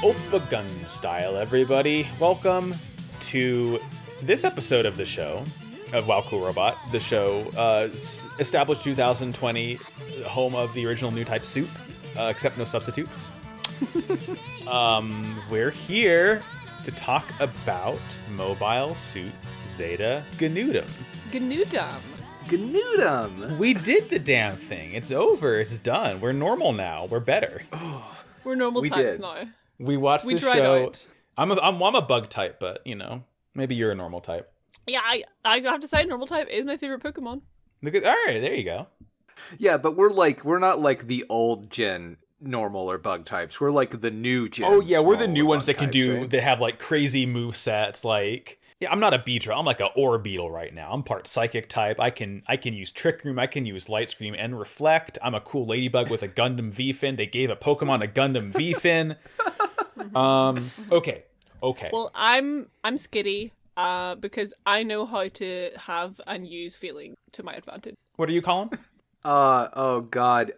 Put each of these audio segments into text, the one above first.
Oppa gun style, everybody. Welcome to this episode of the show, of Wow Cool Robot, the show established 2020, home of the original new type soup, except no substitutes. We're here to talk about Mobile Suit Zeta Ganudam. Ganudam! We did the damn thing. It's over. It's done. We're normal now. We're better. We're normal types now. We watched the show. I'm a bug type, but you know, maybe you're a normal type. Yeah, I have to say, normal type is my favorite Pokemon. All right, there you go. Yeah, but we're not like the old gen normal or bug types. We're like the new gen. Oh yeah, we're the new ones that can types, do. right? They have like crazy move sets. Like, yeah, I'm not a Beedrill. I'm like a Orbeetle right now. I'm part Psychic type. I can use Trick Room. I can use Light Scream and Reflect. I'm a cool ladybug with a Gundam V-Fin. They gave a Pokemon a Gundam V-Fin. Okay. Well, I'm Skitty, because I know how to have and use feeling to my advantage. What do you call him? Oh god.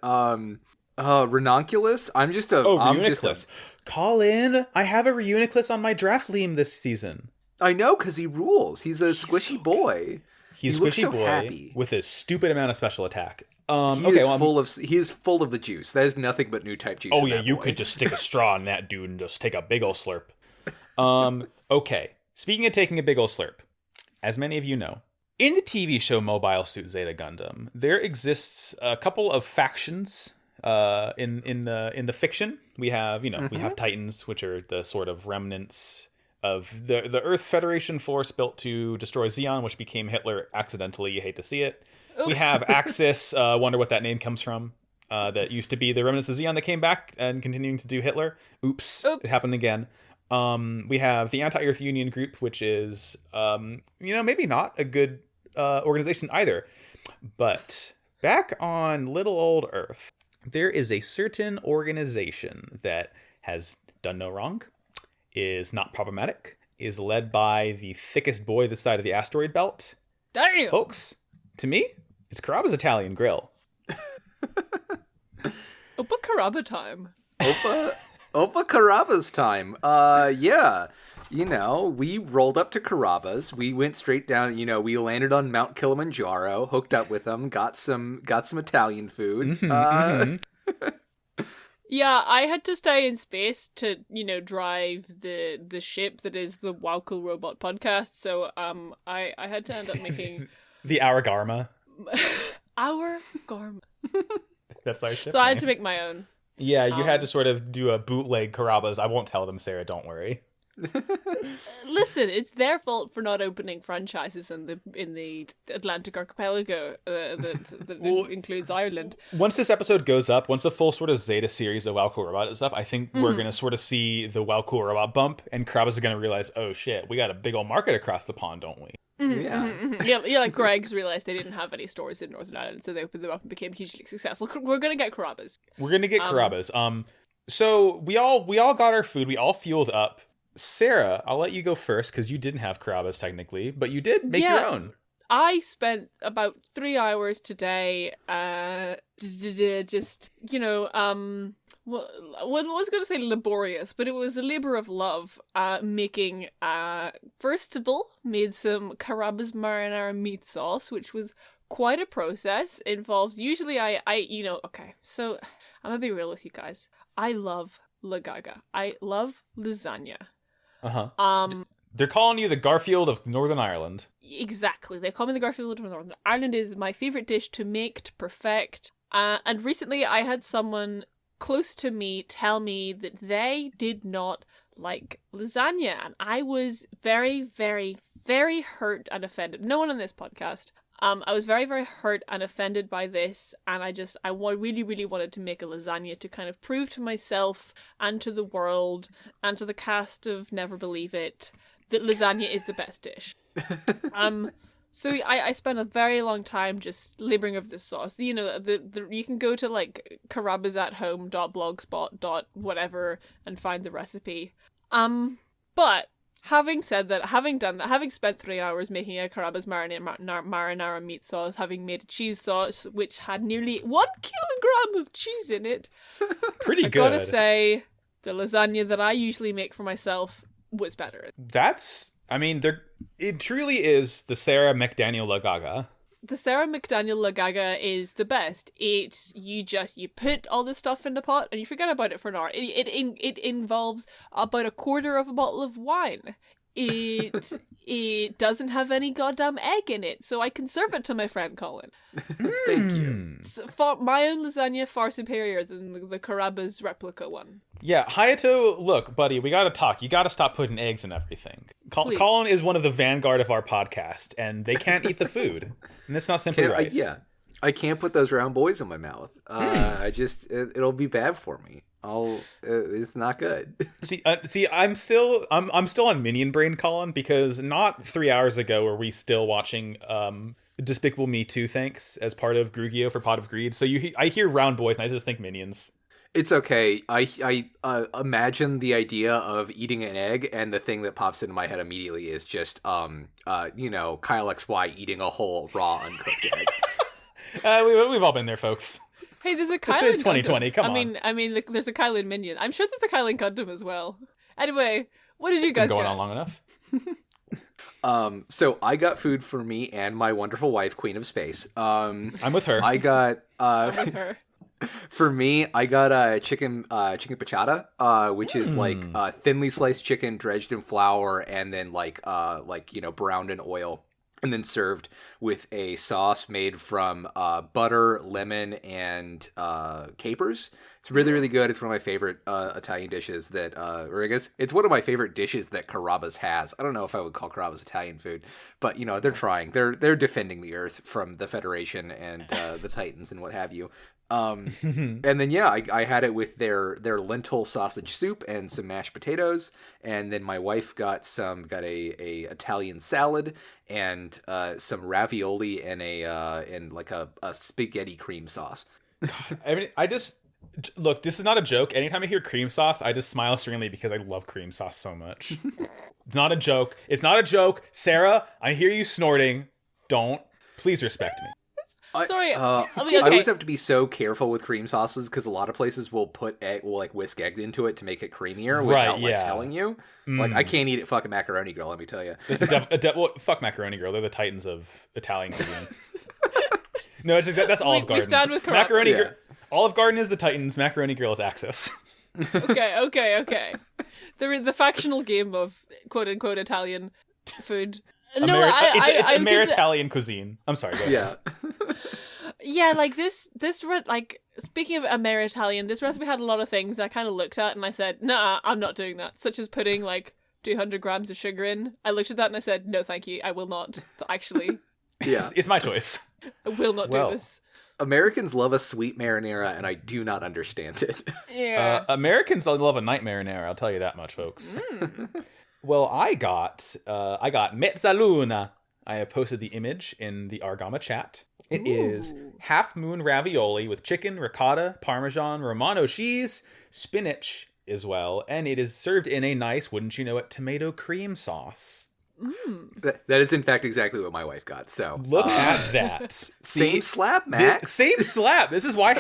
Ranunculus? I'm just a Reuniclus. Colin, I have a Reuniclus on my draft leam this season. I know, because he rules. He's a squishy boy. He's he looks squishy so boy happy. with a stupid amount of special attack. He is full of the juice. That is nothing but new type juice. Oh in yeah, that you boy. could just stick a straw in that dude and just take a big ol' slurp. Okay. Speaking of taking a big ol' slurp, as many of you know, in the TV show Mobile Suit Zeta Gundam, there exists a couple of factions. In the fiction, we have we have Titans, which are the sort of remnants of the Earth Federation force built to destroy Zeon, which became Hitler accidentally. You hate to see it. Oops. We have Axis. Wonder what that name comes from. That used to be the remnants of Zeon that came back and continuing to do Hitler. Oops. It happened again. We have the Anti-Earth Union group, which is maybe not a good organization either. But back on little old Earth, there is a certain organization that has done no wrong, is not problematic, is led by the thickest boy this side of the asteroid belt. Damn! Folks, to me, it's Karaba's Italian Grill. Oppa Karaba time. Oppa Karaba's time. Yeah. We rolled up to Karaba's. We went straight down, we landed on Mount Kilimanjaro, hooked up with them, got some Italian food. Yeah, I had to stay in space to, drive the ship that is the Wow Cool Robot podcast. So I had to end up making the Aragarma. Our Garma. That's our ship. So I had to make my own. Yeah, you had to sort of do a bootleg Karaba's. I won't tell them, Sarah, don't worry. Listen, it's their fault for not opening franchises in the Atlantic archipelago that includes Ireland. Once this episode goes up, once the full sort of Zeta series of Wow Cool Robot is up, I think we're going to sort of see the Wow Cool Robot bump, and Karaba's are going to realize, oh shit, we got a big old market across the pond, don't we? Yeah, like Greg's realized they didn't have any stores in Northern Ireland, so they opened them up and became hugely successful. We're going to get Karaba's. We're going to get Karaba's. So we all got our food, we all fueled up. Sarah, I'll let you go first because you didn't have Karaba's technically, but you did make your own. I spent about 3 hours today, just, what I was going to say laborious, but it was a labor of love, making, first of all, made some Karaba's marinara meat sauce, which was quite a process. It involves, usually okay, so I'm going to be real with you guys. I love lagaga. I love lasagna. They're calling you the Garfield of Northern Ireland. Exactly. They call me the Garfield of Northern Ireland. Is my favourite dish to make, to perfect. And recently I had someone close to me tell me that they did not like lasagna. And I was very, very, very hurt and offended. No one on this podcast. I was very, very hurt and offended by this, and I really, really wanted to make a lasagna to kind of prove to myself and to the world and to the cast of Never Believe It that lasagna is the best dish. So I spent a very long time just laboring over this sauce. You can go to like karabasathome.blogspot.whatever and find the recipe. But having said that, having done that, having spent 3 hours making a Karaba's marinara meat sauce, having made a cheese sauce which had nearly 1 kilogram of cheese in it, Pretty good. I gotta say, The lasagna that I usually make for myself was better. It truly is the Sarah McDaniel Lagaga. The Sarah McDaniel Lagaga is the best. You put all this stuff in the pot and you forget about it for an hour. It involves about a quarter of a bottle of wine. It doesn't have any goddamn egg in it, so I can serve it to my friend Colin. Thank you. So my own lasagna far superior than the Carrabba's replica one. Yeah, Hayato, look, buddy, we gotta talk. You gotta stop putting eggs in everything. Colin is one of the vanguard of our podcast, and they can't eat the food. And that's not simply right. I can't put those round boys in my mouth. It'll be bad for me. It's not good. See, I'm still on Minion Brain, Colin, because not 3 hours ago were we still watching Despicable Me 2, thanks, as part of Grugio for Pot of Greed. So I hear round boys and I just think Minions. It's okay. I imagine the idea of eating an egg, and the thing that pops into my head immediately is just Kyle XY eating a whole raw uncooked egg. We've all been there, folks. Hey, there's a Kylan It's 2020. Come on. I mean, there's a Kylan minion. I'm sure there's a Kylan Gundam as well. Anyway, what did you guys going get? on long enough? So I got food for me and my wonderful wife, Queen of Space. I'm with her. I got I'm with her. for me, I got a chicken pachata, which is like thinly sliced chicken dredged in flour and then browned in oil. And then served with a sauce made from butter, lemon, and capers. It's really, really good. It's one of my favorite Italian dishes or I guess it's one of my favorite dishes that Carrabba's has. I don't know if I would call Carrabba's Italian food, but they're trying. They're defending the earth from the Federation and the Titans and what have you. And then I had it with their lentil sausage soup and some mashed potatoes, and then my wife got a Italian salad and some ravioli and a spaghetti cream sauce. I mean, look, this is not a joke. Anytime I hear cream sauce, I just smile serenely because I love cream sauce so much. It's not a joke. It's not a joke. Sarah, I hear you snorting. Please respect me. Sorry. I always have to be so careful with cream sauces because a lot of places will whisk egg into it to make it creamier without telling you. Like, I can't eat it fucking Macaroni Girl, let me tell you. It's fuck Macaroni Girl. They're the titans of Italian cuisine. No, it's just that's Olive Garden. We stand with Macaroni Girl. Olive Garden is the titans. Macaroni Girl is Axis. Okay. The factional game of quote unquote Italian food. It's Amer-Italian cuisine. I'm sorry. Go ahead. Yeah, like this like speaking of Amer-Italian, this recipe had a lot of things I kind of looked at and I said, nah, I'm not doing that. Such as putting like 200 grams of sugar in. I looked at that and I said, no, thank you. I will not. Actually. Yeah. It's my choice. I will not do this. Americans love a sweet marinara, and I do not understand it. Yeah. Americans love a night marinara. I'll tell you that much, folks. Well, I got mezzaluna. I have posted the image in the Argama chat. It is half moon ravioli with chicken, ricotta, parmesan, Romano cheese, spinach as well, and it is served in a nice, wouldn't you know it, tomato cream sauce. That is in fact exactly what my wife got. So look at that. Same slap, Max. Same slap. This is why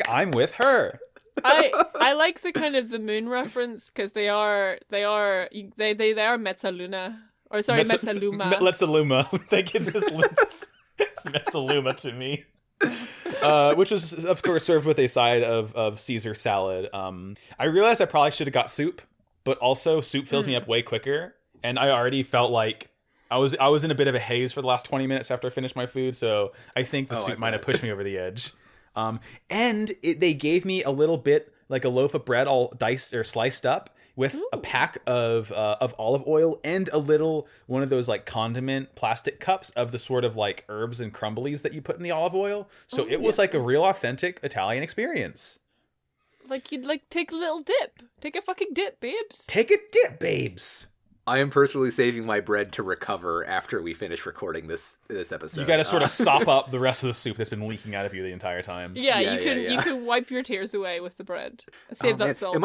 #I'm with her. I like the kind of the moon reference because they are mezzaluna or sorry mezzaluma. Mezzaluma. I think it's just it's mezzaluma to me. Which was of course served with a side of Caesar salad. I realized I probably should have got soup, but also soup fills me up way quicker. And I already felt like I was in a bit of a haze for the last 20 minutes after I finished my food, so I think the soup might have pushed me over the edge. They gave me a little bit, like a loaf of bread all diced or sliced up with a pack of olive oil and a little one of those like condiment plastic cups of the sort of like herbs and crumblies that you put in the olive oil. So it was like a real authentic Italian experience. Like you'd like take a little dip. Take a fucking dip, babes. Take a dip, babes. I am personally saving my bread to recover after we finish recording this episode. You got to sort of sop up the rest of the soup that's been leaking out of you the entire time. Yeah, you can wipe your tears away with the bread. Save that salt.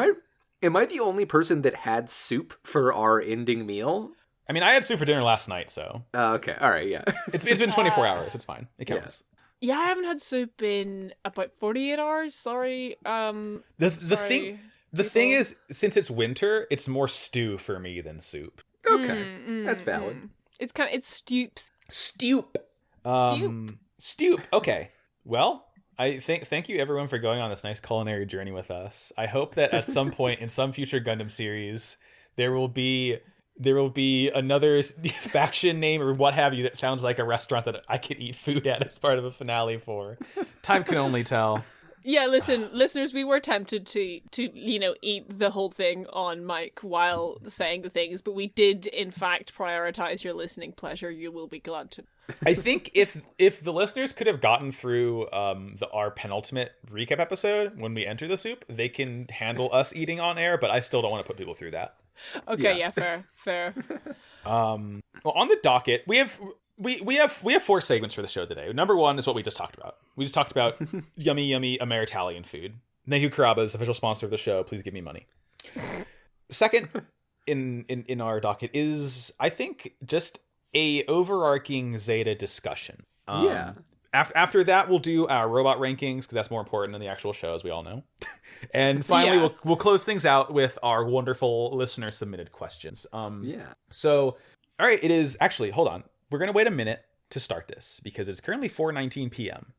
Am I the only person that had soup for our ending meal? I mean, I had soup for dinner last night, so. Okay, all right, yeah. It's been 24 hours. It's fine. It counts. Yeah, I haven't had soup in about 48 hours. Sorry. The thing The thing is, since it's winter, it's more stew for me than soup. Okay, that's valid. It stoops. Stoop. Stoop. Okay. Well, thank you everyone for going on this nice culinary journey with us. I hope that at some point in some future Gundam series, there will be another faction name or what have you that sounds like a restaurant that I could eat food at as part of a finale for. Time can only tell. Yeah, listen, listeners, we were tempted to eat the whole thing on mic while saying the things, but we did in fact prioritize your listening pleasure. You will be glad to. I think if the listeners could have gotten through our penultimate recap episode when we enter the soup, they can handle us eating on air, but I still don't want to put people through that. Okay, yeah fair. Well, on the docket, we have 4 segments for the show today. Number 1 is what we just talked about. We just talked about yummy Ameritalian food. Thank you, Karaba's official sponsor of the show. Please give me money. Second in our docket is, I think, just a overarching Zeta discussion. After that, we'll do our robot rankings, because that's more important than the actual show, as we all know. And finally, we'll close things out with our wonderful listener submitted questions. So, all right, it is actually, hold on. We're going to wait a minute to start this, because it's currently 4:19 p.m.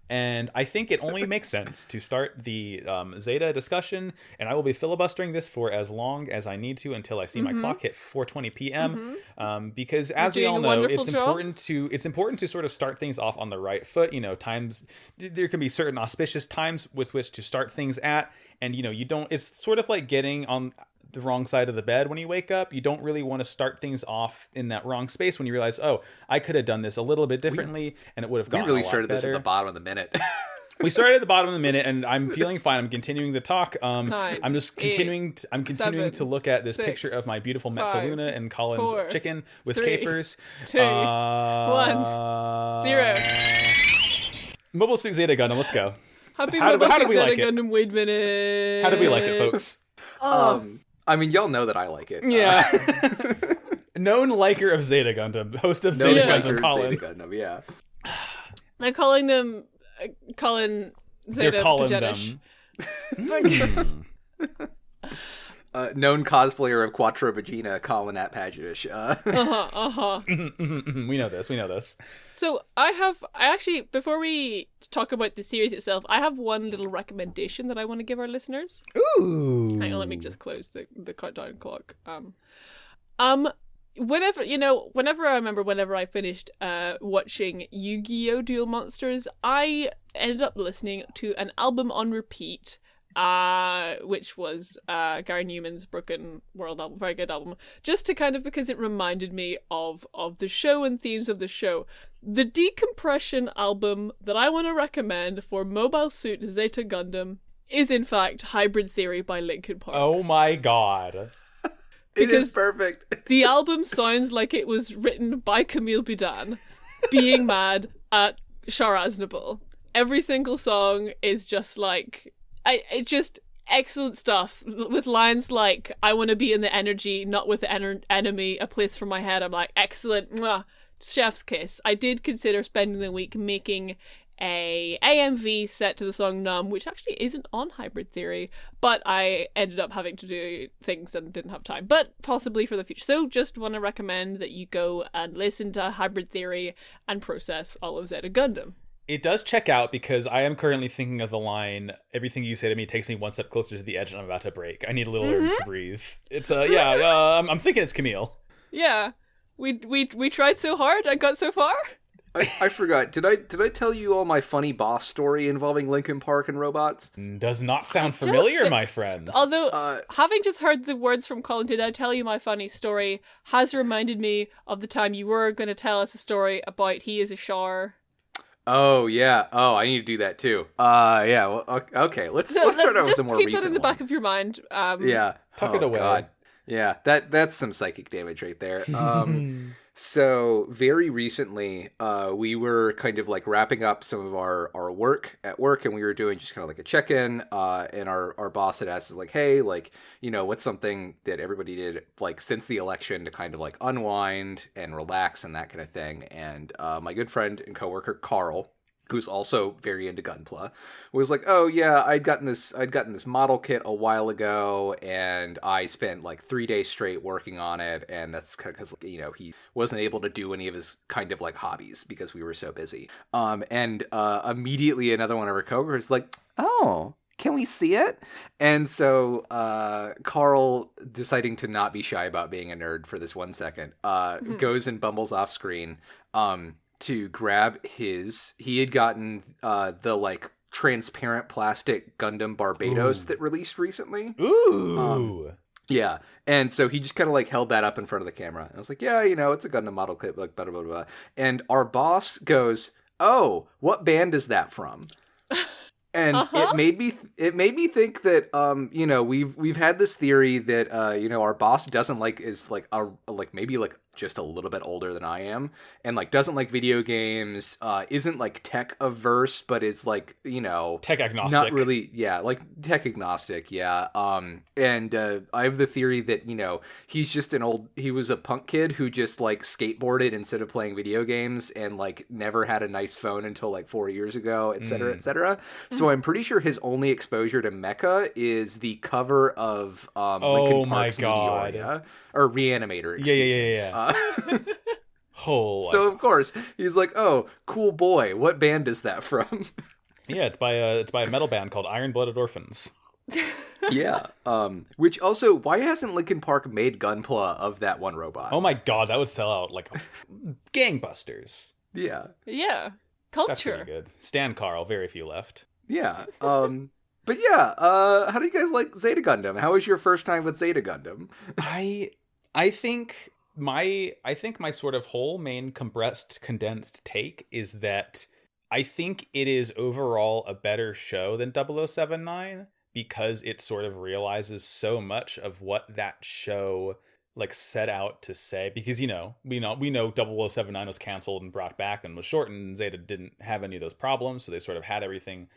And I think it only makes sense to start the Zeta discussion, and I will be filibustering this for as long as I need to until I see my clock hit 4:20 p.m. Because as we all know, it's important to sort of start things off on the right foot. Times there can be certain auspicious times with which to start things at, and you don't. It's sort of like getting on the wrong side of the bed when you wake up. You don't really want to start things off in that wrong space when you realize, oh, I could have done this a little bit differently and it would have gone a lot better. We really started this at the bottom of the minute. We started at the bottom of the minute, and I'm feeling fine. I'm continuing the talk. 9, I'm just continuing. I'm continuing 7, to look at this 6, picture of my beautiful 5, Metsaluna and Colin's 4, chicken with 3, capers. 2, 1, 0. Mobile Suit Zeta Gundam. Let's go. Happy How Mobile did Suit we Zeta like it? Gundam. Wait a minute. How did we like it, folks? I mean, y'all know that I like it. Yeah. Known liker of Zeta Gundam, host of Zeta Gundam, Colin. Zeta Gundam, yeah. They're calling them Colin Zeta. They're calling Pagetish. them. Known cosplayer of Quattro Vagina, Colin at Pagetish. We know this. So I actually, before we talk about the series itself, I have one little recommendation that I want to give our listeners. Ooh. Hang on, let me just close the countdown clock. Whenever I finished watching Yu-Gi-Oh! Duel Monsters, I ended up listening to an album on repeat, which was Gary Newman's Broken World album. Very good album. Just to kind of, because it reminded me of the show and themes of the show. The decompression album that I want to recommend for Mobile Suit Zeta Gundam is in fact Hybrid Theory by Linkin Park. Oh my god. It is perfect. The album sounds like it was written by Camille Bidan being mad at Shar Aznavour. Every single song is just like, it just excellent stuff with lines like, I want to be in the energy, not with the enemy, a place for my head. I'm like, excellent. Mwah. Chef's kiss. I did consider spending the week making a AMV set to the song Numb, which actually isn't on Hybrid Theory, but I ended up having to do things and didn't have time, but possibly for the future. So just want to recommend that you go and listen to Hybrid Theory and process all of Zeta Gundam. It does check out, because I am currently thinking of the line, everything you say to me takes me one step closer to the edge and I'm about to break. I need a little room to breathe. It's I'm thinking it's Camille. Yeah. We tried so hard and got so far. I forgot. Did I tell you all my funny boss story involving Linkin Park and robots? Does not sound familiar, my friend. Although, having just heard the words from Colin, did I tell you my funny story, has reminded me of the time you were going to tell us a story about he is a Shar. Oh, yeah. Oh, I need to do that, too. Yeah. Well, okay. Let's start out with a more recent one. Keep that in the back of your mind. Yeah. Tuck it away. God. Yeah, that's some psychic damage right there. So very recently, we were kind of like wrapping up some of our work at work, and we were doing just kind of like a check-in, and our boss had asked us like, hey, like, what's something that everybody did like since the election to kind of like unwind and relax and that kind of thing. And my good friend and coworker Carl who's also very into Gunpla, was like, "Oh yeah, I'd gotten this model kit a while ago, and I spent like 3 days straight working on it, and that's because he wasn't able to do any of his kind of like hobbies because we were so busy." And immediately another one of our coworkers like, "Oh, can we see it?" And so Carl, deciding to not be shy about being a nerd for this 1 second, goes and bumbles off screen. To grab he had gotten the like transparent plastic Gundam Barbados that released recently. Ooh. Yeah. And so he just kind of like held that up in front of the camera. And I was like, yeah, it's a Gundam model kit, like blah, blah, blah, blah. And our boss goes, "Oh, what band is that from?" And it made me think that we've had this theory that our boss doesn't is maybe just a little bit older than I am, and like doesn't like video games, isn't like tech averse, but is like tech agnostic. Not really, yeah, like tech agnostic, yeah. And I have the theory that he's just he was a punk kid who just like skateboarded instead of playing video games, and like never had a nice phone until like 4 years ago, et cetera, et cetera. So I'm pretty sure his only exposure to mecha is the cover of Linkin Park's Meteoria, or Reanimator. Yeah. So of course he's like, "Oh, cool boy. What band is that from?" Yeah, it's by a metal band called Iron Blooded Orphans. Yeah. Which also, why hasn't Linkin Park made Gunpla of that one robot? Oh my god, that would sell out like gangbusters. Yeah. Yeah. Culture. That's pretty good. Stan Carl, very few left. Yeah. But yeah, how do you guys like Zeta Gundam? How was your first time with Zeta Gundam? I think my sort of whole main condensed take is that I think it is overall a better show than 0079 because it sort of realizes so much of what that show like set out to say, because we know 0079 was canceled and brought back and was shortened, and Zeta didn't have any of those problems, so they sort of had everything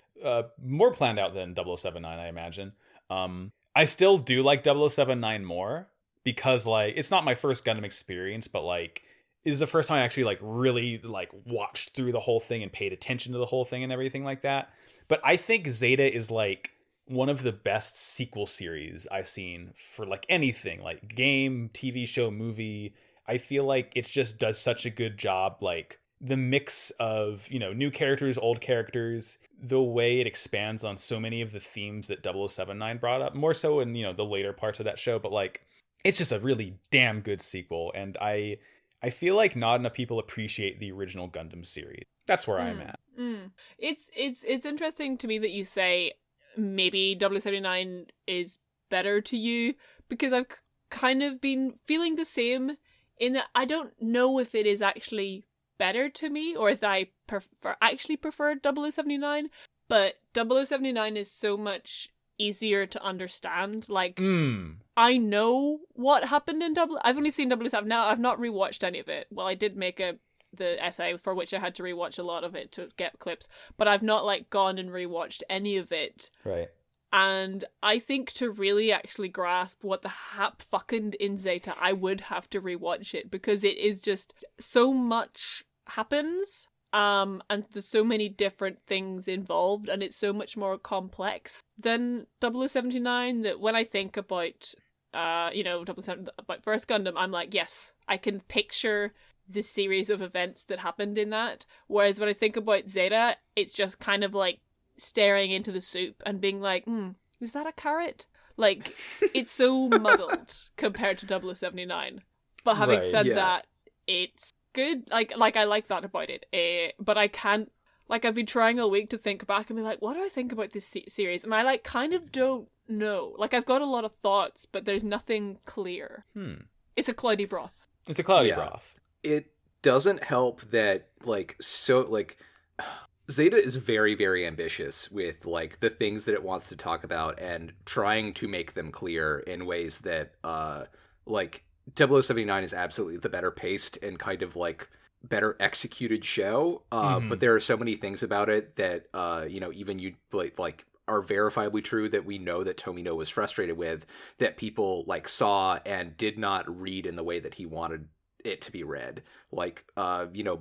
more planned out than 0079, I imagine. I still do like 0079 more because like it's not my first Gundam experience, but like it is the first time I actually like really like watched through the whole thing and paid attention to the whole thing and everything like that. But I think Zeta is like one of the best sequel series I've seen for like anything, like game, TV show, movie. I feel like it just does such a good job, like the mix of, new characters, old characters, the way it expands on so many of the themes that 0079 brought up, more so in, the later parts of that show, but like it's just a really damn good sequel, and I feel like not enough people appreciate the original Gundam series. That's where I'm at. It's interesting to me that you say maybe 0079 is better to you, because I've kind of been feeling the same in that I don't know if it is actually better to me or if I prefer 0079, but 0079 is so much easier to understand. Like, I know what happened in I've only seen 007 now. I've not rewatched any of it. Well, I did make the essay for which I had to rewatch a lot of it to get clips, but I've not like gone and rewatched any of it. Right. And I think to really actually grasp what the hap fucking in Zeta, I would have to rewatch it, because it is just so much happens. And there's so many different things involved, and it's so much more complex than 0079 that when I think about, 007, about First Gundam, I'm like, yes, I can picture the series of events that happened in that. Whereas when I think about Zeta, it's just kind of like staring into the soup and being like, is that a carrot? Like, it's so muddled compared to 0079. But having said that, it's good. Like I like that about it. But I can't, like, I've been trying all week to think back and be like, what do I think about this series? And I like kind of don't know. Like, I've got a lot of thoughts, but there's nothing clear. It's a cloudy broth. It's a cloudy broth. It doesn't help that Zeta is very, very ambitious with like the things that it wants to talk about and trying to make them clear in ways that like 0079 is absolutely the better paced and kind of like better executed show. But there are so many things about it that even you like are verifiably true that we know that Tomino was frustrated with, that people like saw and did not read in the way that he wanted it to be read. Like,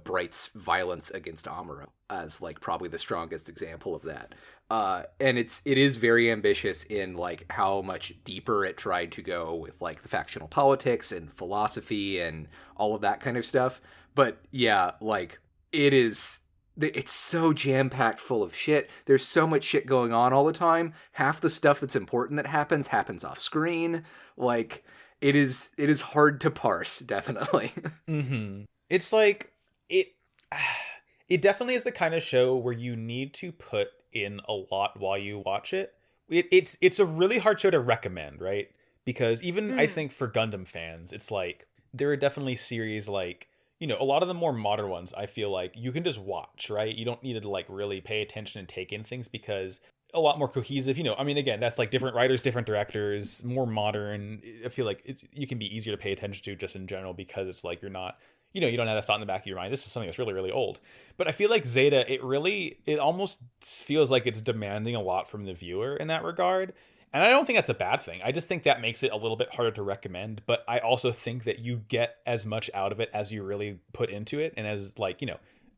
Bright's violence against Amuro as like probably the strongest example of that. And it is very ambitious in like how much deeper it tried to go with like the factional politics and philosophy and all of that kind of stuff. But yeah, like it's so jam-packed full of shit. There's so much shit going on all the time. Half the stuff that's important that happens off screen. Like, it is hard to parse, definitely. Mm-hmm. It's like it definitely is the kind of show where you need to put in a lot while you watch it. It's a really hard show to recommend, right? Because even I think for Gundam fans, it's like there are definitely series like, a lot of the more modern ones, I feel like you can just watch, right? You don't need to like really pay attention and take in things because a lot more cohesive, again, that's like different writers, different directors, more modern. I feel like you can be easier to pay attention to just in general because it's like you're not, you don't have a thought in the back of your mind. This is something that's really, really old. But I feel like Zeta, it almost feels like it's demanding a lot from the viewer in that regard. And I don't think that's a bad thing. I just think that makes it a little bit harder to recommend. But I also think that you get as much out of it as you really put into it. And as like,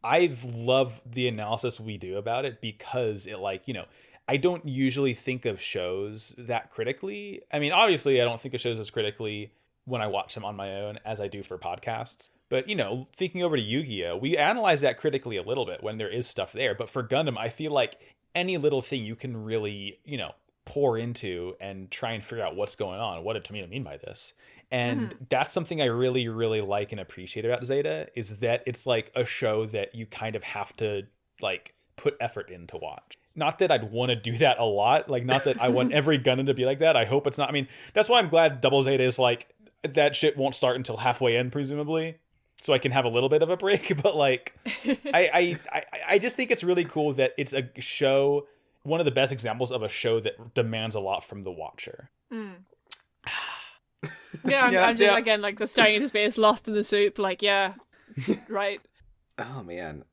I've loved the analysis we do about it because it like, I don't usually think of shows that critically. I mean, obviously I don't think of shows as critically when I watch them on my own as I do for podcasts. But, thinking over to Yu-Gi-Oh, we analyze that critically a little bit when there is stuff there. But for Gundam, I feel like any little thing you can really, pour into and try and figure out what's going on. What did Tomino mean by this? And that's something I really, really like and appreciate about Zeta is that it's like a show that you kind of have to like put effort in to watch. Not that I'd want to do that a lot. Like, not that I want every Gundam to be like that. I hope it's not. I mean, that's why I'm glad Double Zeta is like, that shit won't start until halfway in, presumably. So I can have a little bit of a break. But like, I just think it's really cool that it's a show, one of the best examples of a show that demands a lot from the watcher. Yeah, I'm just again like just staring into space, lost in the soup. Like, yeah, right. Oh man,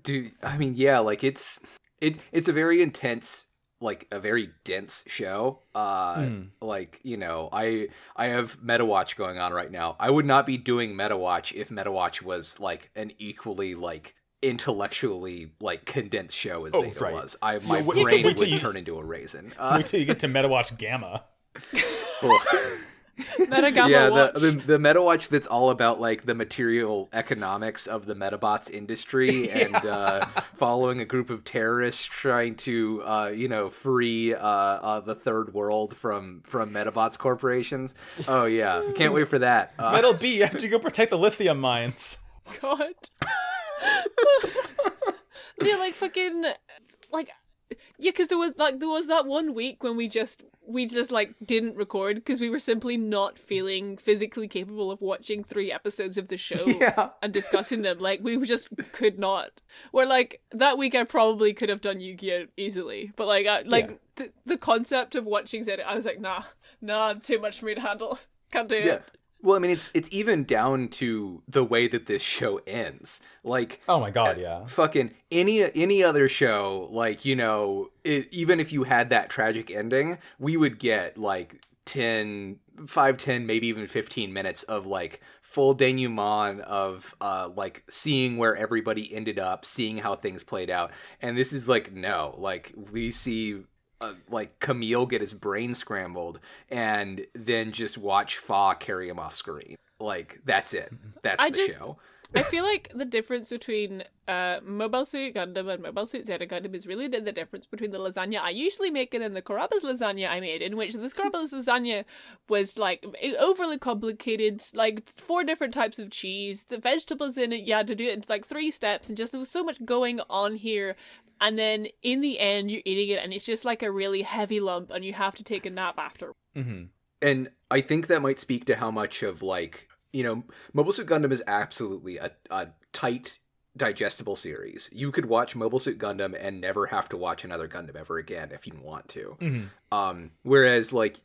dude. I mean, yeah, like it's a very intense, like a very dense show. Like I have MetaWatch going on right now. I would not be doing MetaWatch if MetaWatch was like an equally like intellectually like condensed show as Zeta was. My brain would turn into a raisin. Wait till you get to MetaWatch Gamma. Metagamma watch. The MetaWatch that's all about like the material economics of the Metabots industry and following a group of terrorists trying to free the third world from Metabots corporations. Oh yeah, can't wait for that. Metal B, you have to go protect the lithium mines. God. Yeah, like fucking like. Yeah, because there was that one week when we just like didn't record because we were simply not feeling physically capable of watching 3 episodes of the show and discussing them. Like, we just could not. Where like that week I probably could have done Yu-Gi-Oh easily, but like the concept of watching Zeta, I was like, nah, it's too much for me to handle. Can't do it. Well, I mean, it's even down to the way that this show ends. Like, oh my god, yeah. Fucking any other show, like, even if you had that tragic ending, we would get like 10, maybe even 15 minutes of like full denouement of like seeing where everybody ended up, seeing how things played out. And this is like, no, like we see like Camille get his brain scrambled and then just watch Fa carry him off screen. Like, that's it. That's the show. I feel like the difference between Mobile Suit Gundam and Mobile Suit Zeta Gundam is really the difference between the lasagna I usually make and then the Carrabba's lasagna I made, in which the Carrabba's lasagna was like overly complicated, like 4 different types of cheese, the vegetables in it, you had to do it in like 3 steps, and just there was so much going on here. And then in the end, you're eating it, and it's just like a really heavy lump, and you have to take a nap after. Mm-hmm. And I think that might speak to how much of like, Mobile Suit Gundam is absolutely a tight, digestible series. You could watch Mobile Suit Gundam and never have to watch another Gundam ever again if you want to. Mm-hmm. Whereas like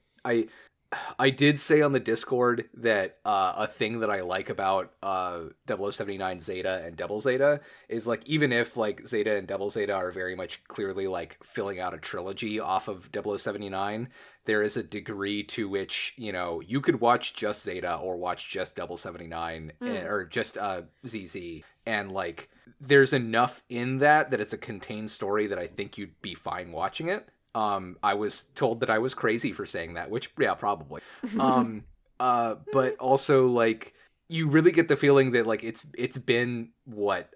I did say on the Discord that a thing that I like about 0079 Zeta and Double Zeta is, like, even if, like, Zeta and Double Zeta are very much clearly, like, filling out a trilogy off of 0079, there is a degree to which, you know, you could watch just Zeta or watch just 0079 or just ZZ, and, like, there's enough in that it's a contained story that I think you'd be fine watching it. I was told that I was crazy for saying that, which, yeah, probably. But also, like, you really get the feeling that, like, it's been, what,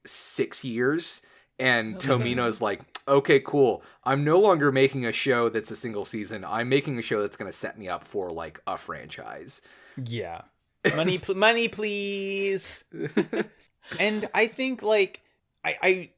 6 years, and Tomino's like, okay, cool. I'm no longer making a show that's a single season. I'm making a show that's going to set me up for, like, a franchise. Yeah. Money, money, please. And I think, like, I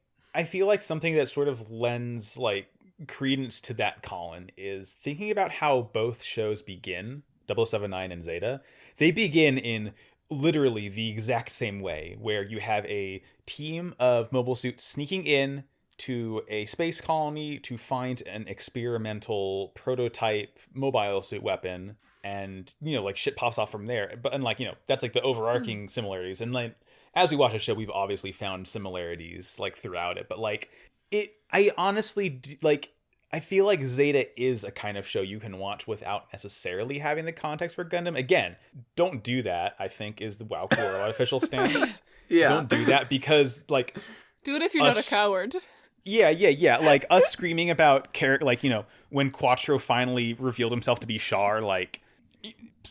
feel like something that sort of lends, like, credence to that, Colin, is thinking about how both shows begin, 079 and Zeta. They begin in literally the exact same way, where you have a team of mobile suits sneaking in to a space colony to find an experimental prototype mobile suit weapon, and, you know, like, shit pops off from there. But, and, like, you know, that's, like, the overarching similarities. And, like, as we watch the show, we've obviously found similarities, like, throughout it. But, like, I honestly, like, I feel like Zeta is a kind of show you can watch without necessarily having the context for Gundam. Again, don't do that, I think, is the WoW Core official stance. Yeah. Don't do that, because, like... Do it if you're not a coward. Yeah. Like, us screaming about, like, you know, when Quattro finally revealed himself to be Char, like...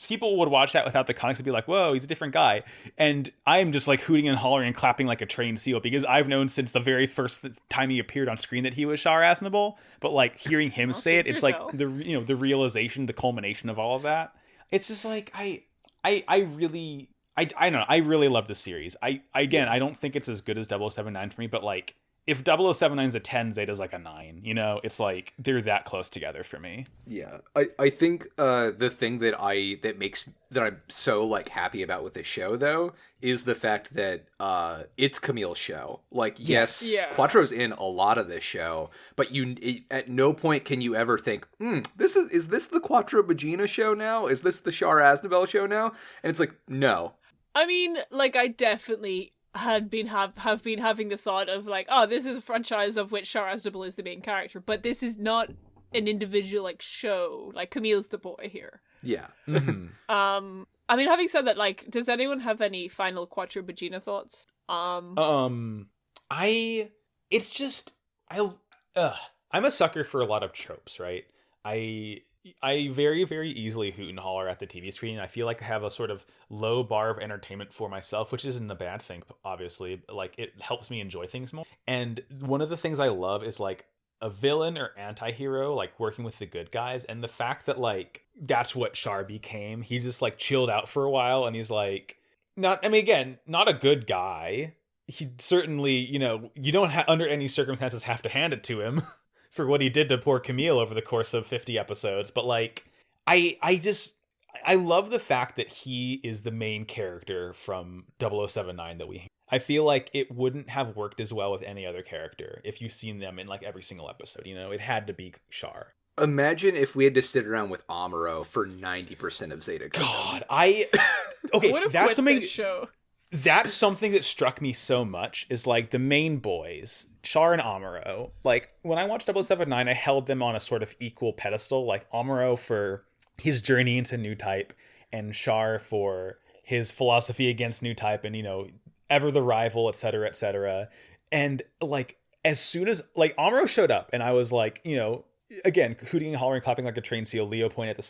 people would watch that without the context and be like, whoa, he's a different guy. And I'm just, like, hooting and hollering and clapping like a trained seal, because I've known since the very first time he appeared on screen that he was Char Aznable. But, like, hearing him say it, it's like the realization, the culmination of all of that. It's just like, I don't know. I really love this series. I don't think it's as good as 0079 for me, but, like, if 0079 is a 10, Zeta's like a 9, you know? It's like, they're that close together for me. Yeah. I think the thing that I'm so, like, happy about with this show, though, is the fact that it's Camille's show. Like, yes, yeah. Quattro's in a lot of this show, but at no point can you ever think, is this the Quattro Bagina show now? Is this the Char Aznable show now? And it's like, no. I mean, like, I definitely have been having the thought of, like, oh, this is a franchise of which Char Aznable is the main character, but this is not an individual, like, show. Like, Camille's the boy here. Yeah. I mean, having said that, like, does anyone have any final Quattro Bagina thoughts? I'm a sucker for a lot of tropes, right? I very, very easily hoot and holler at the TV screen. I feel like I have a sort of low bar of entertainment for myself, which isn't a bad thing, obviously. Like, it helps me enjoy things more. And one of the things I love is, like, a villain or anti-hero, like, working with the good guys. And the fact that, like, that's what Char became. He just, like, chilled out for a while, and he's, like, not a good guy. He certainly, you know, you don't under any circumstances have to hand it to him for what he did to poor Camille over the course of 50 episodes. But, like, I love the fact that he is the main character from 0079 that we... I feel like it wouldn't have worked as well with any other character if you've seen them in, like, every single episode. You know, it had to be Char. Imagine if we had to sit around with Amuro for 90% of Zeta Gundam. God, okay, what if that's something... this show? That's something that struck me so much, is, like, the main boys, Char and Amuro. Like, when I watched 079, I held them on a sort of equal pedestal. Like, Amuro for his journey into new type, and Char for his philosophy against new type, and, you know, ever the rival, etc., etc. And, like, as soon as, like, Amuro showed up, and I was like, you know, again, hooting and hollering, clapping like a trained seal, Leo point at the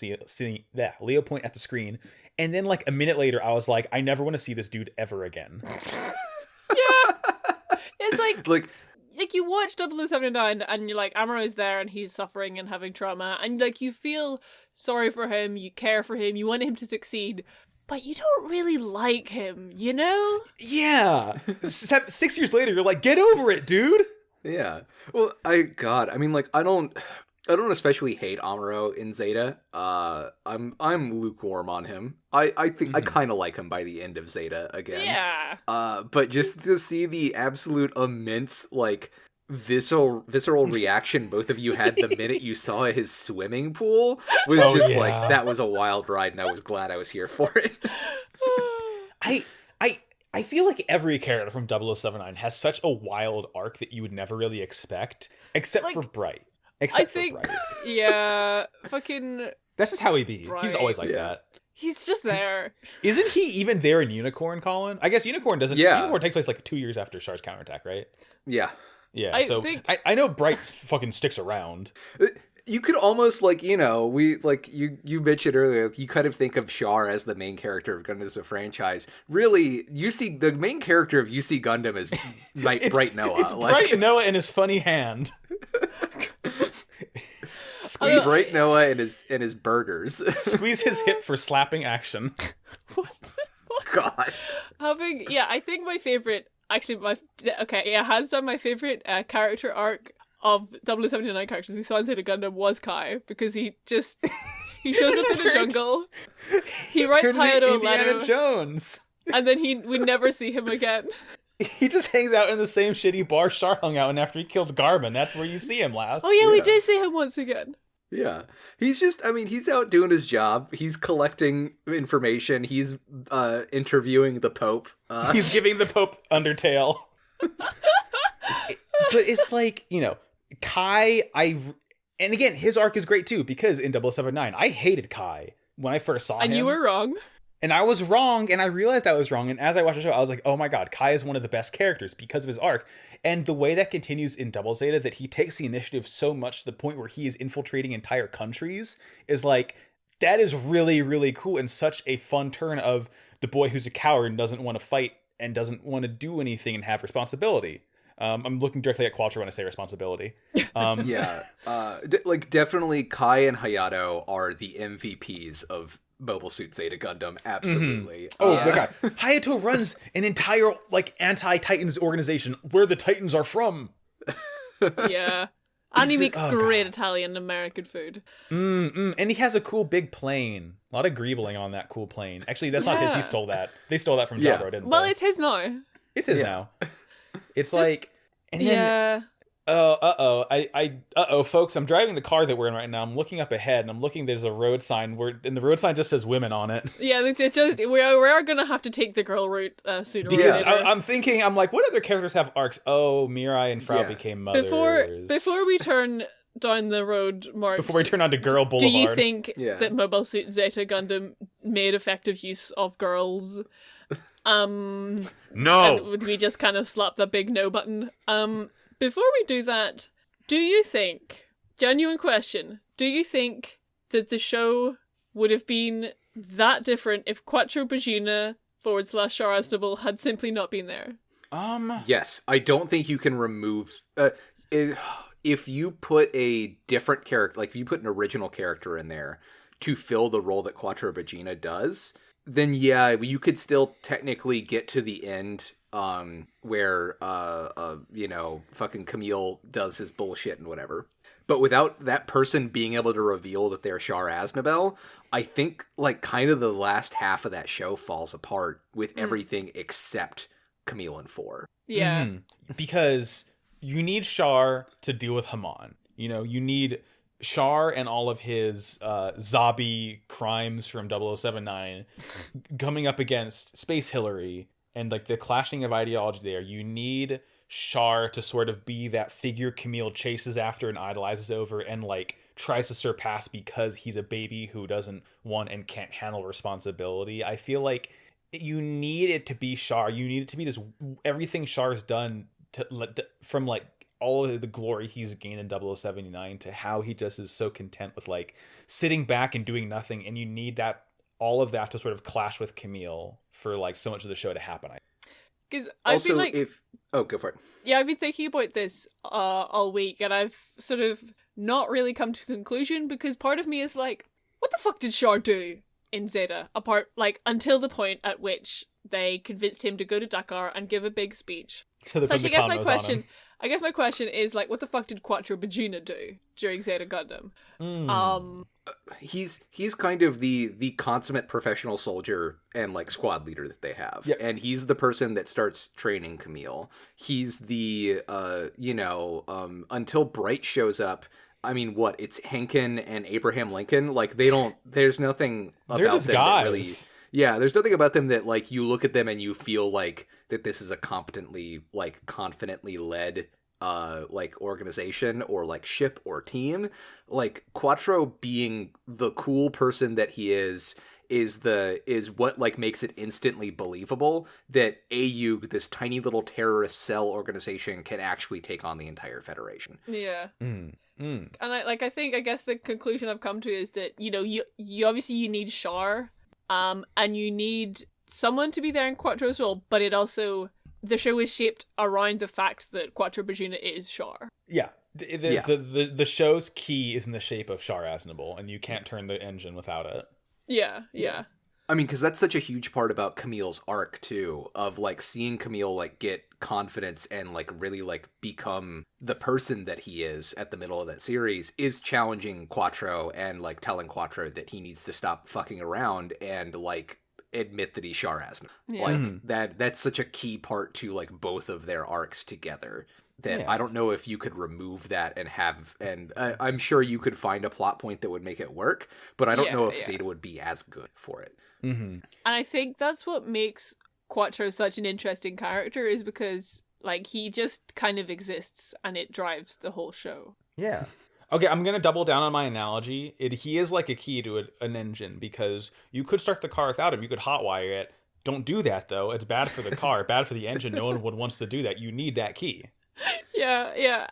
screen. And then, like, a minute later, I was like, I never want to see this dude ever again. Yeah. It's like you watch 0079 and you're like, Amuro's there and he's suffering and having trauma. And, like, you feel sorry for him, you care for him, you want him to succeed. But you don't really like him, you know? Yeah. 6 years later, you're like, get over it, dude. Yeah. Well, I mean, like, I don't especially hate Amuro in Zeta. I'm lukewarm on him. I think I kind of like him by the end of Zeta again. Yeah. But just to see the absolute immense, like, visceral reaction both of you had the minute you saw his swimming pool was just like, that was a wild ride, and I was glad I was here for it. I feel like every character from 0079 has such a wild arc that you would never really expect, except for Bright. Yeah, fucking... That's just how he be. Bright. He's always like that. He's just there. Isn't he even there in Unicorn, Colin? I guess Unicorn doesn't... Yeah. Unicorn takes place like 2 years after Char's counterattack, right? Yeah. Yeah, I know Bright fucking sticks around. You could almost, like, you know, you mentioned earlier, you kind of think of Char as the main character of Gundam as a franchise. Really, the main character of UC Gundam is Bright Noah. It's Bright Noah and his funny hand. Squeeze Bright Noah and his burgers. Squeeze his hip for slapping action. What the fuck? God. I think my favorite, hands down my favorite character arc of 0079 characters we saw in Zeta Gundam was Kai, because he shows up in the jungle, he writes Hayato a letter, Indiana Jones, and then we never see him again. He just hangs out in the same shitty bar Char hung out in after he killed Garmin. That's where you see him last. Oh yeah, we did see him once again. Yeah. He's out doing his job. He's collecting information. He's interviewing the Pope. He's giving the Pope Undertale. But it's like, you know, Kai, and again, his arc is great too, because in 0079, I hated Kai when I first saw him. And you were wrong. And I was wrong, and I realized I was wrong, and as I watched the show, I was like, oh my god, Kai is one of the best characters because of his arc. And the way that continues in Double Zeta, that he takes the initiative so much to the point where he is infiltrating entire countries, is like, that is really, really cool, and such a fun turn of the boy who's a coward and doesn't want to fight and doesn't want to do anything and have responsibility. I'm looking directly at Quattro when I say responsibility. Definitely Kai and Hayato are the MVPs of Mobile Suit Zeta Gundam, absolutely. Mm-hmm. Oh my god. Hayato runs an entire, like, anti-Titans organization where the Titans are from. Yeah. And he makes great Italian American food. And he has a cool big plane. A lot of greebling on that cool plane. Actually, that's not his. He stole that. They stole that from Jabro, didn't they? Well, it's his now. It's his now. It's like... And then... folks, I'm driving the car that we're in right now. I'm looking up ahead, and I'm looking, there's a road sign, and the road sign just says women on it. Yeah, we are going to have to take the girl route sooner or later. I'm like, what other characters have arcs? Oh, Mirai and Frau became mothers. Before we turn down the road, Mark... Before we turn onto Girl Boulevard. Do you think that Mobile Suit Zeta Gundam made effective use of girls? No! And would we just kind of slap the big no button? Before we do that, do you think, genuine question, do you think that the show would have been that different if Quattro Bagina / Char Aznable had simply not been there? Yes, I don't think you can remove... if you put a different character, like if you put an original character in there to fill the role that Quattro Bagina does, then you could still technically get to the end where fucking Camille does his bullshit and whatever. But without that person being able to reveal that they're Char Aznable, I think like kind of the last half of that show falls apart with everything except Camille and 4. Yeah. Because you need Char to deal with Haman. You know, you need Char and all of his Zabi crimes from 0079 coming up against Space Hillary and like the clashing of ideology there. You need Char to sort of be that figure Camille chases after and idolizes over and like tries to surpass because he's a baby who doesn't want and can't handle responsibility. I feel like you need it to be Char. You need it to be this everything Char's done from like all of the glory he's gained in 0079 to how he just is so content with like sitting back and doing nothing, and you need that all of that to sort of clash with Camille for like so much of the show to happen. Because I've been like, go for it. Yeah, I've been thinking about this all week, and I've sort of not really come to a conclusion, because part of me is like, what the fuck did Char do in Zeta? Apart, like, until the point at which they convinced him to go to Dakar and give a big speech. So I guess my question, I guess my question is, like, what the fuck did Quattro Bajuna do during Zeta Gundam? He's kind of the consummate professional soldier and like squad leader that they have. Yep. And he's the person that starts training Camille. He's the until Bright shows up, I mean, what, it's Henkin and Abraham Lincoln? Like, there's nothing about They're just them guys. that really... Yeah, there's nothing about them that, like, you look at them and you feel like that this is a competently, like, confidently led, like, organization or, like, ship or team. Like, Quattro being the cool person that he is what, like, makes it instantly believable that AU, this tiny little terrorist cell organization, can actually take on the entire Federation. Yeah. And I guess the conclusion I've come to is that, you know, you obviously you need Char, and you need someone to be there in Quattro's role, but it also, the show is shaped around the fact that Quattro Bajuna is Char. Yeah. The show's key is in the shape of Char Aznable, and you can't turn the engine without it. Yeah. I mean, because that's such a huge part about Camille's arc, too, of, like, seeing Camille, like, get confidence and, like, really, like, become the person that he is at the middle of that series is challenging Quattro and, like, telling Quattro that he needs to stop fucking around and, like, admit that he's Char Aznable. Yeah. Like, that's such a key part to, like, both of their arcs together. That I don't know if you could remove that and I'm sure you could find a plot point that would make it work, but I don't know if Zeta would be as good for it. Mm-hmm. And I think that's what makes Quattro such an interesting character, is because, like, he just kind of exists and it drives the whole show. Yeah. Okay, I'm going to double down on my analogy. He is like a key to an engine, because you could start the car without him. You could hotwire it. Don't do that, though. It's bad for the car, bad for the engine. No one wants to do that. You need that key. Yeah.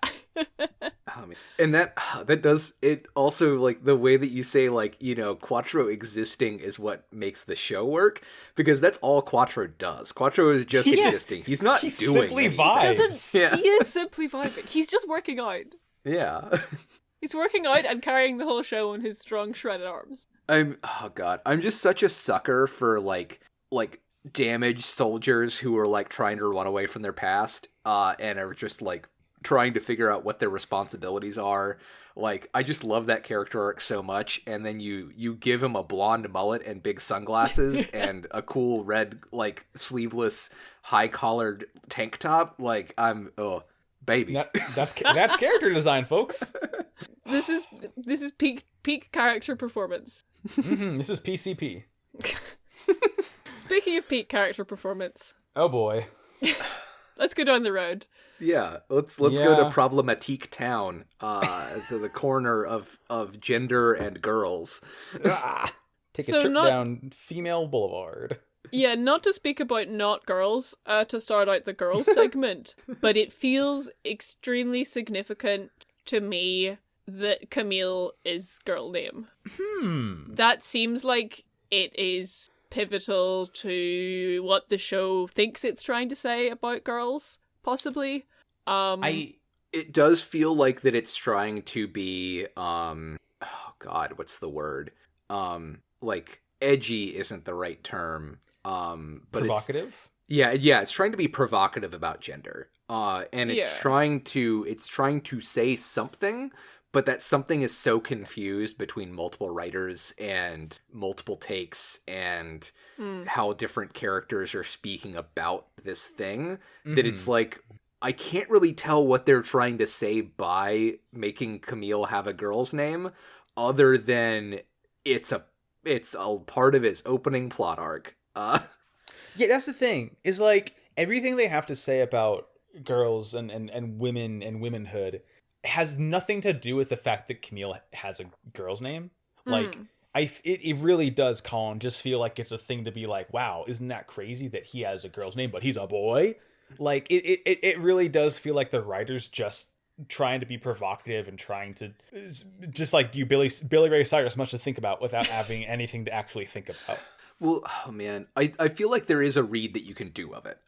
And that does it also, like, the way that you say, like, you know, Quattro existing is what makes the show work, because that's all Quattro does. Quattro is just existing. He's not doing simply anything. vibes. He is simply vibing. He's just working out. Yeah. He's working out and carrying the whole show on his strong shredded arms. I'm just such a sucker for like damaged soldiers who are, like, trying to run away from their past and are just, like, trying to figure out what their responsibilities are. Like, I just love that character arc so much, and then you give him a blonde mullet and big sunglasses and a cool red, like, sleeveless high-collared tank top. Like, baby. That's character design, folks. This is peak character performance. This is PCP. Speaking of peak character performance, oh boy, let's go down the road. Yeah, let's go to Problematique Town, to the corner of gender and girls. Take a trip down Female Boulevard. Yeah, not to speak about not girls, to start out the girls segment, but it feels extremely significant to me that Camille is girl name. That seems like it is pivotal to what the show thinks it's trying to say about girls, possibly. It does feel like that it's trying to be what's the word? Like, edgy isn't the right term. But provocative? It's trying to be provocative about gender. And it's trying to say something, but that something is so confused between multiple writers and multiple takes and how different characters are speaking about this thing that it's like, I can't really tell what they're trying to say by making Camille have a girl's name, other than it's a part of his opening plot arc. Yeah, that's the thing. Is, like, everything they have to say about girls and women and womanhood has nothing to do with the fact that Camille has a girl's name. Like, it really does, Colin, just feel like it's a thing to be like, wow, isn't that crazy that he has a girl's name, but he's a boy? Like, it really does feel like the writers just trying to be provocative and trying to just, like, you Billy Ray Cyrus, much to think about without having anything to actually think about. Well, oh man, I feel like there is a read that you can do of it.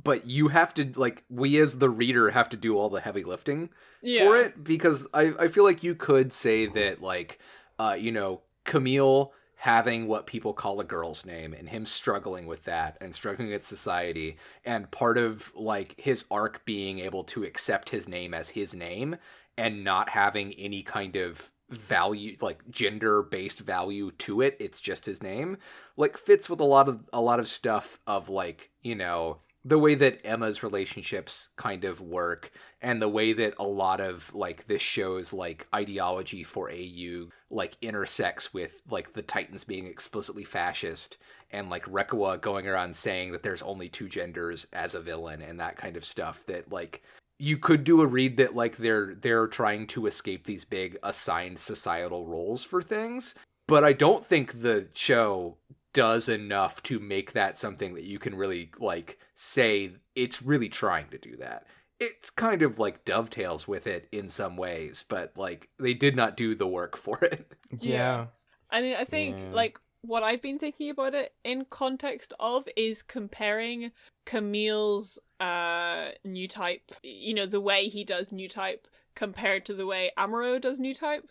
But you have to, like, we as the reader have to do all the heavy lifting for it, because I feel like you could say that, like, you know, Camille having what people call a girl's name and him struggling with that and struggling with society, and part of like his arc being able to accept his name as his name and not having any kind of value, like gender-based value to it. It's just his name. Like fits with a lot of stuff of like, you know, the way that Emma's relationships kind of work, and the way that a lot of like this show's like ideology for AU like intersects with like the Titans being explicitly fascist, and like Rekawa going around saying that there's only two genders as a villain and that kind of stuff. That like you could do a read that like they're trying to escape these big assigned societal roles for things, but I don't think the show does enough to make that something that you can really like say it's really trying to do that. It's kind of like dovetails with it in some ways, but like they did not do the work for it. Yeah. I mean, I think like what I've been thinking about it in context of is comparing Camille's new type, you know, the way he does new type compared to the way Amuro does new type.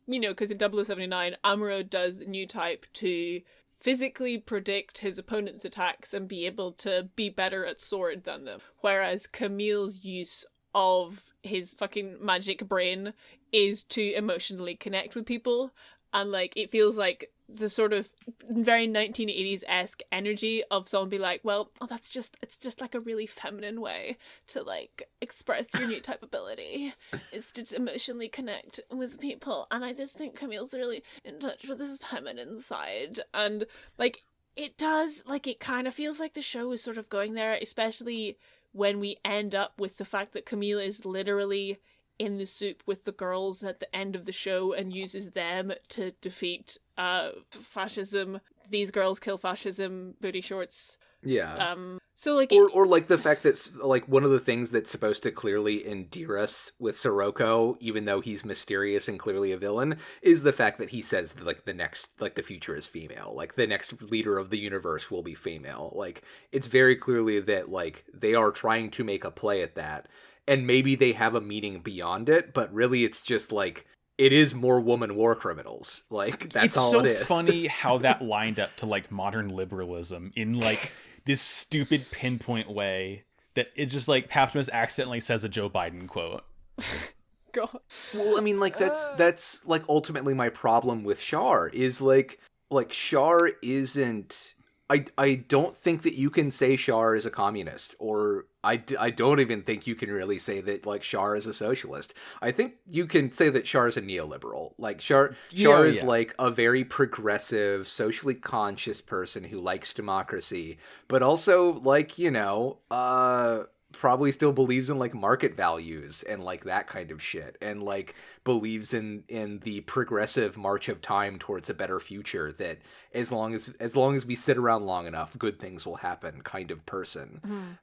You know, because in 0079, Amuro does new type to physically predict his opponent's attacks and be able to be better at sword than them. Whereas Camille's use of his fucking magic brain is to emotionally connect with people. And like, it feels like the sort of very 1980s-esque energy of someone be like, well, oh, it's just like a really feminine way to like express your new type ability. It's to emotionally connect with people. And I just think Camille's really in touch with his feminine side. And like, it does, like, it kind of feels like the show is sort of going there, especially when we end up with the fact that Camille is literally in the soup with the girls at the end of the show and uses them to defeat fascism. These girls kill fascism, booty shorts. Yeah. So like, or like the fact that like one of the things that's supposed to clearly endear us with Sirocco, even though he's mysterious and clearly a villain, is the fact that he says that, like the future is female, like the next leader of the universe will be female. Like it's very clearly that like they are trying to make a play at that, and maybe they have a meaning beyond it, but really it's just like, it is more woman war criminals. Like that's all it is. It's so funny how that lined up to like modern liberalism in like this stupid pinpoint way that it's just like Paphos accidentally says a Joe Biden quote. God. Well, I mean, like that's like ultimately my problem with Char is like Char isn't. I don't think that you can say Char is a communist, or I don't even think you can really say that like Char is a socialist. I think you can say that Char is a neoliberal. Like Char is like a very progressive, socially conscious person who likes democracy, but also like, you know, probably still believes in like market values and like that kind of shit, and like believes in the progressive march of time towards a better future, that as long as we sit around long enough, good things will happen kind of person.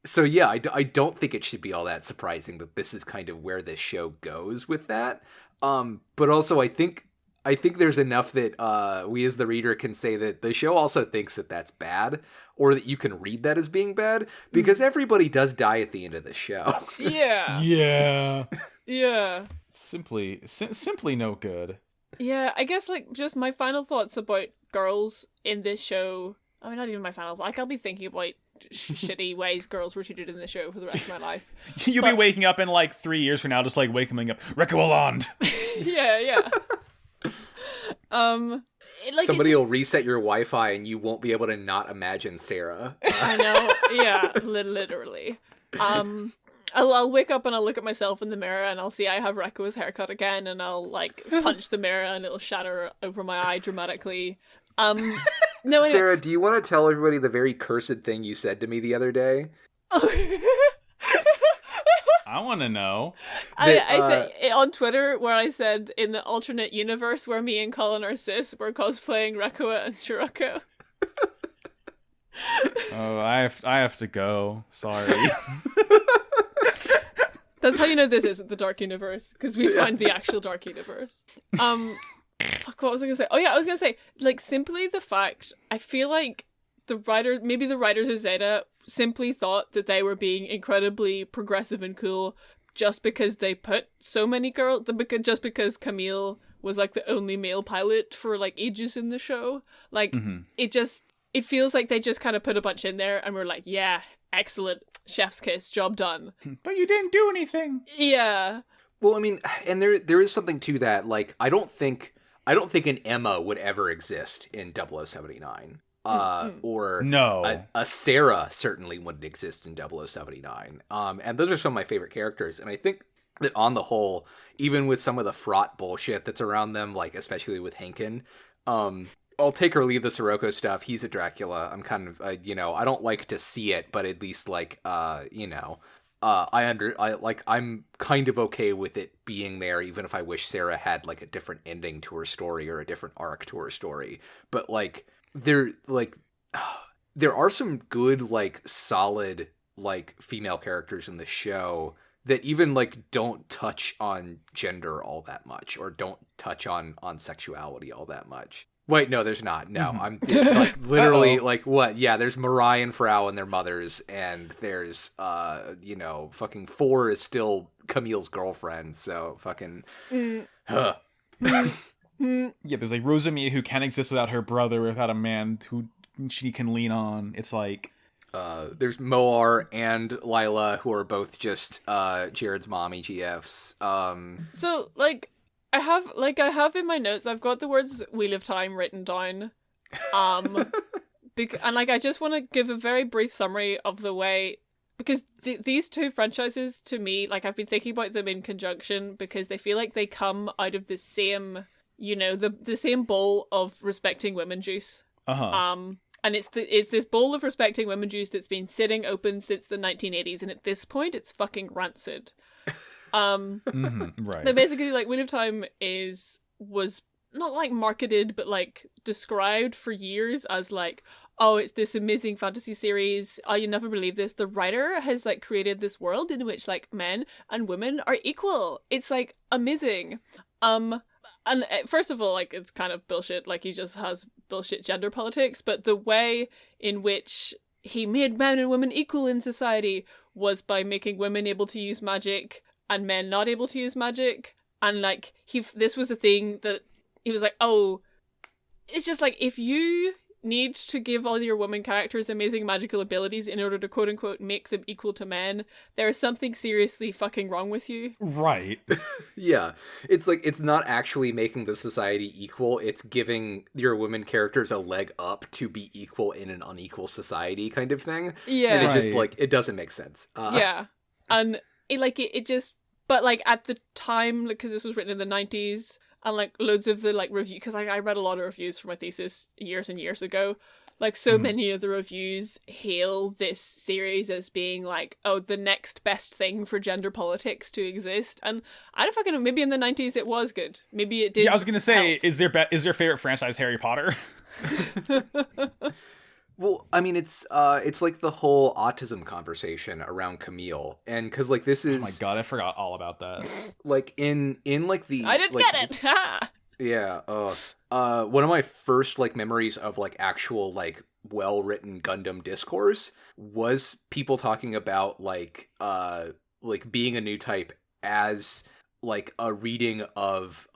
So yeah, I don't think it should be all that surprising that this is kind of where this show goes with that. But also I think there's enough that we as the reader can say that the show also thinks that that's bad, or that you can read that as being bad, because everybody does die at the end of the show. Yeah. Yeah. Yeah. Simply no good. Yeah, I guess like just my final thoughts about girls in this show. I mean, not even my final. Like, I'll be thinking about shitty ways girls were treated in the show for the rest of my life. You'll be waking up in like 3 years from now, just like waking up, Rekualand. Yeah. Like, somebody will reset your Wi-Fi and you won't be able to not imagine Sarah. I know. Yeah, literally. I'll wake up and I'll look at myself in the mirror and I'll see I have Rekua's haircut again, and I'll like punch the mirror and it'll shatter over my eye dramatically. No, Sarah, do you want to tell everybody the very cursed thing you said to me the other day? I want to know. I said it on Twitter, where I said in the alternate universe where me and Colin are cis, we're cosplaying Rekua and Shiroko. Oh, I have to go. Sorry. That's how you know this isn't the Dark Universe, because we find the actual Dark Universe. Fuck, what was I gonna say? Oh yeah, I was gonna say, like, simply the fact, I feel like maybe the writers of Zeta simply thought that they were being incredibly progressive and cool just because they put so many girls, just because Camille was like the only male pilot for like ages in the show. Like it feels like they just kind of put a bunch in there and we're like, yeah, excellent, chef's kiss, job done. But you didn't do anything. Yeah. Well, I mean, and there is something to that. Like, I don't think an Emma would ever exist in 0079. Or no, a Sarah certainly wouldn't exist in 0079. And those are some of my favorite characters. And I think that on the whole, even with some of the fraught bullshit that's around them, like especially with Henkin, I'll take or leave the Sirocco stuff. He's a Dracula. I'm kind of, I don't like to see it, but at least like, I'm kind of okay with it being there, even if I wish Sarah had like a different ending to her story or a different arc to her story. But like, there are some good, like, solid, like, female characters in the show that even like don't touch on gender all that much, or don't touch on sexuality all that much. Wait, no, there's not. No, I'm like literally like what? Yeah, there's Mariah and Frau and their mothers, and there's fucking 4 is still Camille's girlfriend. So fucking. Yeah, there's like Rosamia, who can't exist without her brother, without a man who she can lean on. It's like there's Moar and Lila, who are both just Jared's mommy GFs. So like I have in my notes, I've got the words Wheel of Time written down. And like I just want to give a very brief summary of the way, because these two franchises, to me, like I've been thinking about them in conjunction because they feel like they come out of the same, the same bowl of respecting women juice. And it's this bowl of respecting women juice that's been sitting open since the 1980s, and at this point it's fucking rancid. Right. But basically, like, Wheel of Time was not like marketed, but like described for years as like, oh, it's this amazing fantasy series. Oh, you never believe this. The writer has like created this world in which like men and women are equal. It's like amazing. And first of all, like, it's kind of bullshit. Like, he just has bullshit gender politics. But the way in which he made men and women equal in society was by making women able to use magic and men not able to use magic. And like, this was a thing that he was like, oh, it's just like, if you need to give all your women characters amazing magical abilities in order to quote unquote make them equal to men, there is something seriously fucking wrong with you. Right. Yeah. It's like, it's not actually making the society equal, it's giving your women characters a leg up to be equal in an unequal society kind of thing. Yeah. And it just like, it doesn't make sense. Yeah. And it just, but like at the time, because this was written in the 90s, and like loads of the like review, because like I read a lot of reviews for my thesis years and years ago, like so many of the reviews hail this series as being like, oh, the next best thing for gender politics to exist. And I don't fucking know, maybe in the 90s it was good, maybe it did. Yeah, I was gonna say, help. is their favorite franchise Harry Potter? Well, I mean, it's like the whole autism conversation around Camille, and because like this is, oh my god, I forgot all about that. like in like the I didn't like, get it. Ha! Yeah. One of my first like memories of like actual like well-written Gundam discourse was people talking about like being a new type as like a reading of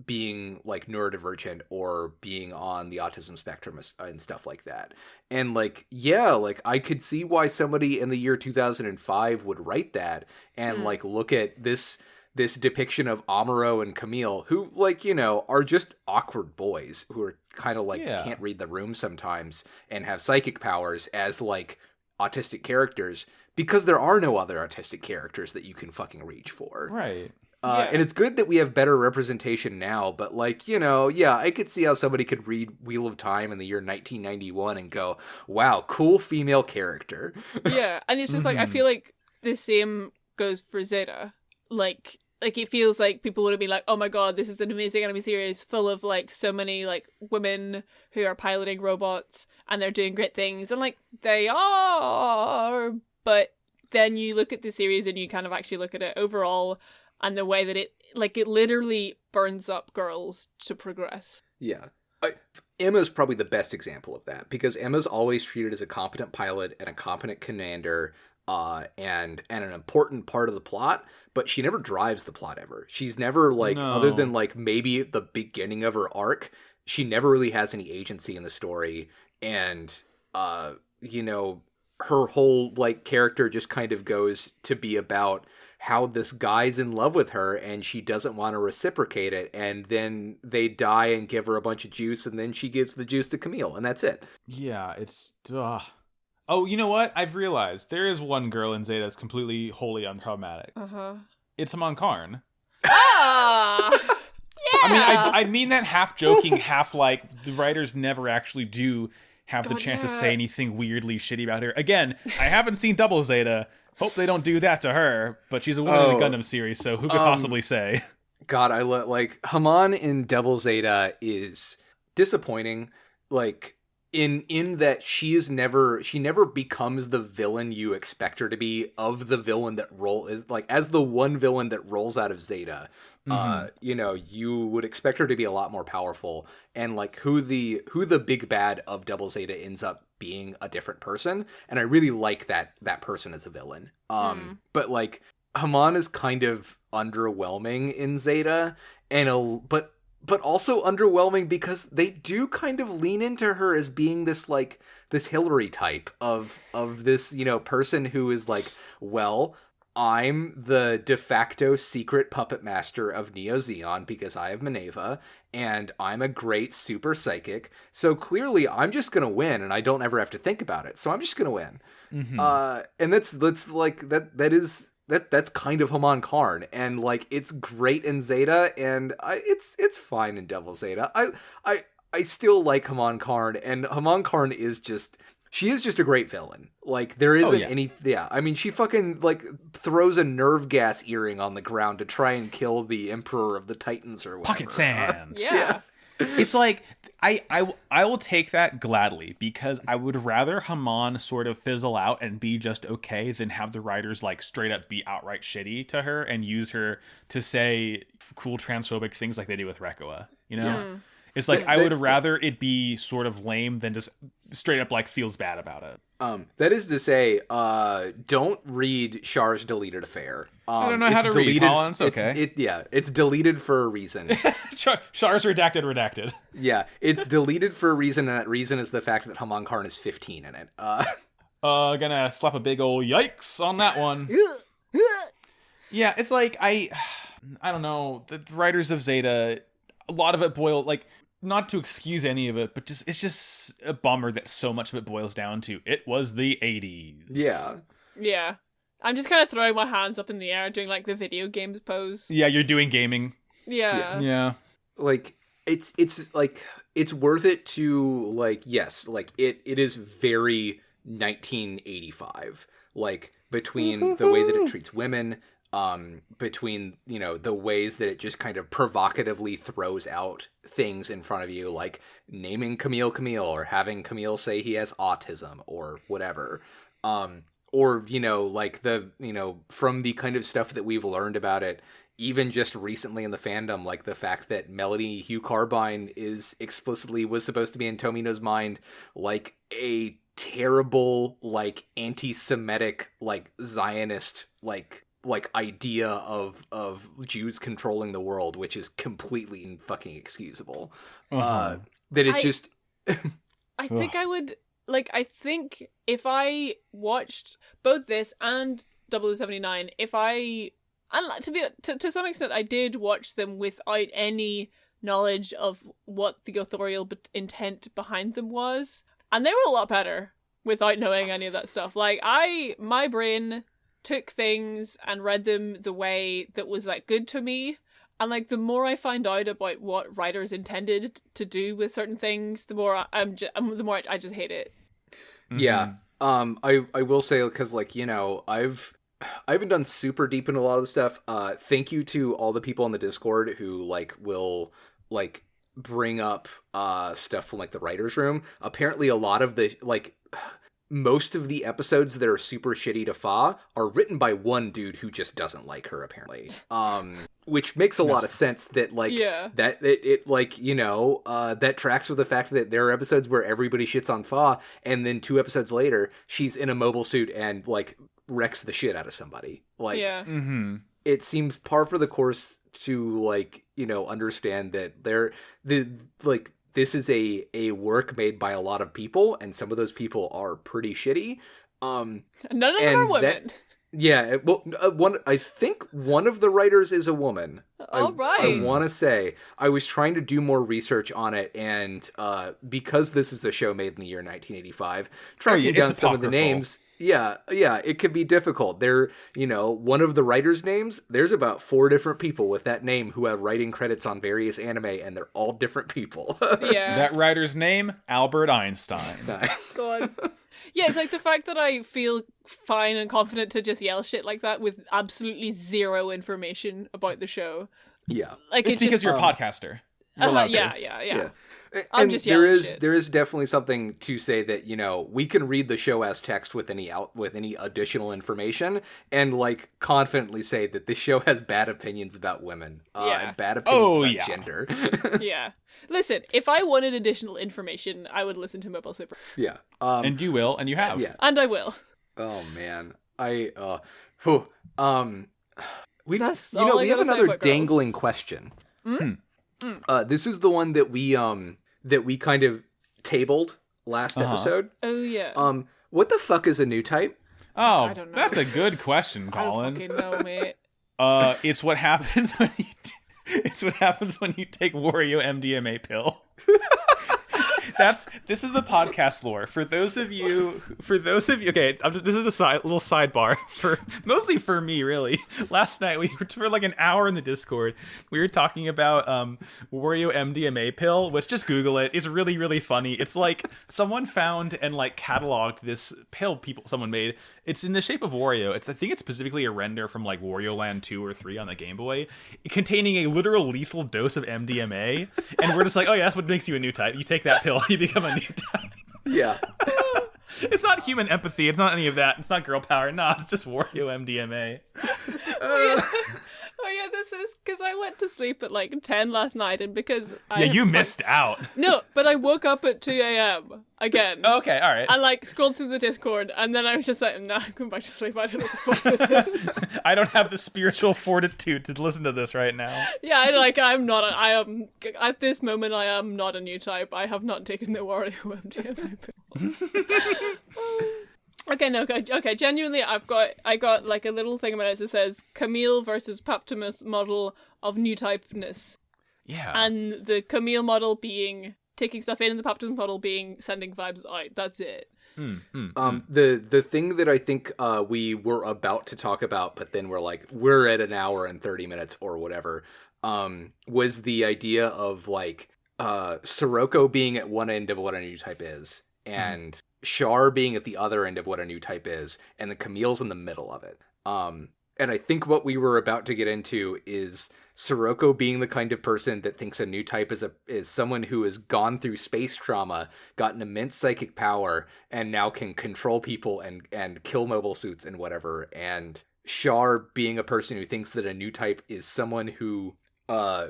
being like neurodivergent or being on the autism spectrum and stuff like that. And like, yeah, like I could see why somebody in the year 2005 would write that and like look at this depiction of Amuro and Camille, who like, are just awkward boys who are kind of like can't read the room sometimes and have psychic powers as like autistic characters, because there are no other autistic characters that you can fucking reach for. Right. And it's good that we have better representation now, but like, yeah, I could see how somebody could read Wheel of Time in the year 1991 and go, wow, cool female character. Yeah, and it's just like, I feel like the same goes for Zeta. Like it feels like people would have been like, oh my god, this is an amazing anime series full of like so many like women who are piloting robots and they're doing great things, and like they are, but then you look at the series and you kind of actually look at it overall and the way that it literally burns up girls to progress. Yeah. Emma's probably the best example of that, because Emma's always treated as a competent pilot and a competent commander, and an important part of the plot, but she never drives the plot ever. She's never like, No. other than like maybe at the beginning of her arc, she never really has any agency in the story. And, you know, her whole like character just kind of goes to be about how this guy's in love with her and she doesn't want to reciprocate it. And then they die and give her a bunch of juice, and then she gives the juice to Camille, and that's it. Yeah, it's... Oh, you know what? I've realized there is one girl in Zeta that's completely, wholly unproblematic. Uh-huh. It's Haman Karn. Ah! Yeah! I mean, I mean that half joking, half like the writers never actually do have the chance to say anything weirdly shitty about her. Again, I haven't seen Double Zeta. Hope they don't do that to her, but she's a woman in the Gundam series, so who could possibly say? God, like Haman in Double Zeta is disappointing. Like in that she never becomes the villain you expect her to be, of the villain that is like, as the one villain that rolls out of Zeta. You know, you would expect her to be a lot more powerful, and like who the big bad of Double Zeta ends up being a different person, and I really like that person as a villain. But like Haman is kind of underwhelming in Zeta, and but also underwhelming because they do kind of lean into her as being this like this Hillary type of this, you know, person who is like, well, I'm the de facto secret puppet master of Neo Zeon because I have Minerva, and I'm a great super psychic. So clearly I'm just going to win, and I don't ever have to think about it. So I'm just going to win. And that's like, that's kind of Haman Karn, and like it's great in Zeta, and it's fine in Devil Zeta. I still like Haman Karn, and Haman Karn is just... She is just a great villain. Like, there isn't any... Yeah, I mean, she fucking, like, throws a nerve gas earring on the ground to try and kill the Emperor of the Titans or whatever. Pocket sand. Yeah. It's like, I will take that gladly, because I would rather Haman sort of fizzle out and be just okay than have the writers, like, straight up be outright shitty to her and use her to say cool transphobic things like they do with Rekoa, you know? Yeah. It's like, I would rather it be sort of lame than just straight up, like, feels bad about it. That is to say, don't read Char's deleted affair. I don't know how to read, Colin. It's okay. It's deleted for a reason. Char's redacted. Yeah, it's deleted for a reason, and that reason is the fact that Haman Karn is 15 in it. Gonna slap a big ol' yikes on that one. Yeah, it's like, I don't know, the writers of Zeta, a lot of it like, not to excuse any of it, but it's just a bummer that so much of it boils down to it was the 80s. Yeah. Yeah. I'm just kind of throwing my hands up in the air, doing like the video games pose. Yeah, you're doing gaming. Yeah. Like, it's like, it's worth it to, like, yes, like, it is very 1985. Like, between the way that it treats women, between, you know, the ways that it just kind of provocatively throws out things in front of you, like naming Camille or having Camille say he has autism or whatever. Or, you know, like the, you know, from the kind of stuff that we've learned about it, even just recently in the fandom, like the fact that Melody Hugh Carbine was supposed to be in Tomino's mind, like a terrible, like anti-Semitic, like Zionist, like idea of Jews controlling the world, which is completely fucking excusable. That it just... I think I would... Like, I think if I watched both this and 0079, to some extent I did watch them without any knowledge of what the authorial intent behind them was, and they were a lot better without knowing any of that stuff. Like, my brain took things and read them the way that was, like, good to me. And, like, the more I find out about what writers intended to do with certain things, the more I just hate it. Yeah. I will say, because, like, you know, I haven't done super deep into a lot of the stuff. Thank you to all the people on the Discord who, like, will, like, bring up stuff from, like, the writer's room. Apparently a lot of the, like... Most of the episodes that are super shitty to Fa are written by one dude who just doesn't like her, apparently. Which makes a lot of sense that, like, that it like, you know, that tracks with the fact that there are episodes where everybody shits on Fa, and then 2 episodes later, she's in a mobile suit and, like wrecks the shit out of somebody. Like, Yeah. Mm-hmm. it seems par for the course to, like, you know, understand that this is a work made by a lot of people, and some of those people are pretty shitty. None of them are women. I think one of the writers is a woman. All right. I want to say I was trying to do more research on it, and because this is a show made in the year 1985, tracking down some of the names. Yeah, it could be difficult. One of the writers' names, there's about 4 different people with that name who have writing credits on various anime, and they're all different people. Yeah. That writer's name, Albert Einstein. God. Yeah, it's like the fact that I feel fine and confident to just yell shit like that with absolutely zero information about the show. Yeah. Like It's because you're a podcaster. You're allowed to. Yeah. I'm And just yelling shit. there is definitely something to say that, you know, we can read the show as text with any additional information and, like, confidently say that this show has bad opinions about women and bad opinions about gender. Yeah. Listen, if I wanted additional information, I would listen to Mobile Super. Yeah. And you will, and you have. Yeah. And I will. Oh man. We That's all we I have gotta say another about girls. dangling question. This is the one that we kind of tabled last episode. Oh, yeah. What the fuck is a new type? Oh, I don't know. that's a good question, I don't Colin. fucking know, mate. It's what happens when you it's what happens when you take Wario MDMA pill. This is the podcast lore. For those of you, okay, this is a little sidebar mostly for me, really. Last night we were for like an hour in the Discord. We were talking about Wario MDMA pill, which just Google it. It's really, really funny. It's like someone found and like cataloged this pill someone made. It's in the shape of Wario. I think it's specifically a render from like Wario Land 2 or 3 on the Game Boy, containing a literal lethal dose of MDMA. And we're just like, oh yeah, that's what makes you a new type. You take that pill, you become a new type. Yeah. It's not human empathy. It's not any of that. It's not girl power. No, it's just Wario MDMA. Oh yeah, this is because I went to sleep at like 10 last night, and because you missed out. No, but I woke up at 2 a.m. again. Okay, all right. I like scrolled through the Discord, and then I was just like, nah, I'm going back to sleep. I don't know what the fuck this is. I don't have the spiritual fortitude to listen to this right now. Yeah, I am at this moment. I am not a new type. I have not taken the Wario MDMA pill. Okay, genuinely, I got like a little thing about it that says Camille versus Paptimus model of new typeness. Yeah. And the Camille model being taking stuff in, and the Paptimus model being sending vibes out. That's it. The thing that I think we were about to talk about, but then we're at an hour and 30 minutes or whatever, was the idea of like Sirocco being at one end of what a new type is, and Char being at the other end of what a new type is, and the Camille's in the middle of it. And I think what we were about to get into is Sirocco being the kind of person that thinks a new type is someone who has gone through space trauma, gotten immense psychic power, and now can control people and kill mobile suits and whatever. And Char being a person who thinks that a new type is someone who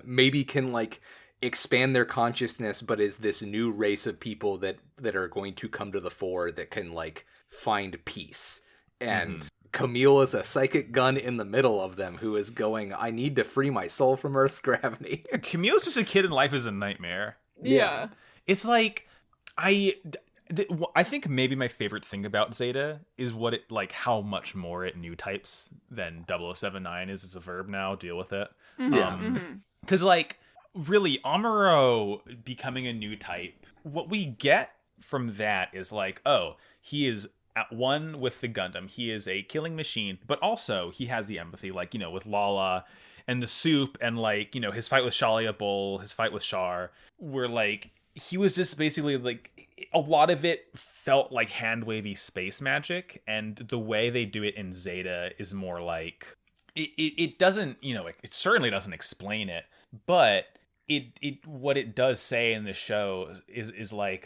maybe can like expand their consciousness, but is this new race of people that are going to come to the fore that can like find peace. And Camille is a psychic gun in the middle of them who is going, I need to free my soul from Earth's gravity. Camille's just a kid and life is a nightmare. Yeah. It's like, I think maybe my favorite thing about Zeta is what it, like, how much more it new types than 0079 is as a verb now. Deal with it. Because, like, really, Amuro becoming a new type, what we get from that is like, oh, he is at one with the Gundam. He is a killing machine, but also he has the empathy, like, you know, with Lala and the soup, and like, you know, his fight with Shalia Bull, his fight with Char, where like he was just basically like, a lot of it felt like hand wavy space magic, and the way they do it in Zeta is more like it doesn't, you know, it certainly doesn't explain it, but it what it does say in the show is like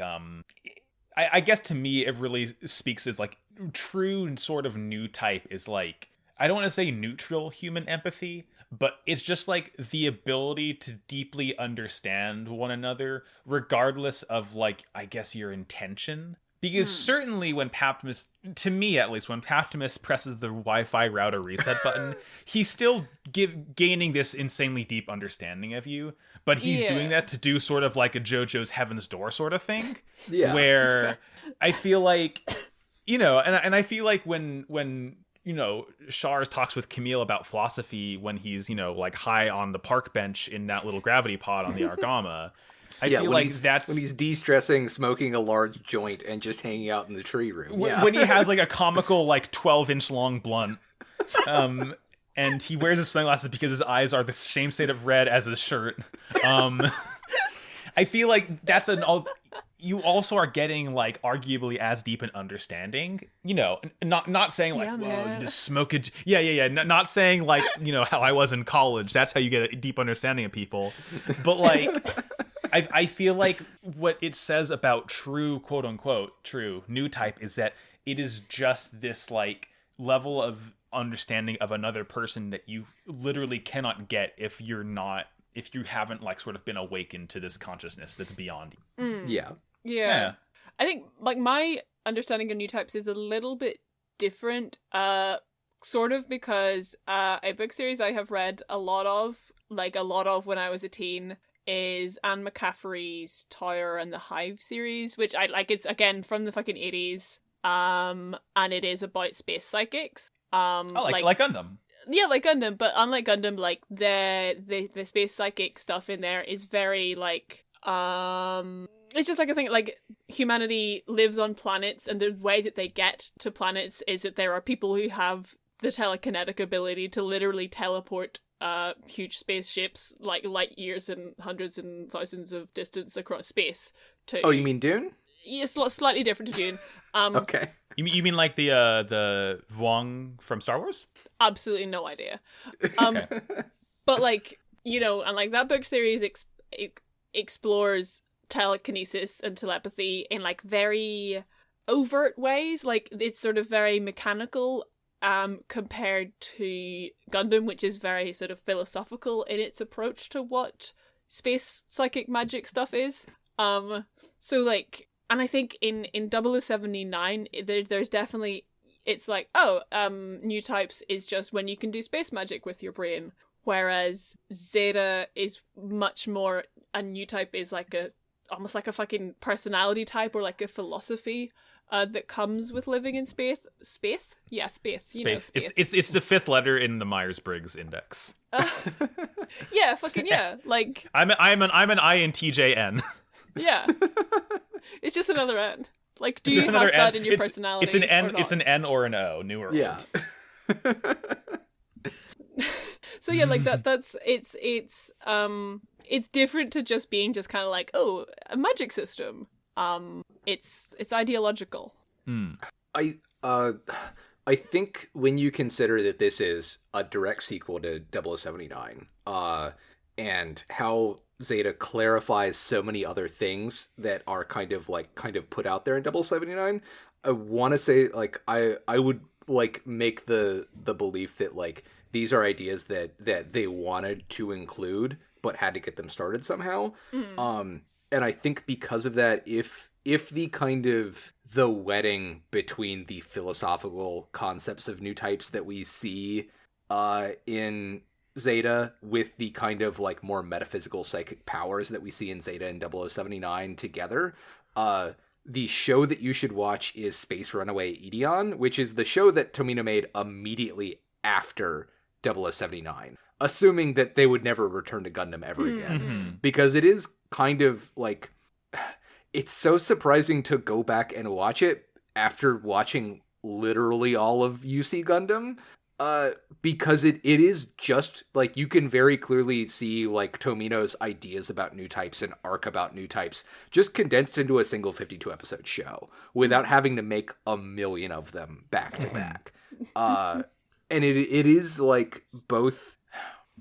I guess to me it really speaks as like true sort of new type is like, I don't want to say neutral human empathy, but it's just like the ability to deeply understand one another regardless of like, I guess, your intention. Because certainly when Paptimus, to me at least, when Paptimus presses the Wi-Fi router reset button, he's still gaining this insanely deep understanding of you, but he's doing that to do sort of like a JoJo's Heaven's Door sort of thing. Yeah. Where I feel like, and I feel like when Char talks with Camille about philosophy when he's, like high on the park bench in that little gravity pod on the Argama, I feel like that's when he's de-stressing, smoking a large joint, and just hanging out in the tree room. When he has like a comical 12-inch long blunt, and he wears his sunglasses because his eyes are the same shade of red as his shirt. I feel like that's you also are getting arguably as deep an understanding, not saying whoa, you just smoke it. Yeah. Not saying how I was in college. That's how you get a deep understanding of people. But I feel like what it says about true, quote unquote, true new type is that it is just this level of understanding of another person that you literally cannot get if you haven't sort of been awakened to this consciousness that's beyond you. Yeah. I think my understanding of new types is a little bit different, sort of because a book series I have read a lot of when I was a teen is Anne McCaffrey's Tower and the Hive series, which I like. It's again from the fucking 80s, and it is about space psychics. Like Gundam. Yeah, like Gundam, but unlike Gundam, the space psychic stuff in there is very it's just a thing, humanity lives on planets, and the way that they get to planets is that there are people who have the telekinetic ability to literally teleport huge spaceships light years and hundreds and thousands of distance across space to... Oh, you mean Dune? Yeah, it's slightly different to Dune. Okay. You mean like the Vuong from Star Wars? Absolutely no idea. Okay. But and that book series explores telekinesis and telepathy in very overt ways. It's sort of very mechanical compared to Gundam, which is very sort of philosophical in its approach to what space psychic magic stuff is. And I think in 0079 there's definitely, it's new types is just when you can do space magic with your brain, whereas Zeta is much more, a new type is almost like a fucking personality type or a philosophy that comes with living in space. Space? Yeah, space. Space. It's the fifth letter in the Myers-Briggs index. Yeah, fucking yeah. I'm an INTJN. Yeah. It's just another N. Do you have that in your personality? It's an N. It's an N or an O. New or old. Yeah. So yeah, that's it's different to just being just kind of a magic system. It's ideological. I think when you consider that this is a direct sequel to 0079, and how Zeta clarifies so many other things that are kind of put out there in 0079, I want to say I would make the belief that these are ideas that they wanted to include but had to get them started somehow. And I think because of that, if the kind of the wedding between the philosophical concepts of new types that we see in Zeta with the kind of more metaphysical psychic powers that we see in Zeta and 0079 together, the show that you should watch is Space Runaway Ideon, which is the show that Tomino made immediately after 0079, assuming that they would never return to Gundam ever again. Because it is kind of it's so surprising to go back and watch it after watching literally all of UC Gundam, because it is just you can very clearly see Tomino's ideas about new types and arc about new types just condensed into a single 52 episode show without having to make a million of them back to back. And it is both,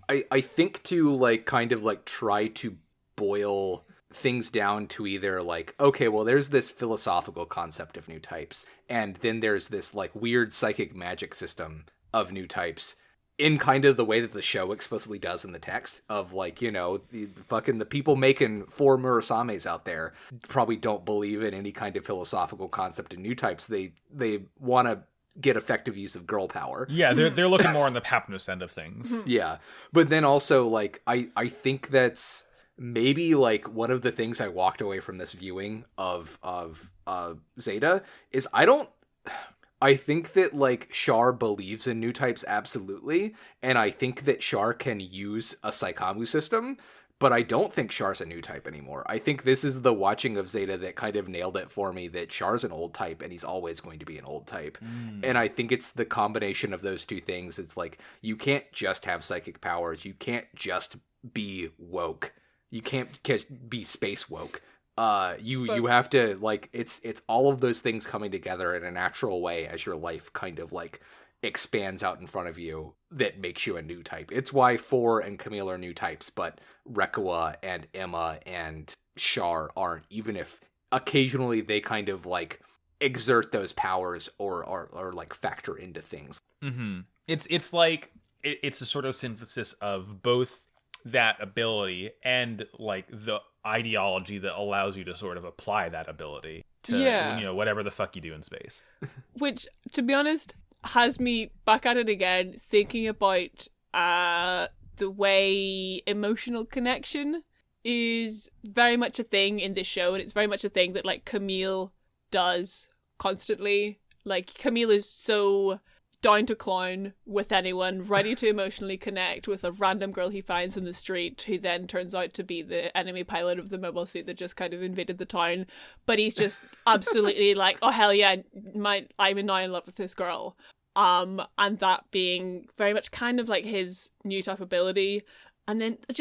I think, to kind of try to boil things down to either okay, well, there's this philosophical concept of new types, and then there's this weird psychic magic system of new types, in kind of the way that the show explicitly does in the text of like, you know, the people making 4 Murasames out there probably don't believe in any kind of philosophical concept in new types. They want to get effective use of girl power. Yeah, they're looking more on the Papnus end of things. Yeah. But then also like I think that's maybe like one of the things I walked away from this viewing of Zeta is I think that, like, Char believes in new types absolutely, and I think that Char can use a Saikamu system, but I don't think Char's a new type anymore. I think this is the watching of Zeta that kind of nailed it for me, that Char's an old type, and he's always going to be an old type. And I think it's the combination of those two things. It's like, you can't just have psychic powers. You can't just be woke. You can't be space woke. You have to, like, it's all of those things coming together in a natural way as your life kind of like expands out in front of you that makes you a new type. It's why 4 and Camille are new types, but Rekua and Emma and Char aren't, even if occasionally they kind of like exert those powers or like factor into things. Mm-hmm. It's like it's a sort of synthesis of both that ability and like the ideology that allows you to sort of apply that ability to, you know, whatever the fuck you do in space. Which, to be honest, has me back at it again, thinking about the way emotional connection is very much a thing in this show, and it's very much a thing that, like, Camille does constantly. Like, Camille is so down to clown with anyone, ready to emotionally connect with a random girl he finds in the street, who then turns out to be the enemy pilot of the mobile suit that just kind of invaded the town. But he's just absolutely like, oh hell yeah, I'm now in love with this girl. And that being very much kind of like his new type ability. And then it's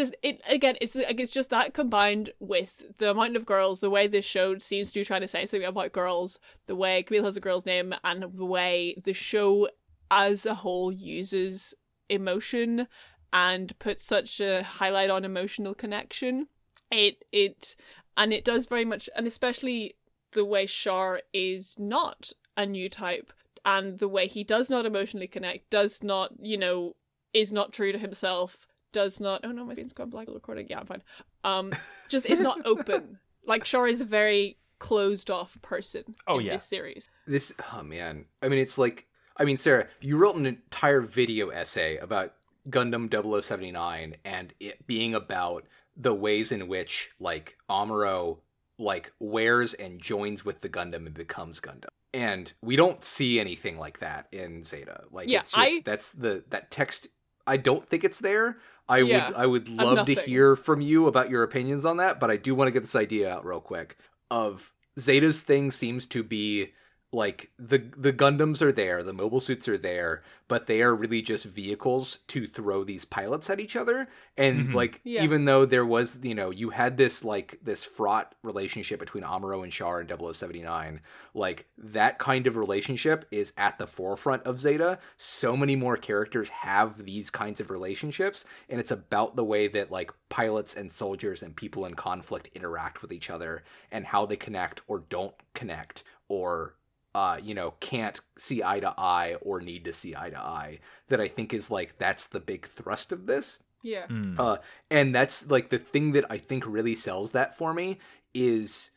just that combined with the amount of girls, the way this show seems to try to say something about girls, the way Camille has a girl's name, and the way the show as a whole uses emotion and puts such a highlight on emotional connection. It does very much, and especially the way Char is not a new type, and the way he does not emotionally connect, does not, you know, is not true to himself, does not, oh no, my screen's gone black, recording, yeah, I'm fine. Just is not open. Like, Char is a very closed off person in this series. Oh man. I mean, it's like, Sarah, you wrote an entire video essay about Gundam 0079 and it being about the ways in which, like, Amuro, like, wears and joins with the Gundam and becomes Gundam. And we don't see anything like that in Zeta. Like, yeah, it's just, that text, I don't think it's there. I would love to hear from you about your opinions on that, but I do want to get this idea out real quick of Zeta's thing seems to be like the Gundams are there, the mobile suits are there, but they are really just vehicles to throw these pilots at each other. And even though there was, you know, you had this like this fraught relationship between Amuro and Char in 0079, like that kind of relationship is at the forefront of Zeta. So many more characters have these kinds of relationships, and it's about the way that like pilots and soldiers and people in conflict interact with each other and how they connect or don't connect, or can't see eye to eye or need to see eye to eye, that I think is like, that's the big thrust of this. Yeah. And that's like the thing that I think really sells that for me is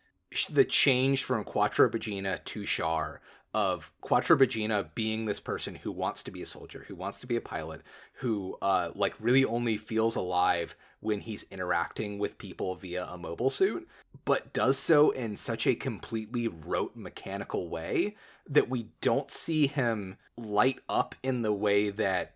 the change from Quattro Bagina to Char, of Quattro Bagina being this person who wants to be a soldier, who wants to be a pilot, who like really only feels alive when he's interacting with people via a mobile suit, but does so in such a completely rote mechanical way that we don't see him light up in the way that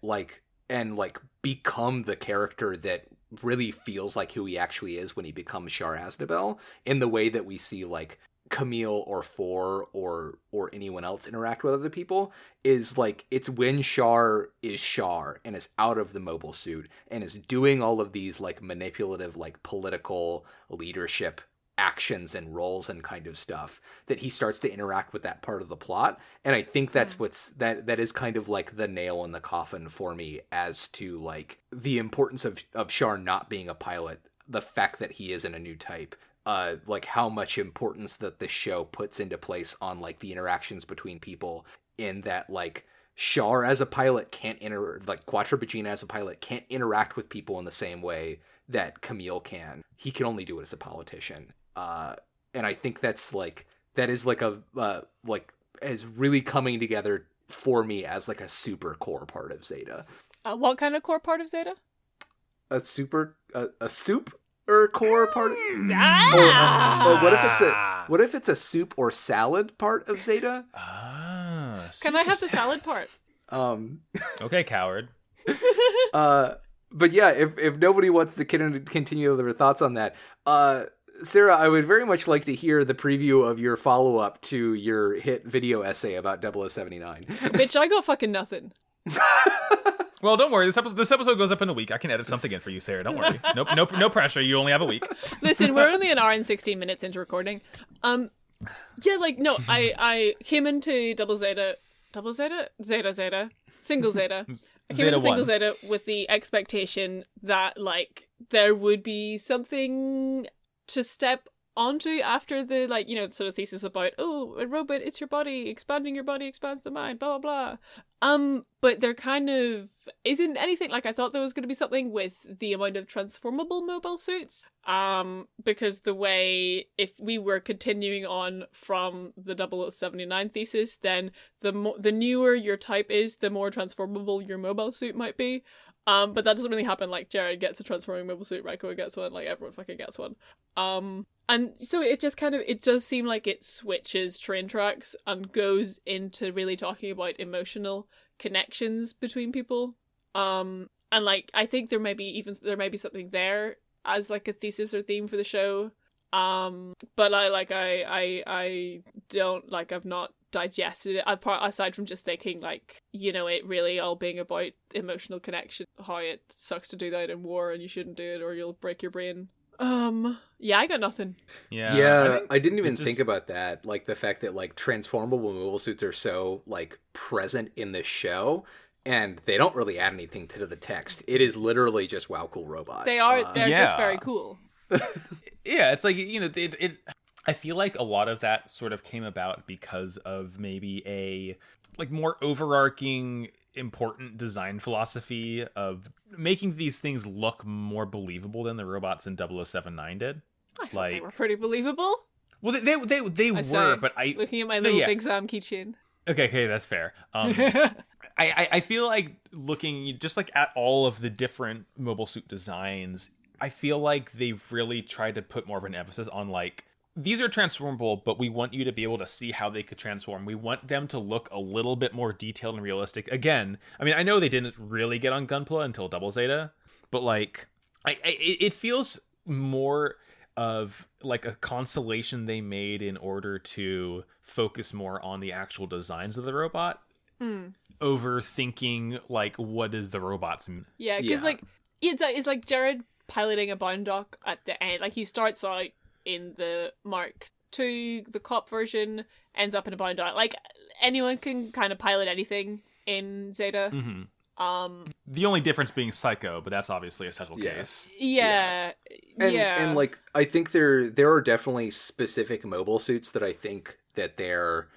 become the character that really feels like who he actually is when he becomes Char Aznable, in the way that we see like Camille or Four or anyone else interact with other people. Is like, it's when Char is Char and is out of the mobile suit and is doing all of these like manipulative, like political leadership actions and roles and kind of stuff, that he starts to interact with that part of the plot. And I think that's that is kind of like the nail in the coffin for me as to like the importance of Char not being a pilot, the fact that he isn't a new type, like how much importance that the show puts into place on like the interactions between people, in that like Char as a pilot Quattro Bajeena as a pilot can't interact with people in the same way that Camille can. He can only do it as a politician. And I think that is is really coming together for me as like a super core part of Zeta. What kind of core part of Zeta? A soup or core part? Ah! Or what if it's a soup or salad part of Zeta? Can I have the salad part? Okay, coward. But yeah, if nobody wants to continue their thoughts on that, Sarah, I would very much like to hear the preview of your follow-up to your hit video essay about 0079. Bitch, I got fucking nothing. Well, don't worry. This episode goes up in a week. I can edit something in for you, Sarah. Don't worry. No pressure. You only have a week. Listen, we're only an hour and 16 minutes into recording. Yeah, like, no, I came into Single Zeta. I came into Single Zeta with the expectation that, like, there would be something to step onto after the, like, you know, sort of thesis about, oh, a robot, it's your body, expanding your body expands the mind, blah, blah, blah. But there kind of isn't anything. Like, I thought there was going to be something with the amount of transformable mobile suits. Because the way, if we were continuing on from the 0079 thesis, then the newer your type is, the more transformable your mobile suit might be. But that doesn't really happen. Like, Jared gets a transforming mobile suit, Raiko gets one, like, everyone fucking gets one. And so it just kind of, it does seem like it switches train tracks and goes into really talking about emotional connections between people. And, like, I think there may be something there as, like, a thesis or theme for the show. But I don't, like, I've not digested it, aside from just thinking, like, you know, it really all being about emotional connection, how it sucks to do that in war and you shouldn't do it or you'll break your brain. Yeah, I got nothing. Yeah, I didn't even think about that, like the fact that, like, transformable mobile suits are so, like, present in the show and they don't really add anything to the text. It is literally just wow, cool robot. They're just very cool. Yeah, it's like, you know, I feel like a lot of that sort of came about because of maybe a, like, more overarching important design philosophy of making these things look more believable than the robots in 0079 did. I thought they were pretty believable. Well, they were, but looking at my little Big Sam keychain. Okay, that's fair. I feel like looking just like at all of the different mobile suit designs, I feel like they've really tried to put more of an emphasis on, like, these are transformable, but we want you to be able to see how they could transform. We want them to look a little bit more detailed and realistic. Again, I mean, I know they didn't really get on Gunpla until Double Zeta, but, like, it feels more of, like, a constellation they made in order to focus more on the actual designs of the robot over thinking, like, what does the robots mean? Yeah, because, like, it's like Jared piloting a bound dock at the end. Like, he starts out in the Mark II, the cop version, ends up in a bound dock. Like, anyone can kind of pilot anything in Zeta. Mm-hmm. The only difference being Psycho, but that's obviously a special case. Yeah. And like, I think there are definitely specific mobile suits that I think that their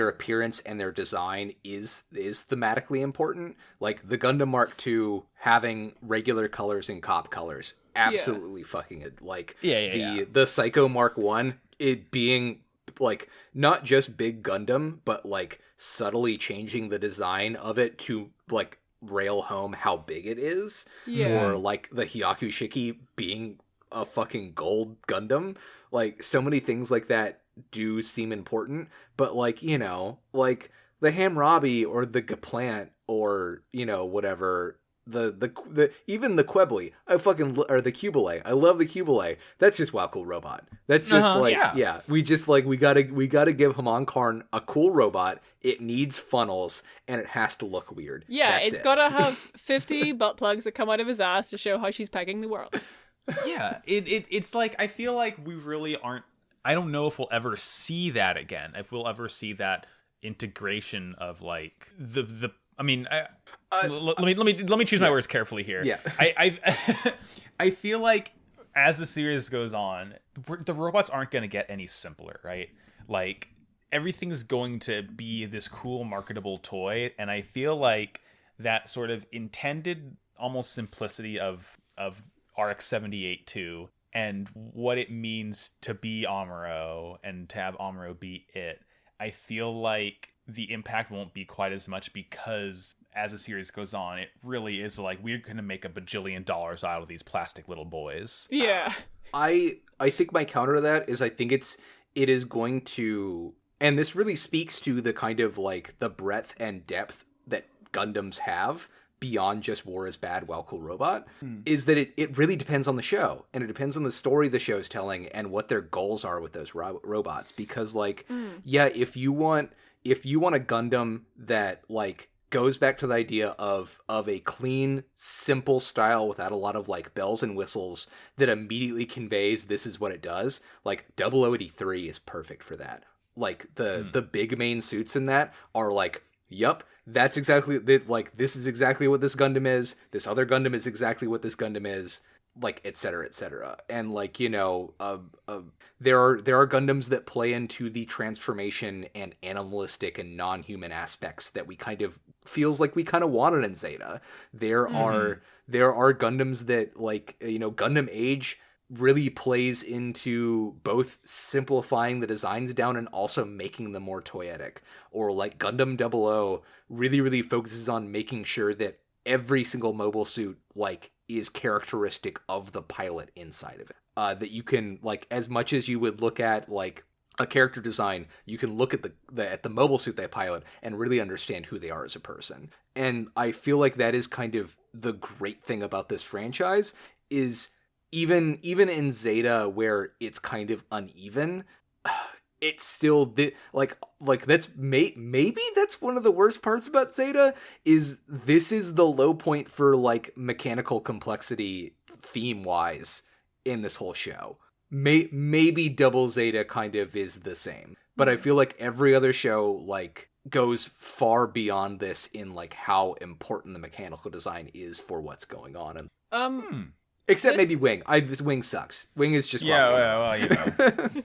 appearance and their design is thematically important. Like the Gundam Mark II having regular colors and cop colors, absolutely fucking it. Like the Psycho Mark I, it being like not just big Gundam, but like subtly changing the design of it to like rail home how big it is. Or like the Hyakushiki being a fucking gold Gundam. Like so many things like that do seem important, but like, you know, like the Hamrabi or the Gaplant or, you know, whatever, the even the Quebly, or the Cubile. I love the Cubile. That's just wow, cool robot. That's just we gotta give Haman Karn a cool robot. It needs funnels and it has to look weird. Yeah, it's gotta have 50 butt plugs that come out of his ass to show how she's pegging the world. Yeah, it's like, I feel like we really aren't, I don't know if we'll ever see that again. If we'll ever see that integration of like the I mean, let me choose my words carefully here. Yeah, I feel like as the series goes on, the robots aren't going to get any simpler, right? Like everything's going to be this cool marketable toy, and I feel like that sort of intended almost simplicity of RX-78-2 and what it means to be Amuro and to have Amuro be it, I feel like the impact won't be quite as much, because as the series goes on, it really is like, we're going to make $1 bajillion out of these plastic little boys. Yeah. I think my counter to that is, I think it is going to, and this really speaks to the kind of like the breadth and depth that Gundams have beyond just war is bad, wow, cool robot, is that it really depends on the show, and it depends on the story the show's telling and what their goals are with those robots. Because like, yeah, if you want a Gundam that like goes back to the idea of a clean, simple style without a lot of like bells and whistles that immediately conveys this is what it does, like 0083 is perfect for that. Like the big main suits in that are like, yup, that's exactly, like, this is exactly what this Gundam is. This other Gundam is exactly what this Gundam is. Like, et cetera, et cetera. And, like, you know, there are Gundams that play into the transformation and animalistic and non-human aspects that we kind of, feels like we kind of wanted in Zeta. There are Gundams that, like, you know, Gundam Age really plays into both simplifying the designs down and also making them more toyetic. Or like Gundam 00 really, really focuses on making sure that every single mobile suit like is characteristic of the pilot inside of it. That you can, like, as much as you would look at like a character design, you can look at the mobile suit they pilot and really understand who they are as a person. And I feel like that is kind of the great thing about this franchise, is even in Zeta, where it's kind of uneven, it's still like that's maybe that's one of the worst parts about Zeta, is this is the low point for like mechanical complexity theme wise in this whole show. Maybe Double Zeta kind of is the same, but I feel like every other show like goes far beyond this in like how important the mechanical design is for what's going on. And except maybe Wing. Wing sucks. Wing is just well, you know.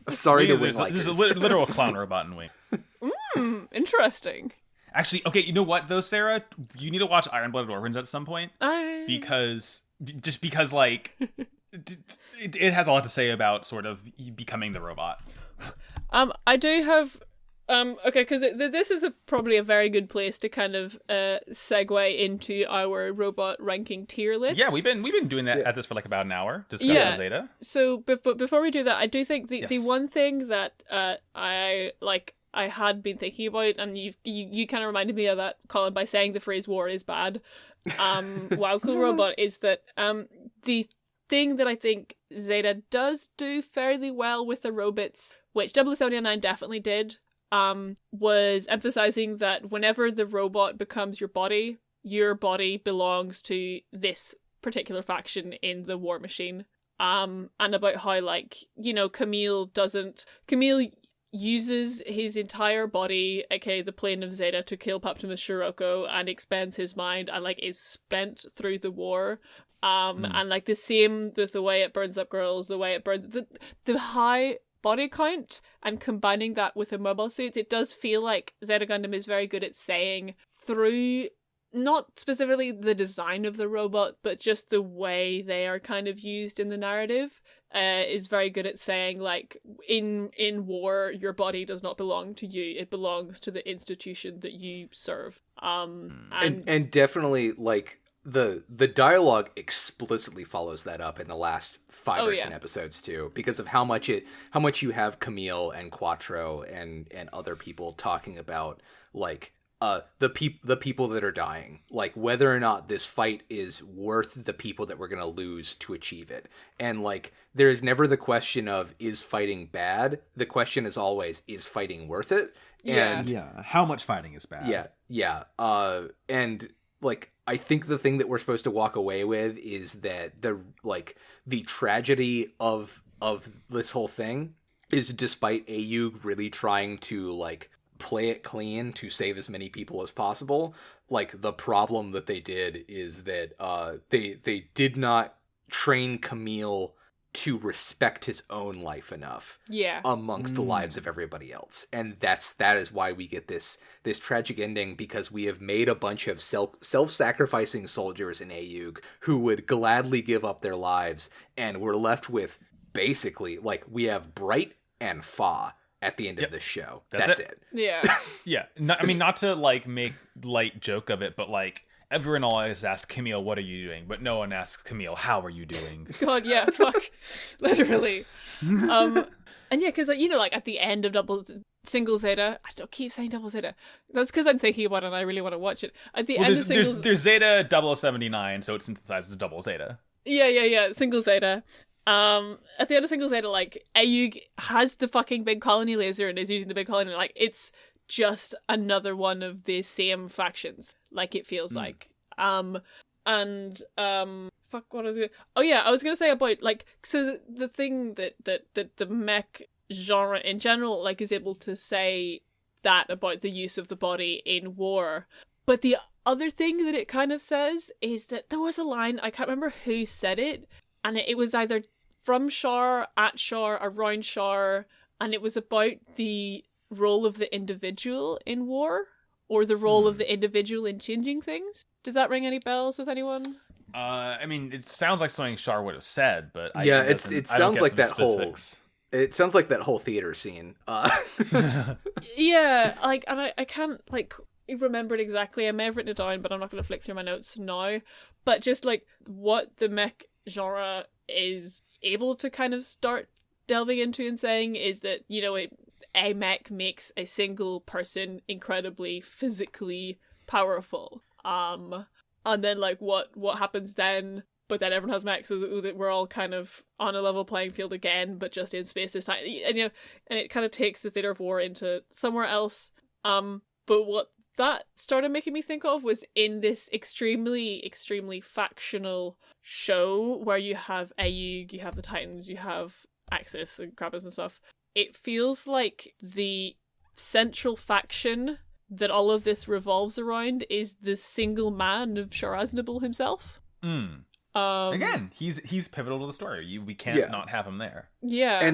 I'm sorry to Wing. There's a literal clown robot in Wing. Interesting. Actually, okay, you know what though, Sarah? You need to watch Iron Blooded Orphans at some point, because like it has a lot to say about sort of becoming the robot. I do have okay, because this is probably a very good place to kind of segue into our robot ranking tier list. Yeah, we've been doing that at this for like about an hour, discussing Zeta. So, but before we do that, I do think the one thing that I had been thinking about, and you kind of reminded me of that, Colin, by saying the phrase "war is bad." Wow, cool robot, is that the thing that I think Zeta does do fairly well with the robots, which 0079 definitely did, was emphasizing that whenever the robot becomes your body belongs to this particular faction in the war machine. And about how, like, you know, Camille uses his entire body, aka the plane of Zeta, to kill Optimus Scirocco, and expends his mind and like is spent through the war. And like the same with the way it burns up girls, the way it burns the high body count, and combining that with the mobile suits, it does feel like Zeta Gundam is very good at saying, through not specifically the design of the robot, but just the way they are kind of used in the narrative, is very good at saying, like, in war, your body does not belong to you, it belongs to the institution that you serve. And definitely, like, the dialogue explicitly follows that up in the last 5 or 10 episodes too, because of how much you have Camille and Quattro and other people talking about, like, the people that are dying, like whether or not this fight is worth the people that we're gonna lose to achieve it. And like, there is never the question of, is fighting bad? The question is always, is fighting worth it? And how much fighting is bad? And like, I think the thing that we're supposed to walk away with is that the tragedy of this whole thing is, despite AU really trying to like play it clean to save as many people as possible, like, the problem that they did is that they did not train Camille to respect his own life enough amongst the lives of everybody else. And that is why we get this tragic ending, because we have made a bunch of self-sacrificing soldiers in Ayug who would gladly give up their lives, and we're left with basically, like, we have Bright and Fa at the end of the show. That's it. Yeah. Yeah. Not to, like, make light joke of it, but, like, everyone always asks Camille, what are you doing? But no one asks Camille, how are you doing? God, yeah, fuck. Literally. And yeah, because, like, you know, like, at the end of Single Zeta, I don't keep saying Double Zeta. That's because I'm thinking about it and I really want to watch it. At the end of there's Zeta 0079, so it synthesizes a double Zeta. Yeah, Single Zeta. At the end of Single Zeta, like, Ayug has the fucking big colony laser and is using the big colony, like, it's just another one of the same factions, like, it feels like. Fuck, what was it? Oh yeah, I was gonna say about, like, so the thing that the mech genre in general, like, is able to say that about the use of the body in war, but the other thing that it kind of says is that there was a line, I can't remember who said it, and it was either from Char, at Char, around Char, and it was about the role of the individual in war, or the role of the individual in changing things. Does that ring any bells with anyone? I mean, it sounds like something Char would have said, but it sounds like that whole theater scene. Yeah, like, and I can't, like, remember it exactly. I may have written it down, but I'm not going to flick through my notes now. But just, like, what the mech genre is able to kind of start delving into and saying is that, you know, a mech makes a single person incredibly physically powerful. And then, like, what happens then? But then everyone has mechs, so that we're all kind of on a level playing field again, but just in space this time. And, you know, and it kind of takes the theater of war into somewhere else. But what that started making me think of was in this extremely, extremely factional show where you have Ayug, you have the Titans, you have Axis and Krampus and stuff. It feels like the central faction that all of this revolves around is the single man of Char Aznable himself. Again, he's pivotal to the story. We can't not have him there. Yeah.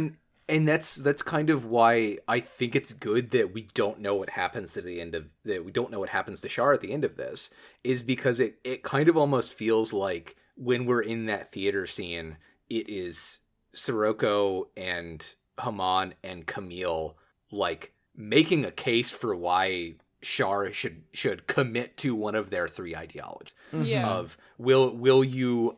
And that's kind of why I think it's good that we don't know what happens to Char at the end of this, is because it kind of almost feels like when we're in that theater scene, it is Sirocco and Haman and Camille, like, making a case for why Char should commit to one of their three ideologies. Yeah. Of will you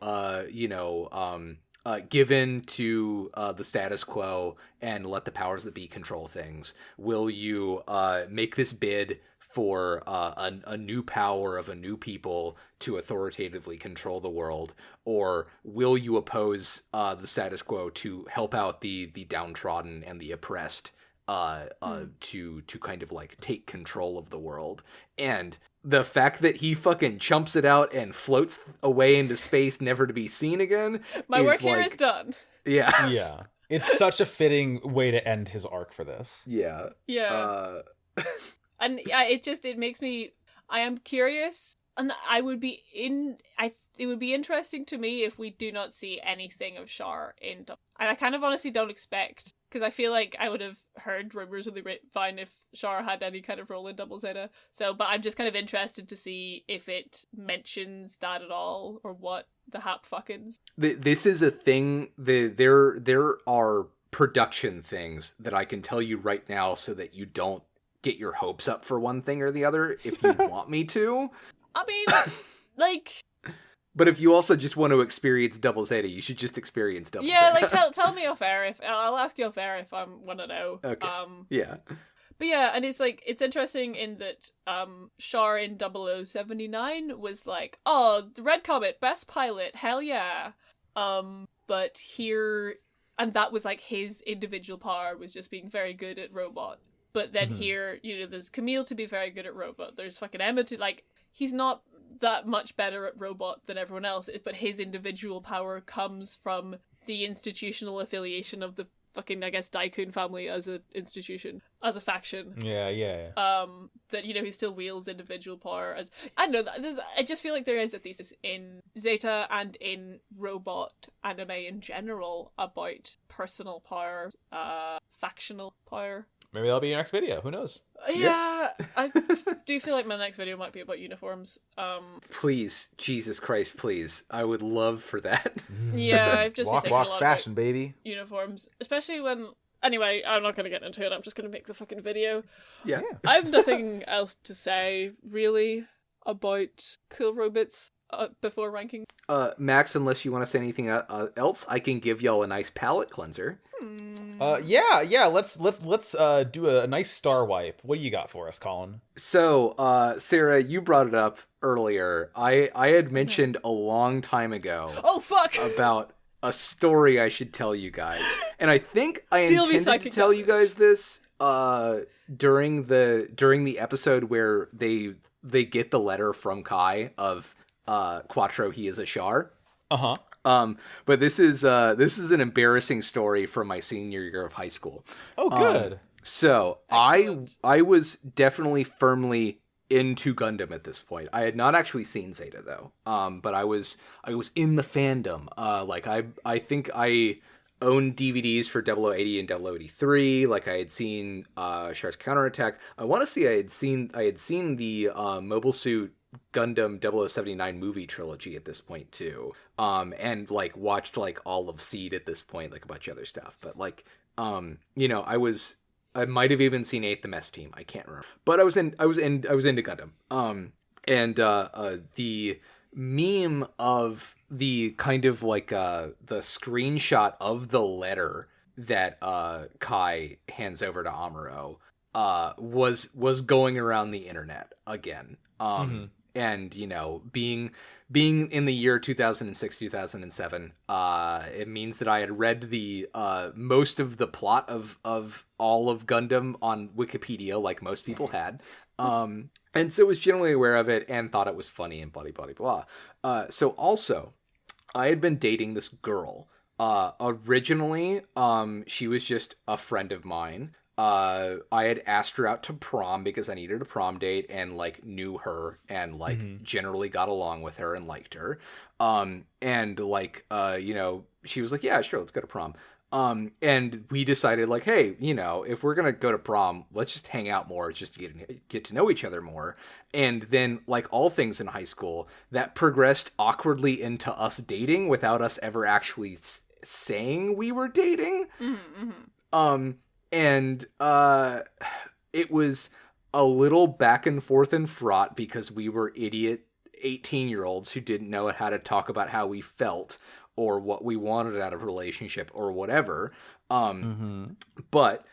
give in to the status quo and let the powers that be control things? Will you make this bid for a new power of a new people to authoritatively control the world? Or will you oppose the status quo to help out the downtrodden and the oppressed to kind of, like, take control of the world? And the fact that he fucking chumps it out and floats away into space never to be seen again. My work here is done. Yeah. Yeah. It's such a fitting way to end his arc for this. Yeah. Yeah. And it makes me, I am curious, and it would be interesting to me if we do not see anything of Char in Double. And I kind of honestly don't expect, because I feel like I would have heard rumors of the grapevine if Char had any kind of role in Double Zeta. So, but I'm just kind of interested to see if it mentions that at all, or what the hap fuckins. This is a thing. There are production things that I can tell you right now, so that you don't get your hopes up for one thing or the other if you want me to. I mean, like... But if you also just want to experience Double Zeta, you should just experience Double Zeta. Yeah, like, tell me off air if... I'll ask you off air if I want to know. Okay. Yeah. But yeah, and it's, like, it's interesting in that Char in 0079 was like, oh, the Red Comet, best pilot, hell yeah. But here... And that was, like, his individual power was just being very good at robot. But then here, you know, there's Camille to be very good at robot. There's fucking Emma to, like, he's not that much better at robot than everyone else, but his individual power comes from the institutional affiliation of the fucking, I guess, Daikun family as an institution, as a faction. Yeah. That, you know, he still wields individual power as... I don't know, I just feel like there is a thesis in Zeta and in robot anime in general about personal power, factional power. Maybe that'll be your next video. Who knows? Yeah, I do feel like my next video might be about uniforms. Please, Jesus Christ, please. I would love for that. Yeah, I've just been thinking a lot fashion, about baby. uniforms, especially when... Anyway, I'm not going to get into it. I'm just going to make the fucking video. Yeah. I have nothing else to say, really, about Cool Robots before ranking. Max, unless you want to say anything else, I can give y'all a nice palette cleanser. Yeah. Let's do a nice star wipe. What do you got for us, Colin? So, Sarah, you brought it up earlier. I had mentioned a long time ago. Oh fuck! About a story I should tell you guys, and I think I intended to tell you guys this during the episode where they get the letter from Kai of Quattro, he is a Char. But this is an embarrassing story from my senior year of high school. Oh, good. So excellent. I was definitely firmly into Gundam at this point. I had not actually seen Zeta though. But I was in the fandom. Like I think I owned DVDs for 0080 and 0083. Like I had seen Char's Counterattack. I want to say I had seen the Mobile Suit Gundam 0079 movie trilogy at this point too. And like watched like all of Seed at this point, like a bunch of other stuff. But like you know, I might have even seen 8th MS Team. I can't remember. But I was into Gundam. And the meme of the kind of like the screenshot of the letter that Kai hands over to Amuro was going around the internet again. And you know, being in the year 2006, 2007, it means that I had read the most of the plot of all of Gundam on Wikipedia, like most people had. And so was generally aware of it and thought it was funny and blah, blah, blah, blah. So also, I had been dating this girl. Originally, she was just a friend of mine. I had asked her out to prom because I needed a prom date and like knew her and like generally got along with her and liked her. And like, you know, she was like, yeah, sure, let's go to prom. And we decided like, hey, you know, if we're going to go to prom, let's just hang out more just to get to know each other more. And then like all things in high school, that progressed awkwardly into us dating without us ever actually saying we were dating. And it was a little back and forth and fraught because we were idiot 18-year-olds who didn't know how to talk about how we felt or what we wanted out of a relationship or whatever. But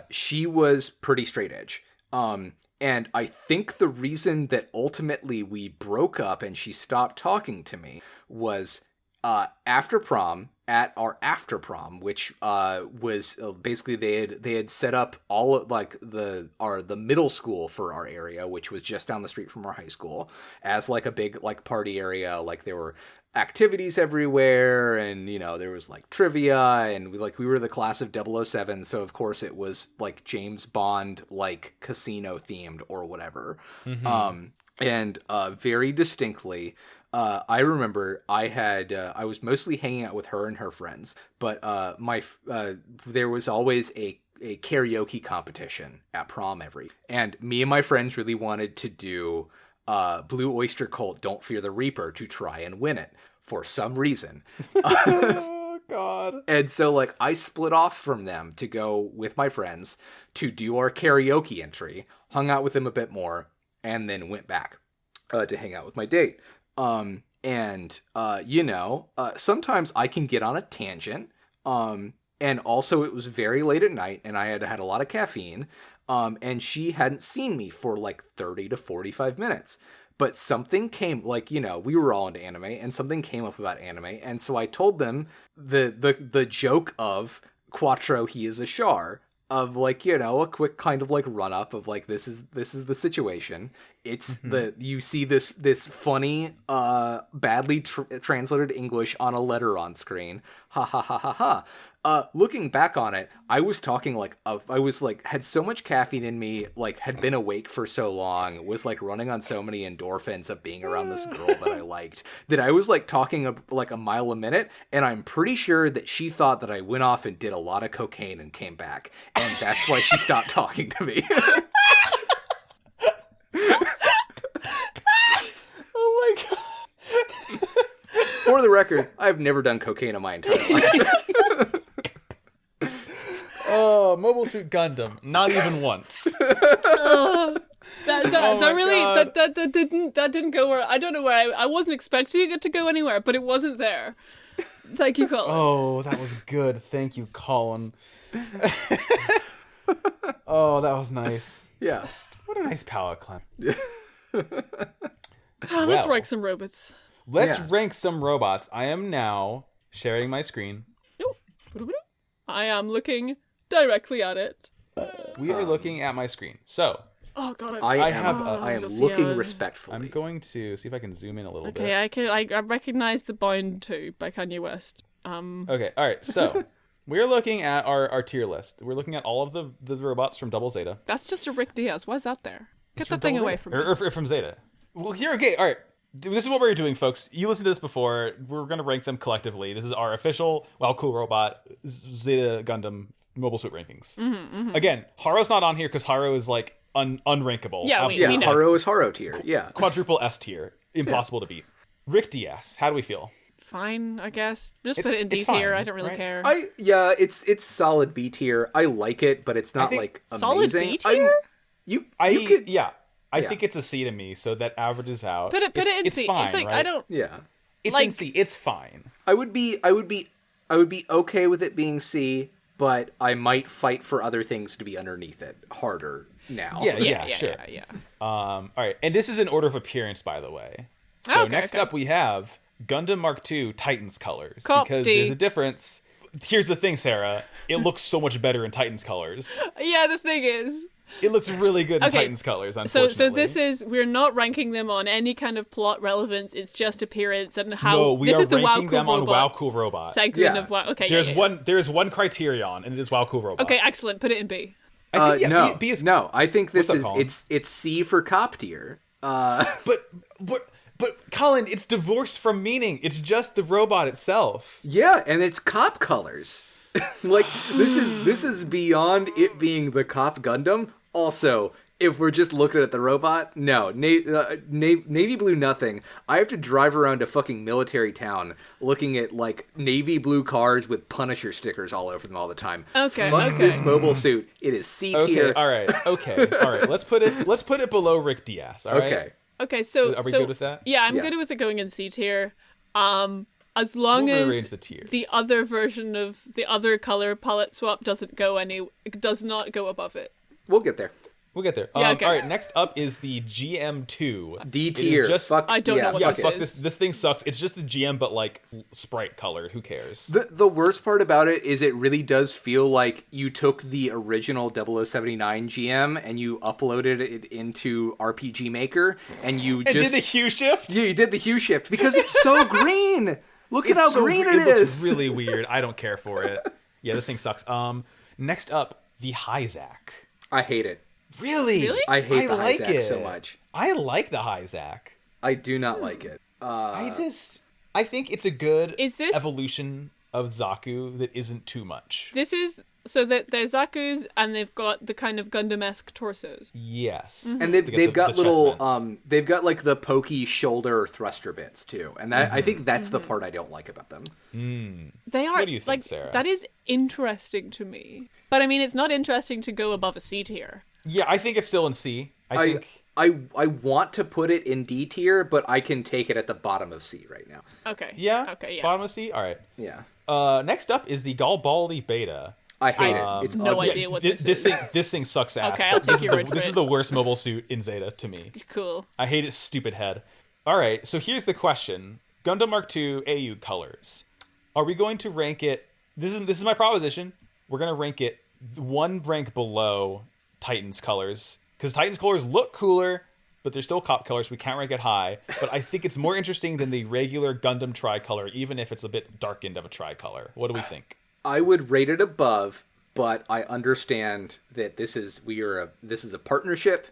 she was pretty straight edge. And I think the reason that ultimately we broke up and she stopped talking to me was after prom, at our after prom, which was basically they had set up all of, like the middle school for our area, which was just down the street from our high school, as like a big like party area. Like there were activities everywhere, and you know there was like trivia, and we were the class of 007, so of course it was like James Bond like casino themed or whatever. And very distinctly, I remember I was mostly hanging out with her and her friends, but there was always a karaoke competition at prom and me and my friends really wanted to do Blue Oyster Cult Don't Fear the Reaper to try and win it for some reason. Oh God. And so like I split off from them to go with my friends to do our karaoke entry, hung out with them a bit more, and then went back to hang out with my date. You know, sometimes I can get on a tangent. And also it was very late at night and I had had a lot of caffeine. And she hadn't seen me for like 30 to 45 minutes. But something came, like, you know, we were all into anime and something came up about anime. And so I told them the joke of Quattro, he is a Char, of like, you know, a quick kind of like run up of like, this is the situation. It's you see this funny, badly translated English on a letter on screen. Ha ha ha ha ha. Looking back on it, I was talking had so much caffeine in me, like had been awake for so long, was like running on so many endorphins of being around this girl that I liked, that I was like talking like a mile a minute, and I'm pretty sure that she thought that I went off and did a lot of cocaine and came back, and that's why she stopped talking to me. Oh my god. For the record, I've never done cocaine in my entire life. Oh, Mobile Suit Gundam. Not even once. That didn't go where I don't know where I wasn't expecting it to go anywhere, but it wasn't there. Thank you, Colin. Oh, that was good. Thank you, Colin. Oh, that was nice. Yeah. What a nice palate cleanse. Let's rank some robots. Let's rank some robots. I am now sharing my screen. I am looking directly at it. We are looking at my screen. So, oh god, I am looking respectfully. I'm going to see if I can zoom in a little bit. Okay, I recognize the Bound 2 by Kanye West. Okay, all right. So, we're looking at our tier list. We're looking at all of the robots from Double Zeta. That's just a Rick Diaz. Why is that there? Get It's that from thing Double away Zeta. from me. Or from Zeta. Well, here, okay, all right. This is what we're doing, folks. You listened to this before. We're going to rank them collectively. This is our official Wow Cool Robot Zeta Gundam Mobile Suit rankings. Again, Haro's not on here because Haro is like unrankable. Yeah, we know. Haro is Haro tier. Yeah, quadruple S tier, impossible to beat. Rick Diaz, how do we feel? Fine, I guess. Just put it in D tier. I don't really care. It's solid B tier. I like it, but it's not like solid amazing. B tier. I think it's a C to me, so that averages out. Put it in C. Fine, it's like right? I don't. Yeah, it's like, in C. It's fine. I would be okay with it being C, but I might fight for other things to be underneath it harder now. Yeah, sure. Yeah. All right, and this is in order of appearance, by the way. So next up we have Gundam Mark II Titans colors, because there's a difference. Here's the thing, Sarah. It looks so much better in Titans colors. Yeah, the thing is, it looks really good in Titans colors, unfortunately. We're not ranking them on any kind of plot relevance. It's just appearance and how. No, we this are is the ranking Wow Cool them on Robot Wow Cool Robot segment of Wow. Okay, There is one criterion, and it is Wow Cool Robot. Okay, excellent. Put it in B. I think, B is no. I think this is Colin? it's C for cop tier. But Colin, it's divorced from meaning. It's just the robot itself. Yeah, and it's cop colors. Like this is beyond it being the cop Gundam. Also, if we're just looking at the robot, no, navy blue nothing. I have to drive around a fucking military town looking at like navy blue cars with Punisher stickers all over them all the time. Fuck this mobile suit. It is C tier. Okay, all right. Let's put it below Rick Diaz. All right. Okay. So are we good with that? Yeah, I'm good with it going in C tier. As long as the other version of the other color palette swap does not go above it. We'll get there. All right, next up is the GM2. D tier. I don't know what fuck this. This thing sucks. It's just the GM, but like sprite color. Who cares? The worst part about it is it really does feel like you took the original 0079 GM and you uploaded it into RPG Maker and you just did the hue shift. Yeah, you did the hue shift because it's so green. Look at how green it is. It looks really weird. I don't care for it. Yeah, this thing sucks. Next up, the Hyzak. I hate it. Really? I hate the Hyzak so much. I like the Hyzak. I do not like it. I think it's a good evolution of Zaku that isn't too much. This is so that they're Zaku's and they've got the kind of Gundam-esque torsos. Yes. Mm-hmm. And they've got little they've got like the pokey shoulder thruster bits too. And that I think that's the part I don't like about them. They are, what do you think, like, Sarah? That is interesting to me. But I mean, it's not interesting to go above a C tier. Yeah, I think it's still in C. I want to put it in D tier, but I can take it at the bottom of C right now. Okay. Yeah? Okay, yeah. Bottom of C? All right. Yeah. Next up is the Galbaldi Beta. I hate it. It's no idea what this is. This thing sucks ass. Okay, I'll take your word for it. This is the worst mobile suit in Zeta to me. Cool. I hate its stupid head. All right, so here's the question. Gundam Mark II AU colors. Are we going to rank it... This is my proposition. We're going to rank it one rank below Titans colors. Because Titans colors look cooler, but they're still cop colors. We can't rank it high, but I think it's more interesting than the regular Gundam tricolor, even if it's a bit darkened of a tricolor. What do we think? I would rate it above, but I understand that this is a partnership,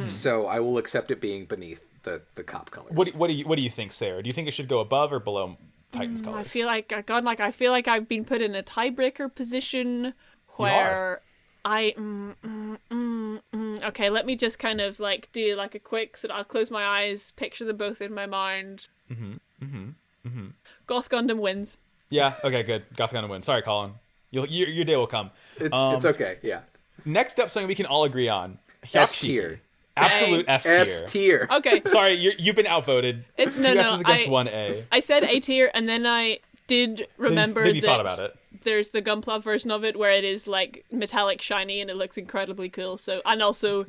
so I will accept it being beneath the cop colors. What do you think, Sarah? Do you think it should go above or below Titan's colors? I feel like I've been put in a tiebreaker position where okay, let me just kind of like do like a quick I'll close my eyes, picture them both in my mind. Goth Gundam wins. Yeah, okay, good. Goth Gundam wins. Sorry, Colin. Your day will come. It's okay, yeah. Next up, something we can all agree on. S tier. Absolute S tier. S tier. Okay. Sorry, you've been outvoted. It's, Two S's against one A. I said A tier, and then I did remember then you thought about it. There's the Gunpla version of it where it is like metallic shiny and it looks incredibly cool. So, and also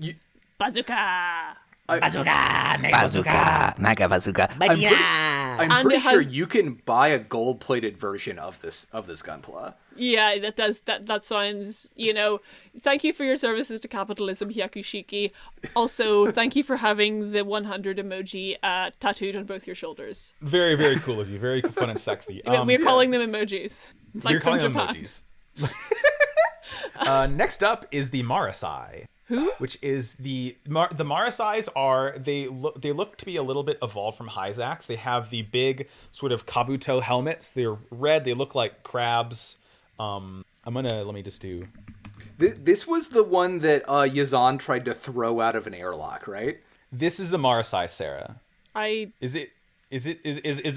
Bazooka. Bazooka, Mega Bazooka. I'm pretty sure you can buy a gold-plated version of this Gunpla. Yeah, that sounds, thank you for your services to capitalism, Hyakushiki. Also, thank you for having the 100 emoji tattooed on both your shoulders. Very, very cool of you. Very fun and sexy. We're calling them emojis. Like we're from calling Japan. them emojis. Next up is the Marasai. Who? Which is the Marasais they look to be a little bit evolved from Hyzax. They have the big sort of Kabuto helmets. They're red. They look like crabs. Let me just do. This was the one that Yazan tried to throw out of an airlock, right? This is the Marasai, Sarah. Is the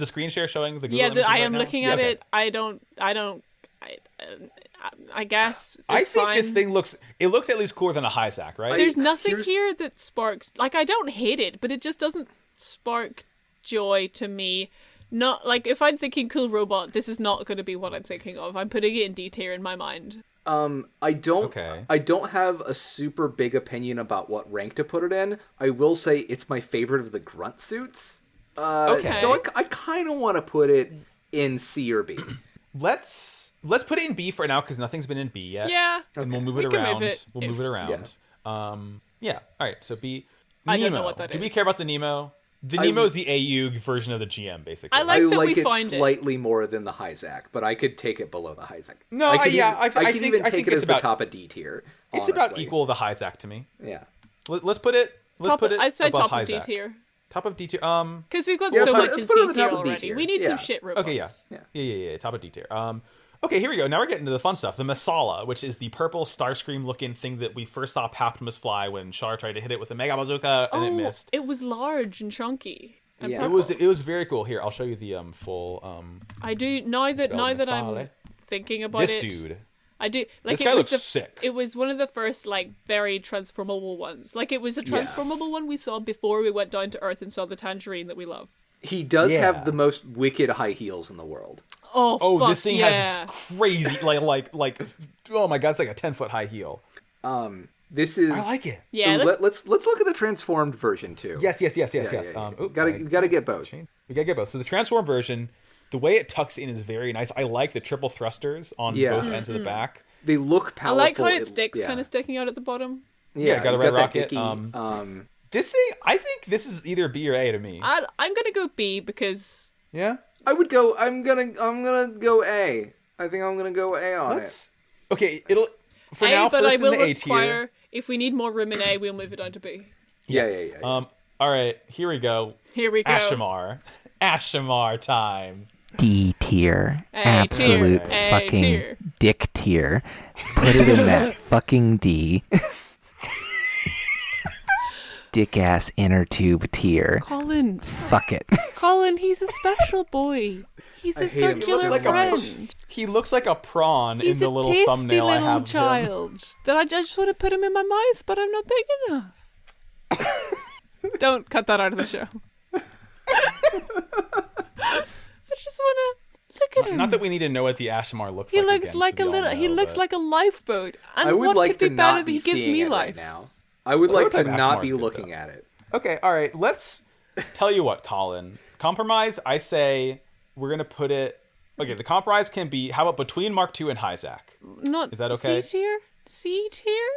screen share showing the Google images I right am now? looking at it. I guess I think fine. this thing looks at least cooler than a Hyzac, right? There's nothing here that sparks, like, I don't hate it, but it just doesn't spark joy to me. Not like if I'm thinking cool robot, this is not going to be what I'm thinking of. I'm putting it in D tier in my mind. I don't have a super big opinion about what rank to put it in. I will say it's my favorite of the grunt suits. So I kind of want to put it in C or B. Let's put it in B for now because nothing's been in B yet. Yeah, and we'll move it around. We'll move it around. Yeah. All right. So B. I Nemo. don't know what that is. Do we care about the Nemo? The Nemo is the AU version of the GM, basically. I like it slightly more than the Hyzac, but I could take it below the Hyzac. No, I could even take it as the top of D tier. It's about equal to the Hyzac to me. Yeah. Let's put it. I'd say above top of Hyzac. D tier. Top of D tier. Because we've got so much in C tier already. We need some shit robots. Okay, yeah. Top of D tier. Okay, here we go. Now we're getting to the fun stuff. The Masala, which is the purple Starscream-looking thing that we first saw Optimus fly when Char tried to hit it with a Mega Bazooka and it missed. It was large and chunky. And yeah, it was very cool. Here, I'll show you the full. I do now that I'm thinking about this dude. I do like this guy looks sick. It was one of the first like very transformable ones. Like it was a transformable one we saw before we went down to Earth and saw the tangerine that we love. He does have the most wicked high heels in the world. Oh, this thing has crazy like oh my god, it's like a 10-foot high heel. This is. I like it. Yeah. Let's look at the transformed version too. Yes. Yeah. Gotta get both. We gotta get both. So the transformed version, the way it tucks in is very nice. I like the triple thrusters on both ends of the back. They look powerful. I like how it sticks kind of sticking out at the bottom. Yeah, got a red rocket. This thing, I think this is either B or A to me. I'm gonna go B because. Yeah. I would go. I'm gonna go A. I think I'm gonna go A on it. Okay, it'll for A, now but first I will in the A tier. require, if we need more room in A, we'll move it down to B. Yeah. All right, here we go. Ashamar time. D tier. Absolute fucking dick tier. Put it in that fucking D. Dick ass inner tube tier. Colin. Fuck it. Colin, he's a special boy. He's a circular friend. He looks like a prawn He's in the little thumbnail I have. He's a tasty little child. That I just want to put him in my mouth, but I'm not big enough. Don't cut that out of the show. I just want to look at him. Not that we need to know what the Ashamar looks he like. Looks like a little. He looks like a lifeboat. And I would what like could be to better not than be he gives seeing me it life right now. I would like to not be Ashamar's looking good, at it. Okay, all right. Let's tell you what, Colin. Compromise. I say we're gonna put it. Okay, the compromise can be. How about between Mark II and Hyzac? Not is that okay? C tier. C tier.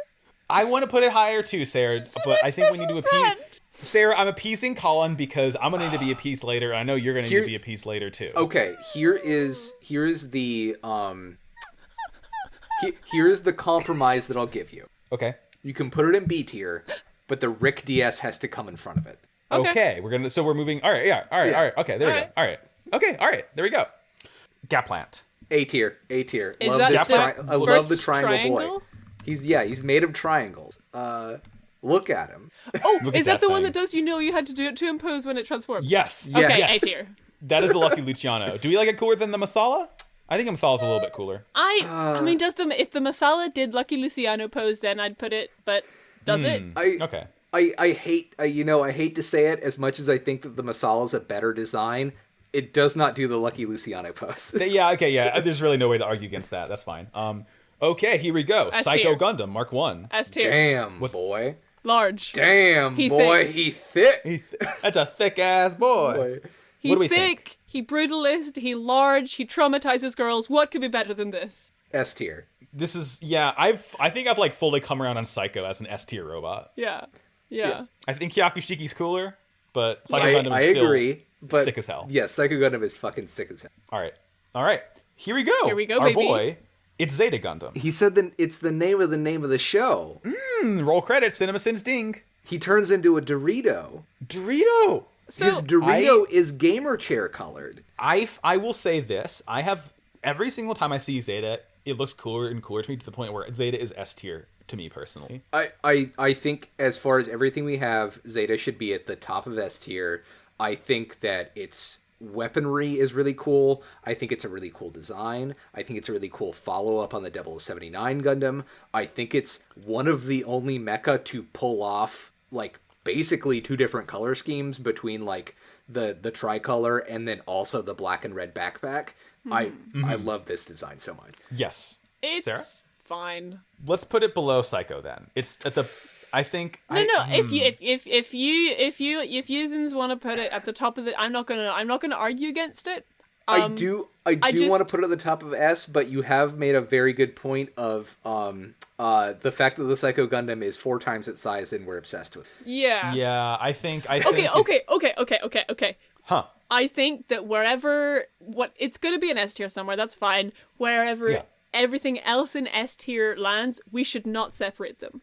I want to put it higher too, Sarah. But I think we need to appease. Sarah, I'm appeasing Colin because I'm gonna need to be appeased later. I know you're gonna need to be appeased later too. Okay, here's the here's the compromise that I'll give you. Okay. You can put it in B tier, but the Rick DS has to come in front of it. Okay. We're moving. All right. Yeah. All right. Okay. There we go. All right. Okay. All right. There we go. Gaplant. A tier. Is love that this the I love the first triangle boy. He's made of triangles. Look at him. Oh, is that the one that does you had to do it to impose when it transforms? Yes. Okay, yes. A tier. That is a Lucky Luciano. Do we like it cooler than the Masala? I think Masala's a little bit cooler. I mean, if the Masala did Lucky Luciano pose, then I'd put it, but does it? Okay. I hate to say it as much as I think that the Masala's a better design. It does not do the Lucky Luciano pose. Yeah, okay, yeah. There's really no way to argue against that. That's fine. Okay, here we go. Psycho Gundam, Mark 1. S tier. Damn, boy. Large. Damn, boy. He thick. That's a thick-ass boy. He's thick. He brutalist. He large. He traumatizes girls. What could be better than this? S tier. This is, I think I've like fully come around on Psycho as an S tier robot. Yeah. I think Hyakushiki's cooler, but Psycho Gundam is still agree, but sick as hell. Yeah, Psycho Gundam is fucking sick as hell. All right. Here we go. Here we go, Our baby. boy, it's Zeta Gundam. He said that it's the name of the show. Roll credits, CinemaSins ding. He turns into a Dorito. Dorito! So, his Dorito is gamer chair colored. I will say this. I have, every single time I see Zeta, it looks cooler and cooler to me to the point where Zeta is S tier to me personally. I think as far as everything we have, Zeta should be at the top of S tier. I think that its weaponry is really cool. I think it's a really cool design. I think it's a really cool follow-up on the 0079 Gundam. I think it's one of the only mecha to pull off, like, basically two different color schemes between, like, the tricolor and then also the black and red backpack. I love this design so much. Yes. It's Sarah? fine. Let's put it below Psycho then. It's at the, I think. If you want to put it at the top of the, I'm not gonna argue against it. I do want to put it at the top of S, but you have made a very good point of the fact that the Psycho Gundam is 4 times its size and we're obsessed with it. Yeah. Yeah, I think. Okay. Huh. I think that it's going to be an S tier somewhere. That's fine. Wherever everything else in S tier lands, we should not separate them.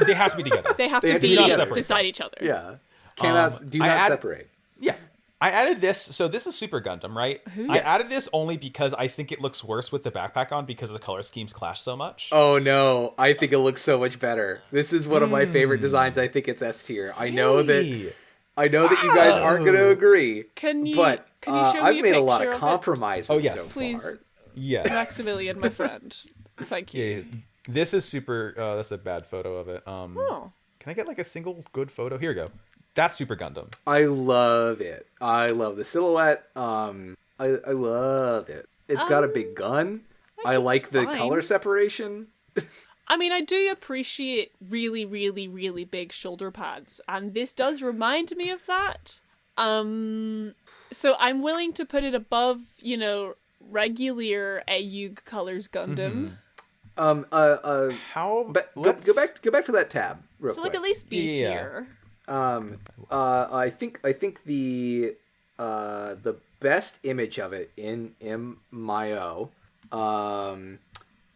They have to be together. They have to be beside each other. Yeah. Cannot separate. Yeah. I added this, so this is Super Gundam, right? I added this only because I think it looks worse with the backpack on because the color schemes clash so much. Oh no, I think it looks so much better. This is one of my favorite designs. I think it's S tier. I know that you guys aren't going to agree. Can you show me I've made a lot of it? compromises so Please. far. Yes. Maximilian, my friend. Thank you. Yeah, this is super, that's a bad photo of it. Can I get like a single good photo? Here we go. That's Super Gundam. I love it. I love the silhouette. I love it. It's got a big gun. I like the color separation. I mean, I do appreciate really, really, really big shoulder pads, and this does remind me of that. So I'm willing to put it above, regular AUG Colors Gundam. Go back to that tab real quick. Like at least B tier. I think the best image of it in MIO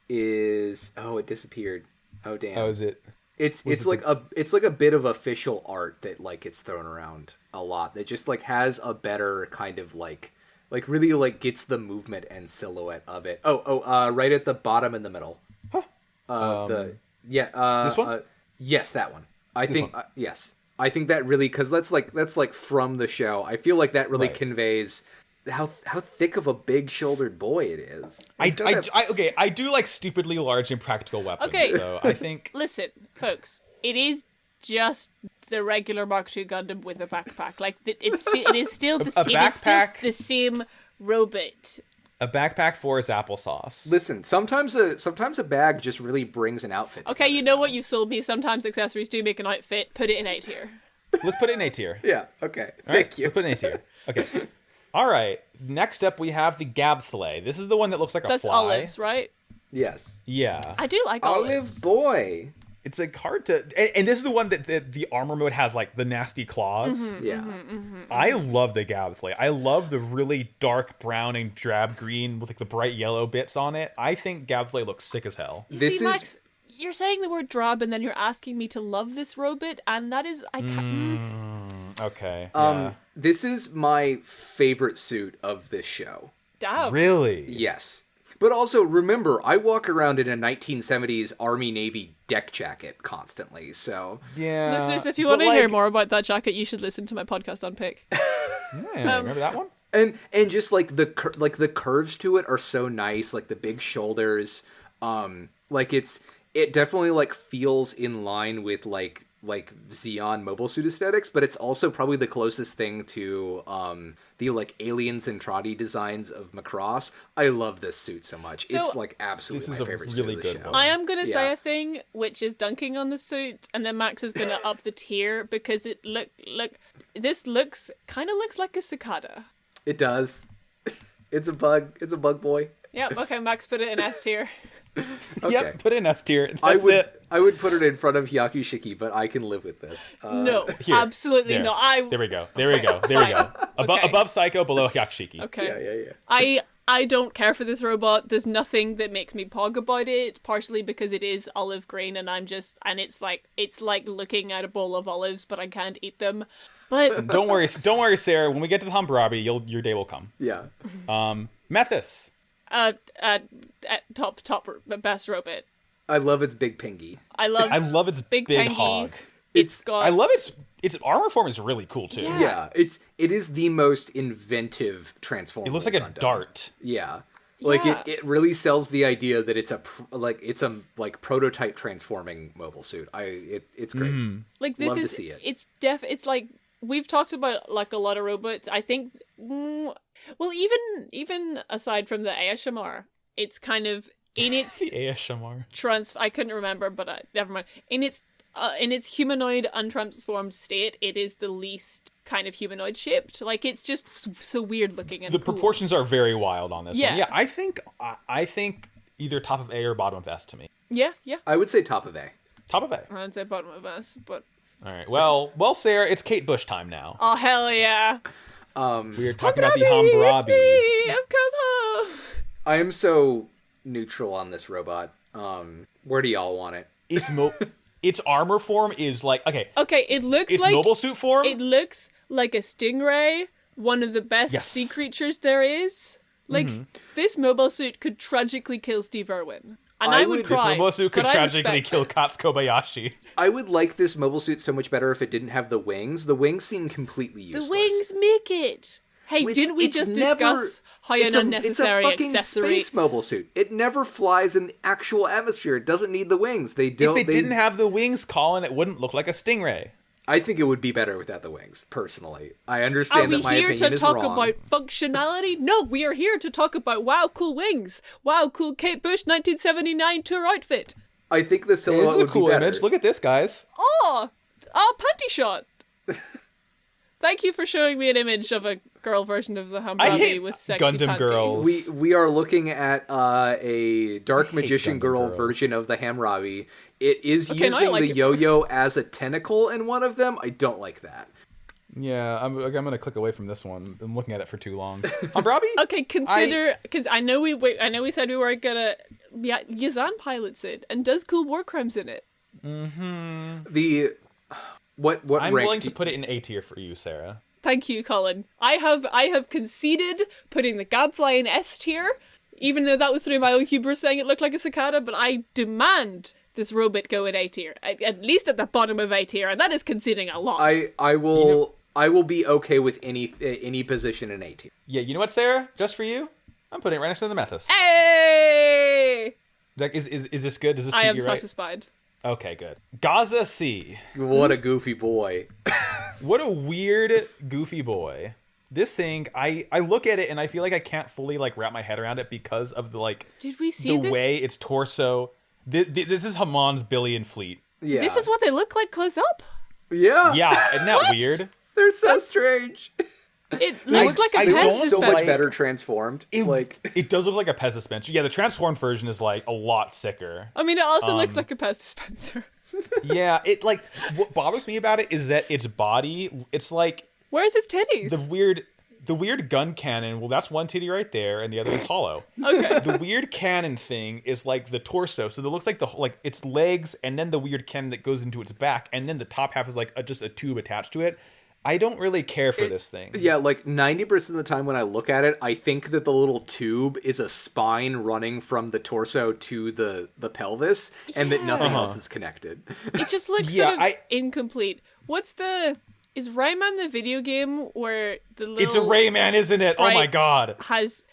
is it disappeared. Oh damn. Oh, is it? It's like a bit of official art that like gets thrown around a lot that just like has a better kind of like really like gets the movement and silhouette of it. Right at the bottom in the middle. This one? Yes, that one. Yes. I think that really, because that's like from the show. I feel like that really conveys how thick of a big shouldered boy it is. I do like stupidly large and practical weapons. Okay. So I think. Listen, folks, it is just the regular Mark II Gundam with a backpack. Like it is still the same robot. A backpack for his applesauce. Listen, sometimes a bag just really brings an outfit. Okay, you know what you sold me. Sometimes accessories do make an outfit. Put it in A tier. Let's put it in A tier. Yeah. Okay. Thank you. Let's put it in A tier. Okay. All right. Next up, we have the Gabthlay. This is the one that looks like a fly. That's olives, right? Yes. Yeah. I do like olives. Olive boy. it's like hard to, and this is the one that the armor mode has like the nasty claws. I love the Gabflay. I love the really dark brown and drab green with like the bright yellow bits on it. I think Gabflay looks sick as hell. Max, you're saying the word drab and then you're asking me to love this robot, and that is, I can't. Okay. This is my favorite suit of this show. Damn. Really? Yes. But also, remember, I walk around in a 1970s Army-Navy deck jacket constantly, so... Yeah. Listeners, if you want to hear more about that jacket, you should listen to my podcast on Pick. Remember that one? And just, like, the curves to it are so nice, like, the big shoulders. Like, it definitely, like, feels in line with, like Xeon mobile suit aesthetics, but it's also probably the closest thing to the like aliens and Trotty designs of Macross. I love this suit so much. So, it's like absolutely my favorite suit of the show. I am gonna say a thing which is dunking on the suit, and then Max is gonna up the tier because it this looks like a cicada. It does. It's a bug. It's a bug boy. Yep. Okay, Max, put it in S tier. Okay. Yep, put it in S tier. I would put it in front of Hyakushiki, but I can live with this. No, absolutely not. There we go. There we go. Above Psycho, below Hyakushiki. Okay. Yeah. I don't care for this robot. There's nothing that makes me pog about it, partially because it is olive green and it's like looking at a bowl of olives, but I can't eat them. But don't worry, Sarah. When we get to the Hammurabi, your day will come. Yeah. Methus. Top best robot. I love its big pingy. I love its big hog. I love its armor form is really cool too. Yeah, it is the most inventive transformer. It looks like a dart. Yeah. Like it really sells the idea that it's a prototype transforming mobile suit. It's great. Like this love is to see it. It's like we've talked about like a lot of robots. I think well even aside from the ASMR, it's kind of in its ASMR. I couldn't remember, but never mind. In its humanoid untransformed state, it is the least kind of humanoid shaped. Like it's just so weird looking and the cool. Proportions are very wild on this one. Yeah, I think either top of A or bottom of S to me. Yeah. I would say top of A. Top of A. I'd say bottom of S, but all right. Well, Sarah, it's Kate Bush time now. Oh hell yeah! We are talking about the Hammurabi. It's me. I've come home. I am so neutral on this robot. Where do y'all want it? Its armor form is like okay. It looks its like mobile suit form. It looks like a stingray, one of the best sea creatures there is. Like this mobile suit could tragically kill Steve Irwin, and I would cry. This mobile suit could tragically kill Katsu Kobayashi. I would like this mobile suit so much better if it didn't have the wings. The wings seem completely useless. The wings make it. Hey, didn't we just discuss how an unnecessary accessory? It's a fucking space mobile suit. It never flies in the actual atmosphere. It doesn't need the wings. If it didn't have the wings, Colin, it wouldn't look like a stingray. I think it would be better without the wings, personally. I understand that my opinion is wrong. Are we here to talk about functionality? No, we are here to talk about wow, cool wings. Wow, cool Kate Bush 1979 tour outfit. I think the silhouette would be better. This is a cool image. Look at this, guys. Oh, panty shot. Thank you for showing me an image of a girl version of the Hammurabi with sexy Gundam panties. girls. We are looking at a Dark Magician girl version of the Hammurabi. It is using the yo-yo as a tentacle in one of them. I don't like that. Yeah, I'm gonna click away from this one. I'm looking at it for too long. Hammurabi? Okay, consider because I know we said we weren't gonna. Yeah, Yazan pilots it and does cool war crimes in it. The what I'm willing to put it in A tier for you, Sarah. Thank you, Colin. I have conceded putting the Gabfly in S tier, even though that was through my own hubris saying it looked like a cicada, but I demand this robot go in A tier. At least at the bottom of A tier, and that is conceding a lot. I will be okay with any position in A tier. Yeah, you know what, Sarah? Just for you, I'm putting it right next to the Methus. Hey! Like, is this good? Does this treat I am you right? satisfied. Okay, good. Gaza C. What a goofy boy. What a weird, goofy boy. This thing, I look at it and I feel like I can't fully like wrap my head around it because of the like. Did we see the way its torso? This is Hamon's Billion Fleet. Yeah. This is what they look like close up. Yeah. Yeah, isn't that weird? They're so strange. It looks like a Pez so much dispenser. better transformed. It does look like a Pez dispenser. Yeah, the transformed version is like a lot sicker. I mean, it also looks like a Pez dispenser. Yeah, it like what bothers me about it is that its body, it's like where's his titties? The weird gun cannon. Well, that's one titty right there, and the other is hollow. Okay. The weird cannon thing is like the torso, so it looks like its legs, and then the weird cannon that goes into its back, and then the top half is like just a tube attached to it. I don't really care for this thing. Yeah, like 90% of the time when I look at it, I think that the little tube is a spine running from the torso to the pelvis, and that nothing else is connected. It just looks sort of incomplete. Is Rayman the video game where the little... It's a Rayman, isn't it? Oh my god.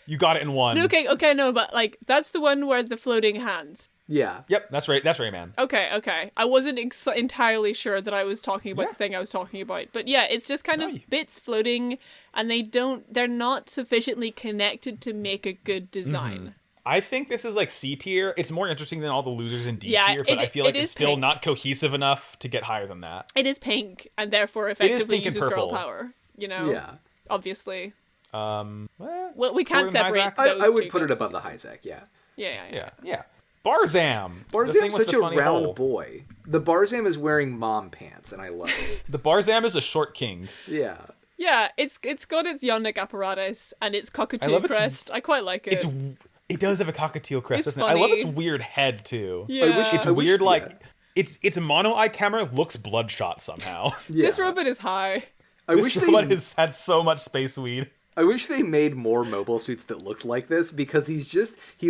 You got it in one. Okay, no, but like, that's the one where the floating hands. Yeah. Yep, that's right. That's Rayman. Okay. I wasn't entirely sure that I was talking about the thing I was talking about. But yeah, it's just kind of bits floating, and they're not sufficiently connected to make a good design. Mm-hmm. I think this is like C tier. It's more interesting than all the losers in D tier, but I feel like it's still not cohesive enough to get higher than that. It is pink, and therefore effectively uses girl power. You know? Yeah. Obviously. Well, we can't separate those I would put it above the Hyzak, yeah. Yeah. Barzam! Barzam's such a round boy. The Barzam is wearing mom pants, and I love it. The Barzam is a short king. Yeah. Yeah, it's got its Yonic apparatus and its cockatoo crest. I quite like it. It does have a cockatiel crest, doesn't it? Funny. I love its weird head too. Yeah. Its mono eye camera looks bloodshot somehow. Yeah. This robot is high. This robot has had so much space weed. I wish they made more mobile suits that looked like this, because he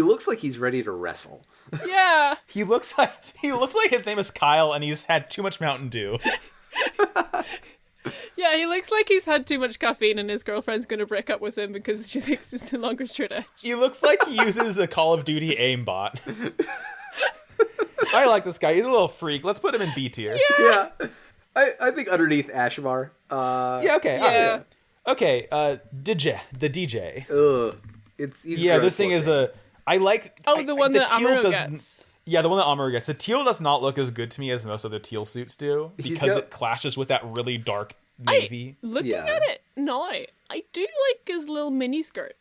looks like he's ready to wrestle. Yeah. He looks like his name is Kyle and he's had too much Mountain Dew. Yeah, he looks like he's had too much caffeine and his girlfriend's gonna break up with him because she thinks he's no longer straight edge. He looks like he uses a Call of Duty aimbot. I like this guy. He's a little freak. Let's put him in B tier. Yeah. I think underneath Ashmar. Okay. Yeah. Okay, DJ, the DJ. Ugh. This thing is I like... the one that Amuro gets. Yeah, the one that Amuro gets. The teal does not look as good to me as most other teal suits do, because it clashes with that really dark navy. Looking at it now, I do like his little mini skirt.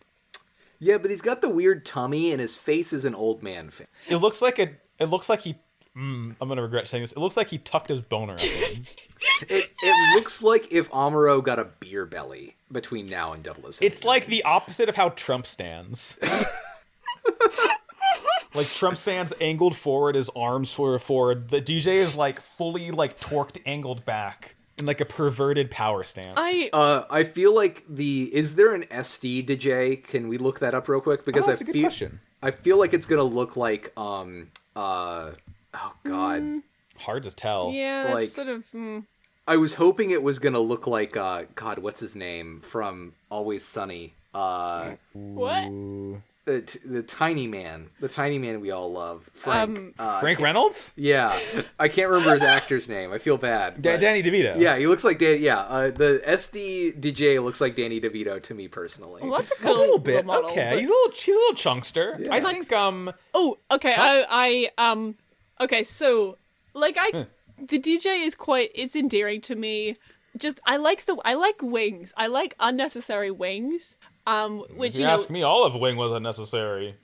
Yeah, but he's got the weird tummy, and his face is an old man face. It looks like he... I'm gonna regret saying this. It looks like he tucked his boner in. It looks like if Amuro got a beer belly between now and 007. It's like the opposite of how Trump stands. Like Trump stands angled forward, his arms forward. The DJ is like fully like torqued, angled back in like a perverted power stance. I feel like is there an SD DJ? Can we look that up real quick? Because that's a good question. I feel like it's gonna look like oh god. Hard to tell. Yeah, like, it's sort of. I was hoping it was gonna look like God, what's his name from Always Sunny? What? The tiny man we all love, Frank. Frank Reynolds? Yeah, I can't remember his actor's name. I feel bad. Danny DeVito. Yeah, he looks like the SD DJ looks like Danny DeVito to me personally. Well, that's a cool little bit. model, okay, but... he's a little chunkster. Yeah. I think Oh, okay. Okay. So, like, the DJ is it's endearing to me. Just I like wings. I like unnecessary wings. Which you ask me, all of Wing was unnecessary.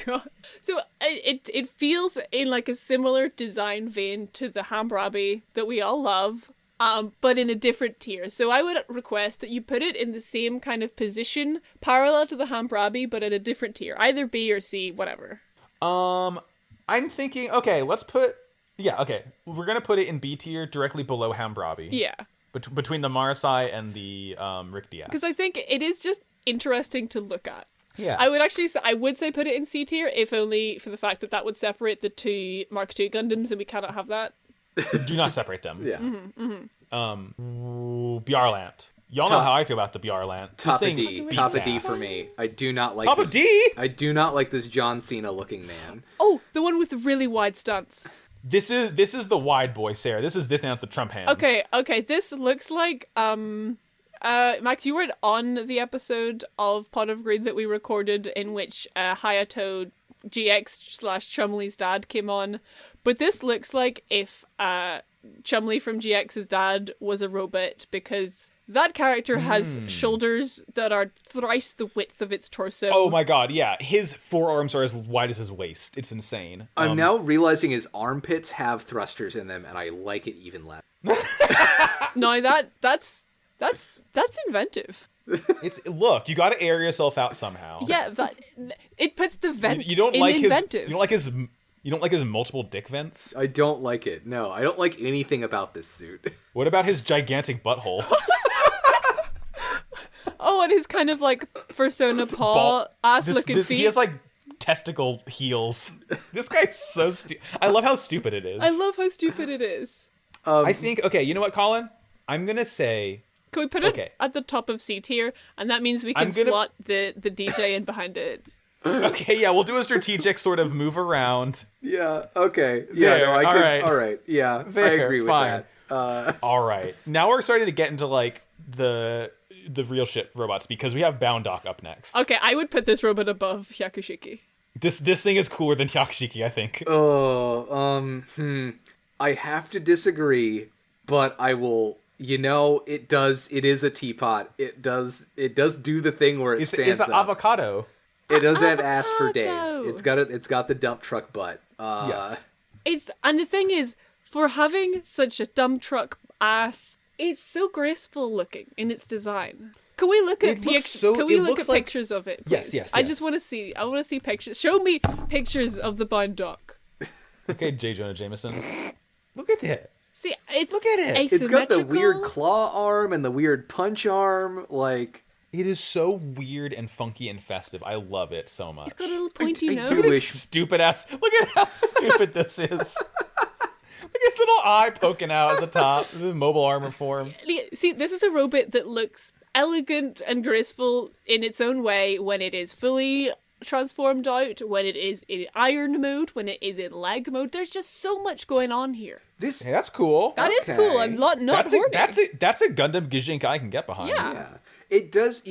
God. So it feels in like a similar design vein to the Hammurabi that we all love, but in a different tier. So I would request that you put it in the same kind of position, parallel to the Hammurabi, but at a different tier, either B or C, whatever. I'm thinking, okay, we're gonna put it in B tier, directly below Hammurabi. Yeah. Between the Marasai and the Rick Diaz. Because I think it is just interesting to look at. Yeah. I would say put it in C tier, if only for the fact that would separate the two Mark II Gundams, and we cannot have that. Do not separate them. Yeah. Bjarlant. Y'all know how I feel about the Bjarlant. Top of D for me. I do not like Top of D? I do not like this John Cena looking man. Oh, the one with the really wide stunts. This is the wide boy, Sarah. This is now the Trump hands. Okay. This looks like Max, you were on the episode of Pot of Greed that we recorded in which Hayato GX/Chumley's dad came on, but this looks like if Chumley from GX's dad was a robot, because That character has shoulders that are thrice the width of its torso. Oh my god, yeah. His forearms are as wide as his waist. It's insane. I'm now realizing his armpits have thrusters in them, and I like it even less. No, that's inventive. Look, you got to air yourself out somehow. Yeah, it puts the vent you don't in like inventive. You don't like his multiple dick vents? I don't like it. No, I don't like anything about this suit. What about his gigantic butthole? Oh, and his kind of like Persona Paw ass-looking feet. He has like testicle heels. This guy's so stupid. I love how stupid it is. I love how stupid it is. I think, okay, you know what, Colin? I'm going to say... Can we put it at the top of C tier? And that means we can slot the DJ in behind it. Okay, yeah, we'll do a strategic sort of move around. Yeah, okay. Yeah, there, no, I could, right. All right, yeah, There, I agree with fine. that. All right. Now we're starting to get into, like, the real shit robots, because we have Boundock up next. Okay, I would put this robot above Hyakushiki. This thing is cooler than Hyakushiki, I think. I have to disagree, but I will... You know, it is a teapot. It does do the thing where it stands It's an up. avocado. It does have ass for days. It's got the dump truck butt. Yes. And the thing is, for having such a dump truck ass, it's so graceful looking in its design. Can we look at pictures of it, please? Yes. I just want to see. I want to see pictures. Show me pictures of the Boundock. Okay, J. Jonah Jameson. Look at that. See, look at it. It's got the weird claw arm and the weird punch arm. Like, it is so weird and funky and festive. I love it so much. It's got a little pointy nose. Look at its stupid ass. Look at how stupid this is. Look at his little eye poking out at the top. The mobile armor form. See, this is a robot that looks elegant and graceful in its own way when it is fully transformed out, when it is in iron mode, when it is in leg mode. There's just so much going on here. Hey, that's cool. That is cool. I'm not horny. That's a Gundam Gijink I can get behind. Yeah. It does,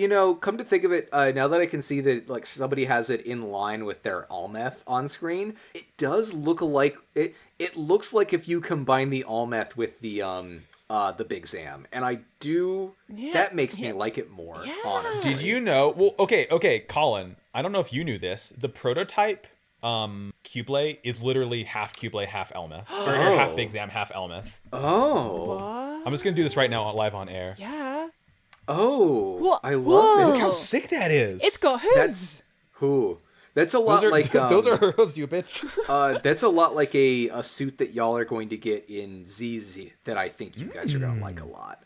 come to think of it, now that I can see that like somebody has it in line with their Almeth on screen, it does look like it looks like if you combine the Almeth with the Big Zam, and that makes me like it more, honestly. Did you know? Well, okay, Colin, I don't know if you knew this. The prototype Cublé is literally half Cublé, half Elmeth. Or half Big Zam, half Elmeth. Oh. What? I'm just going to do this right now live on air. Yeah. Oh. What? I love it. Look how sick that is. It's got hooves. That's a lot those are hooves, you bitch. That's a lot like a suit that y'all are going to get in ZZ that I think you guys are going to like a lot.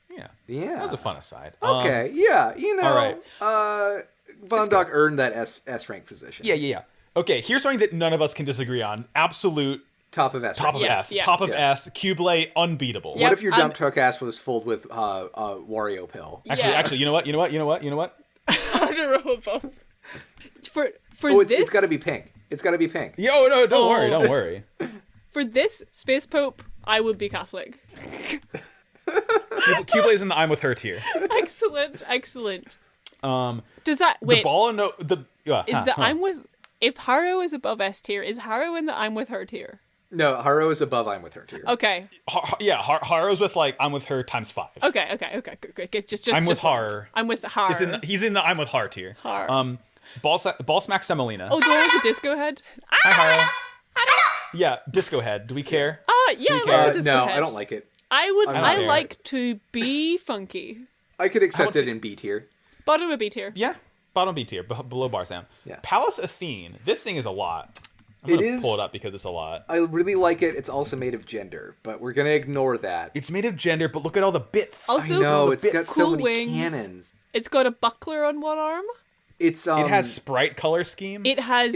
Yeah. That was a fun aside. Okay, yeah, all right. Boundock earned that S rank position. Yeah. Okay, here's something that none of us can disagree on. Absolute top of S. Top of S. Cublé, unbeatable. Yep, what if your dump truck ass was filled with Wario pill? Actually, you know what? Harder above. For it's got to be pink. It's got to be pink. Yo, no, don't worry. For this Space Pope, I would be Catholic. Cublade's in the I'm with her tier. Excellent. Does that wait? The ball and I'm with. If Haro is above S tier, is Haro in the I'm with her tier? No, Haro is above I'm with her tier. Okay. Haru's with like I'm with her times 5. Okay. Good. Just I'm with Har. I'm with Har. He's in the I'm with Har tier. Har. Ball smack Semolina. Oh, the one with the disco head. Hi, Haro. Yeah, disco head. Do we care? Yeah, I like the disco no, head. I don't like it. I like to be funky. I could accept it in B tier. Bottom of B tier. Yeah, bottom B tier, below Bar Sam. Yeah. Palace Athene. This thing is a lot. I'm gonna pull it up because it's a lot. I really like it. It's also made of gender, but we're gonna ignore that. It's made of gender, but look at all the bits. Also, I know, it's got cool so many wings. cannons. It's got a buckler on one arm. It has Sprite color scheme. It has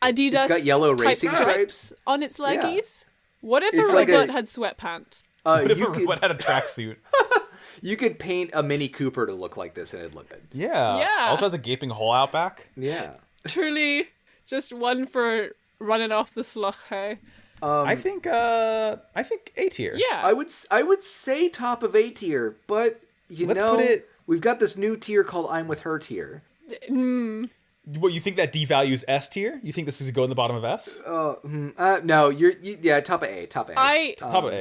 Adidas. It's got yellow racing stripes on its leggies. Yeah. What if a robot had sweatpants? What if a robot had a tracksuit? You could paint a Mini Cooper to look like this and it'd look good. Yeah. Also has a gaping hole out back. Yeah. Truly, just one for running off the sluch, hey? I think A tier. Yeah. I would say top of A tier, but Let's put it... we've got this new tier called I'm with her tier. What, you think that devalues S tier? You think this is go in the bottom of S? No, yeah, top of A. Top of A.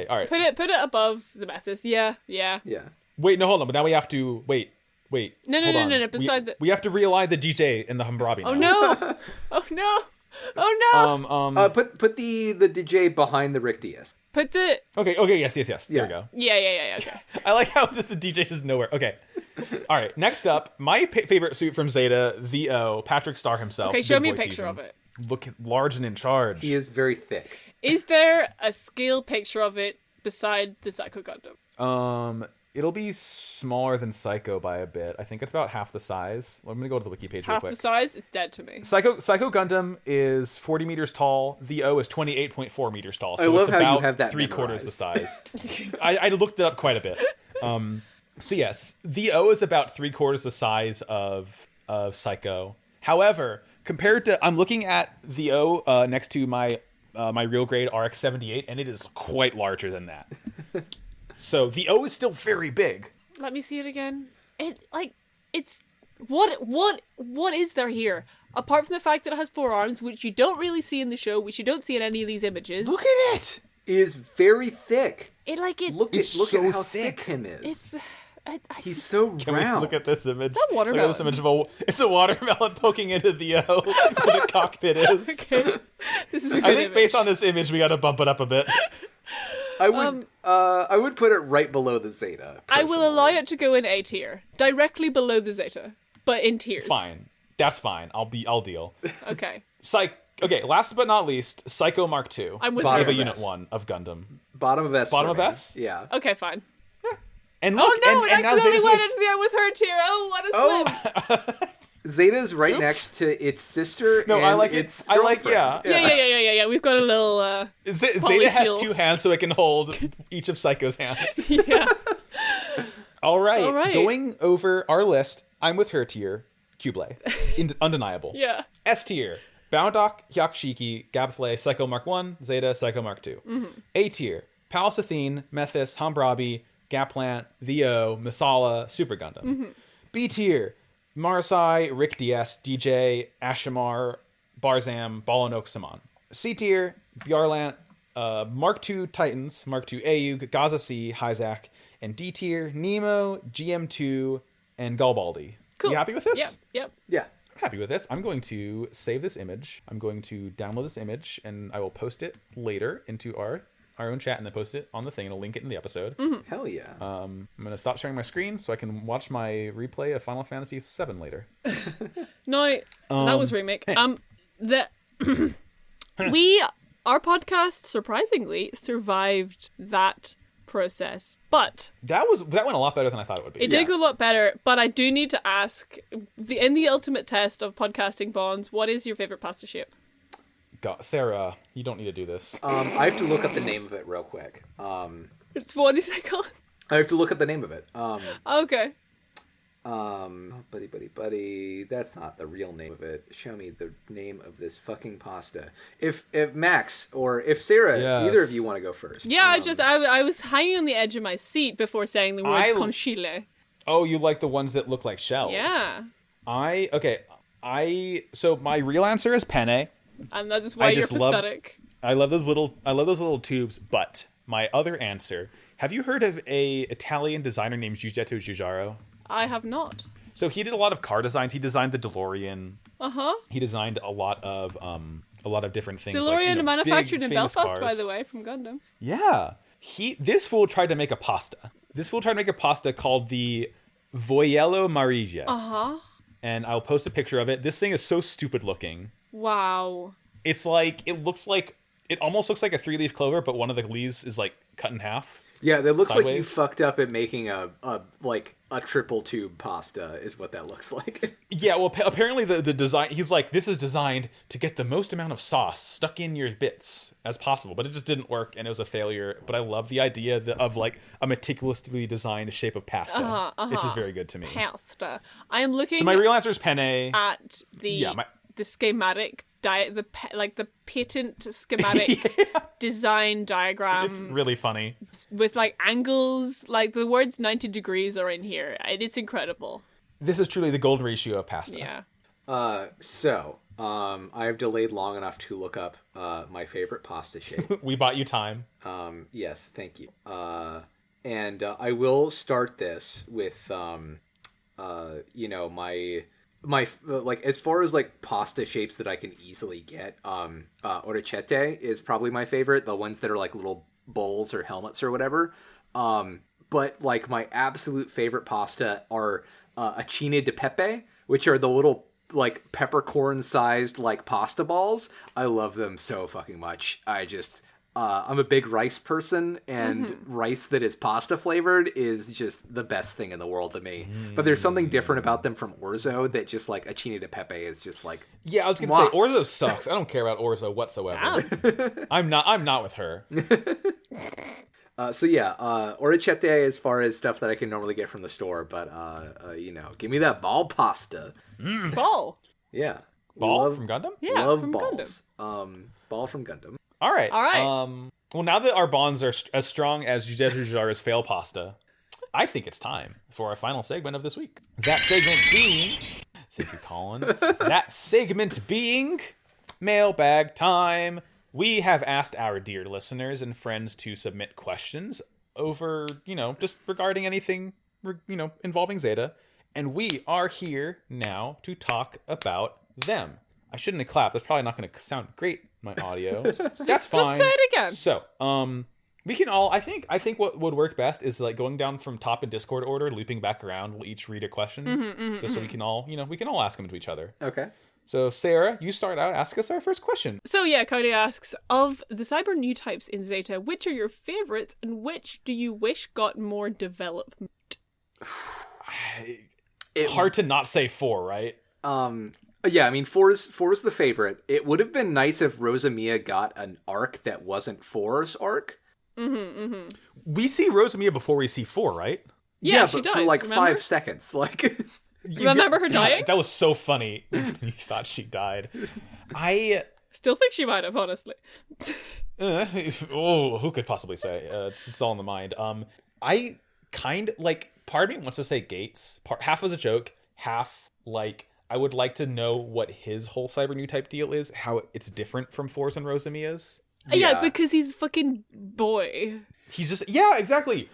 All right. Put it above the Methus. Yeah. Wait, no, hold on. But now we have to wait. No. Beside we have to realign the DJ in the Hammurabi. Oh no! Oh no! Put the DJ behind the Rick Diaz. Put the Okay. Yes. There we go. Yeah. Okay. I like how just the DJ is nowhere. Okay. All right. Next up, my favorite suit from Zeta, VO, Patrick Star himself. Okay, show me a Boy picture season. of it. Look large and in charge. He is very thick. Is there a scale picture of it beside the Psycho Gundam? It'll be smaller than Psycho by a bit. I think it's about half the size. I'm gonna go to the wiki page real quick. Half the size? It's dead to me. Psycho Gundam is 40 meters tall. The O is 28.4 meters tall. So I love it's how about you have that 3/4 the size. I looked it up quite a bit. So yes, the O is about 3/4 the size of Psycho. However, compared to, I'm looking at the O next to my real grade RX-78, and it is quite larger than that. So the O is still very big. Let me see it again. It's what is there here? Apart from the fact that it has 4 arms, which you don't really see in the show, which you don't see in any of these images. Look at it. It is very thick. Look so at how thick him is. It's he's so Can round. we look at this image? It's a watermelon. Look at this image of it's a watermelon poking into the O where the cockpit is. Okay. This is a good I think image. based on this image, we got to bump it up a bit. I would put it right below the Zeta. Personally. I will allow it to go in A tier, directly below the Zeta, but in tiers. Fine, that's fine. I'll deal. Okay. Okay, last but not least, Psycho Mark II. I'm with Bottom her. Eva Unit 1 of Gundam. Bottom of S. Bottom for of me. S? Yeah. Okay, fine. And look, Oh no, and it now accidentally Zeta's went into the with her tier. Oh, what a slip. Zeta's right Oops. next to its sister. No, and I like its it. I like, girlfriend. Yeah. We've got a little. Zeta has polycule. 2 hands, so it can hold each of Psycho's hands. Yeah. All right, All right. going over our list, I'm with her tier, Kublai. Undeniable. Yeah. S tier, Boundock, Hyakushiki, Gabflay, Psycho Mark 1, Zeta, Psycho Mark 2. Mm-hmm. A tier, Palace Athene, Methus, Hammurabi, Gaplant, VO, Masala, Super Gundam. Mm-hmm. B tier, Marasai, Rick DS, DJ, Ashimar, Barzam, Balanoak Saman. C tier, Bjarlant, Mark II Titans, Mark II Ayug, Gaza C, Hyzak, and D tier, Nemo, GM2, and Galbaldi. Cool. You happy with this? Yep. Yeah. I'm happy with this. I'm going to save this image. I'm going to download this image, and I will post it later into our own chat, and then post it on the thing, and I'll link it in the episode. Mm-hmm. Hell yeah. I'm going to stop sharing my screen so I can watch my replay of Final Fantasy VII later. No, that was remake. Our podcast surprisingly survived that process, but That went a lot better than I thought it would be. it did go a lot better. But I do need to ask, in the ultimate test of podcasting bonds, what is your favorite pasta shape? God, Sarah, you don't need to do this. I have to look up the name of it real quick. It's what is it called? I have to look up the name of it. Okay. Buddy, that's not the real name of it. Show me the name of this fucking pasta. If Max or if Sarah, Yes. either of you want to go first. Yeah, I was hanging on the edge of my seat before saying the words conchile. Oh, you like the ones that look like shells? Yeah. So my real answer is penne. And that is why you're pathetic. I love those little tubes. But my other answer: have you heard of a Italian designer named Giuseppe Giugiaro? I have not. So he did a lot of car designs. He designed the DeLorean. Uh-huh. He designed a lot of different things. DeLorean manufactured big, in famous Belfast, cars. by the way, from Gundam. Yeah. This fool tried to make a pasta. This fool tried to make a pasta called the Voiello Mariglia. Uh-huh. And I'll post a picture of it. This thing is so stupid looking. Wow. It's it almost looks like a 3-leaf clover, but one of the leaves is like cut in half. Yeah, that looks like you sideways. fucked up at making a triple tube pasta is what that looks like. Yeah, well, apparently the design, he's like, this is designed to get the most amount of sauce stuck in your bits as possible, but it just didn't work, and it was a failure. But I love the idea of like a meticulously designed shape of pasta. It's just very good to me. Pasta. I am looking So my real answer is penne. at the schematic the patent schematic design diagram. It's really funny. With like angles, like the words 90 degrees are in here. It's incredible. This is truly the golden ratio of pasta. Yeah. I've delayed long enough to look up my favorite pasta shape. We bought you time. Yes, thank you. And I will start this with, my like, as far as like pasta shapes that I can easily get, orecchiette is probably my favorite. The ones that are like little bowls or helmets or whatever. But like my absolute favorite pasta are acine di pepe, which are the little like peppercorn sized like pasta balls. I love them so fucking much. I'm a big rice person, and rice that is pasta flavored is just the best thing in the world to me. But there's something different about them from orzo that just like acine di pepe is just like. Yeah, I was gonna say orzo sucks. I don't care about orzo whatsoever. I'm not with her. Orecchiette as far as stuff that I can normally get from the store, but give me that ball pasta. Ball. Yeah. Ball from Gundam? Yeah, love from balls. Gundam. Ball from Gundam. All right. Well, now that our bonds are as strong as Jujutsu's fail pasta, I think it's time for our final segment of this week. That segment being... Thank you, Colin. That segment being... Mailbag time. We have asked our dear listeners and friends to submit questions over, just regarding anything, involving Zeta. And we are here now to talk about them. I shouldn't have clapped. That's probably not going to sound great, my audio. That's fine. Just say it again. So, we can all, I think what would work best is like going down from top in Discord order, looping back around. We'll each read a question. So we can all, we can all ask them to each other. Okay. So, Sarah, you start out. Ask us our first question. So, yeah, Cody asks, of the cyber new types in Zeta, which are your favorites and which do you wish got more development? Hard to not say 4, right? Yeah, I mean, 4's the favorite. It would have been nice if Rosamia got an arc that wasn't 4's arc. We see Rosamia before we see 4, right? Yeah, but she does, for like remember? 5 seconds. Like, remember her dying? That was so funny. You thought she died. I still think she might have, honestly. Who could possibly say? It's all in the mind. I kind like, part of me wants to say Gates. Half as a joke, half like I would like to know what his whole cyber new type deal is, how it's different from 4's and Rosamia's. Yeah, because he's fucking boy. He's just, yeah, exactly.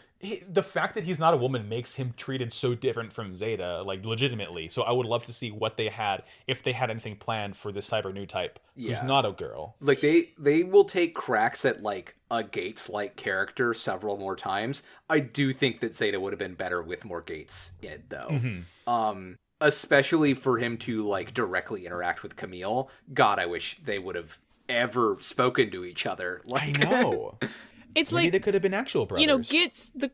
The fact that he's not a woman makes him treated so different from Zeta, like legitimately. So I would love to see what they had, if they had anything planned for this cyber new type who's not a girl. Like they will take cracks at like a Gates-like character several more times. I do think that Zeta would have been better with more Gates in it, though. Especially for him to like directly interact with Camille. God, I wish they would have ever spoken to each other. Like, I know. It's maybe like they could have been actual brothers. Git's the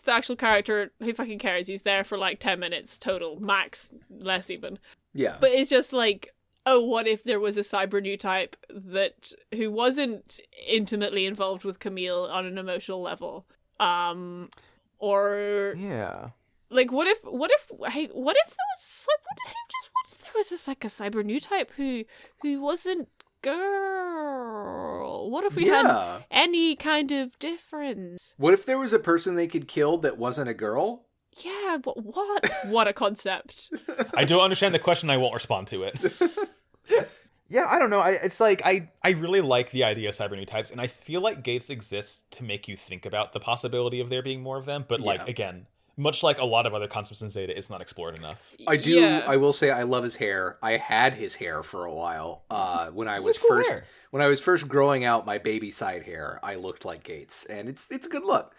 actual character. Who fucking cares? He's there for like 10 minutes total, max, less even. Yeah. But it's just like, oh, what if there was a cyber new type who wasn't intimately involved with Camille on an emotional level, or yeah. Like, what if there was just like a cyber new type who wasn't girl? What if we had any kind of difference? What if there was a person they could kill that wasn't a girl? Yeah, but what a concept. I don't understand the question. I won't respond to it. Yeah, I don't know. It's like I really like the idea of cyber new types, and I feel like Gates exists to make you think about the possibility of there being more of them. But like again, much like a lot of other concepts in Zeta, it's not explored enough. I do. Yeah. I will say I love his hair. I had his hair for a while. When I was first growing out my baby side hair, I looked like Gates, and it's a good look.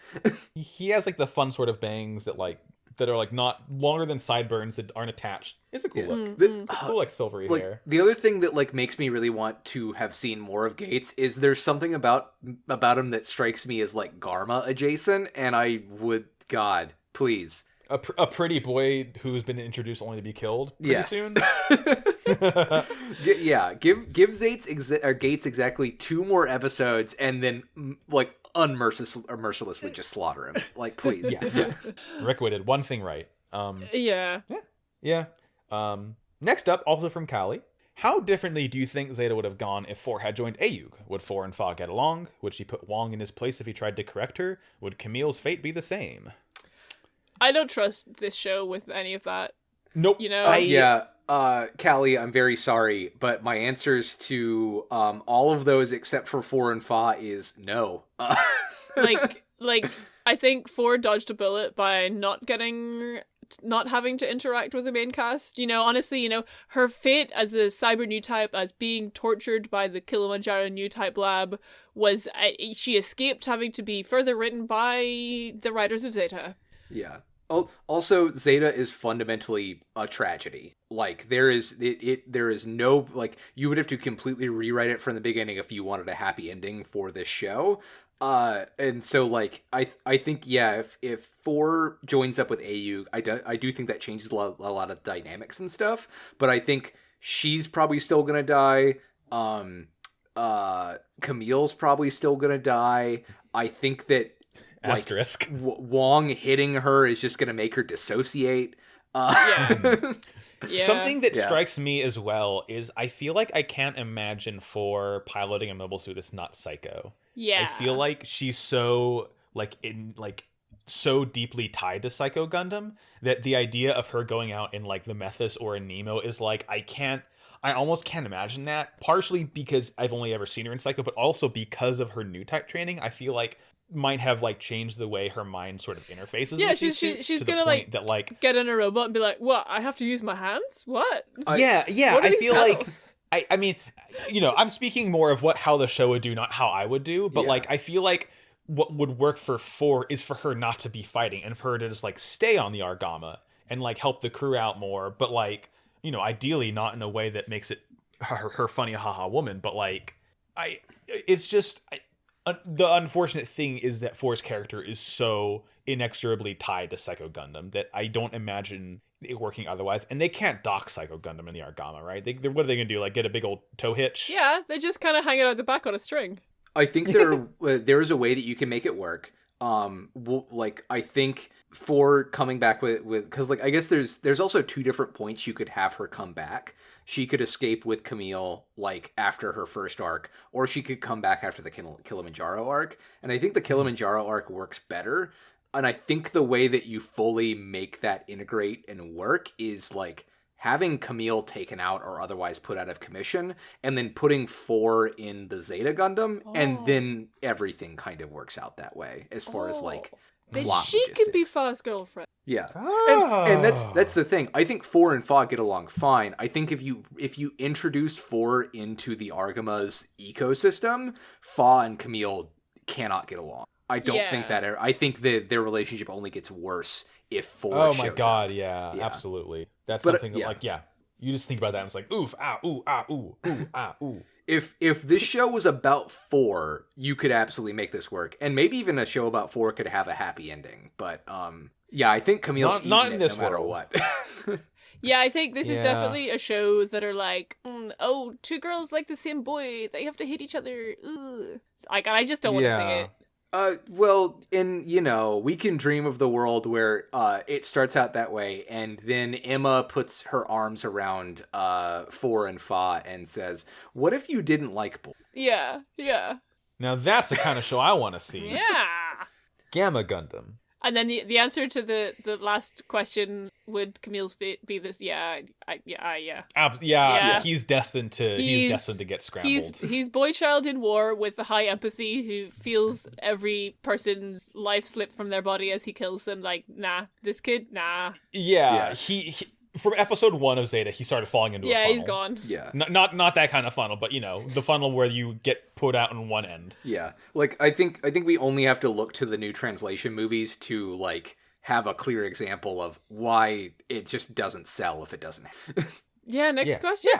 He has like the fun sort of bangs that are like not longer than sideburns that aren't attached. It's a cool look. Cool like silvery hair. The other thing that like makes me really want to have seen more of Gates is there's something about him that strikes me as like Garma adjacent, and I would, God, please. A pretty boy who's been introduced only to be killed pretty soon. Give Gates exactly 2 more episodes, and then like mercilessly just slaughter him. Like, please. Yeah. Rick did one thing right. Yeah. Next up, also from Callie. How differently do you think Zeta would have gone if 4 had joined Ayuk? Would 4 and Fa get along? Would she put Wong in his place if he tried to correct her? Would Camille's fate be the same? I don't trust this show with any of that. Nope. You know? Callie, I'm very sorry, but my answers to all of those except for 4 and Fa is no. Like I think 4 dodged a bullet by not having to interact with the main cast. You know, honestly, you know, her fate as a cyber new type, as being tortured by the Kilimanjaro new type lab, was she escaped having to be further written by the writers of Zeta. Yeah. Also, Zeta is fundamentally a tragedy. Like, there is no, like, you would have to completely rewrite it from the beginning if you wanted a happy ending for this show. And so, like, I think, yeah, if 4 joins up with AU, I do think that changes a lot of dynamics and stuff, but I think she's probably still gonna die. Camille's probably still gonna die. I think that, asterisk, Wong hitting her is just gonna make her dissociate. Yeah. Something that strikes me as well is I feel like I can't imagine 4 piloting a mobile suit that's not Psycho. Yeah. I feel like she's so so deeply tied to Psycho Gundam that the idea of her going out in like the Methus or a Nemo is like I almost can't imagine that, partially because I've only ever seen her in Psycho, but also because of her new type training. I feel like might have like changed the way her mind sort of interfaces. Yeah, with these suits she's to gonna the point that like get in a robot and be like, "What? I have to use my hands? What?" Yeah. What are I these feel pedals? like I mean, you know, I'm speaking more of how the show would do, not how I would do. But like, I feel like what would work for 4 is for her not to be fighting and for her to just like stay on the Argama and like help the crew out more. But like, you know, ideally not in a way that makes it her funny haha woman. But like, it's just. The unfortunate thing is that 4's character is so inexorably tied to Psycho Gundam that I don't imagine it working otherwise. And they can't dock Psycho Gundam in the Argama, right? What are they going to do? Like get a big old tow hitch? Yeah, they just kind of hang it out the back on a string. I think there is a way that you can make it work. I think 4 coming back with because like I guess there's also 2 different points you could have her come back. She could escape with Camille, like, after her first arc, or she could come back after the Kilimanjaro arc. And I think the Kilimanjaro arc works better. And I think the way that you fully make that integrate and work is, like, having Camille taken out or otherwise put out of commission, and then putting 4 in the Zeta Gundam, and then everything kind of works out that way, as far as, like, then plot she logistics. can be Fa's girlfriend. Yeah, and that's the thing. I think 4 and Fa get along fine. I think if you introduce 4 into the Argama's ecosystem, Fa and Camille cannot get along. I don't think that. I think that their relationship only gets worse if 4. Oh my god, up. yeah, absolutely. That's something that like you just think about that and it's like oof, ah, ooh, ah, ooh, ooh, ah, ooh. If this show was about 4, you could absolutely make this work, and maybe even a show about 4 could have a happy ending. But I think Camille's not in this no matter world. what. Yeah, I think this is definitely a show that are like, 2 girls like the same boy, they have to hate each other. Ugh. I just don't want to see it. We can dream of the world where it starts out that way, and then Emma puts her arms around 4 and Fa and says, "What if you didn't like boys?" Yeah. Now that's the kind of show I want to see. Yeah. Gamma Gundam. And then the answer to the last question, would Camille's fate be this? Yeah. He's destined to get scrambled. He's boy child in war with a high empathy who feels every person's life slip from their body as he kills them. Like, nah, this kid, nah. Yeah. He from episode 1 of Zeta, he started falling into a funnel. Yeah, he's gone. Yeah. Not that kind of funnel, but the funnel where you get put out on one end. Yeah. Like, I think we only have to look to the new translation movies to, like, have a clear example of why it just doesn't sell if it doesn't. Yeah, next question.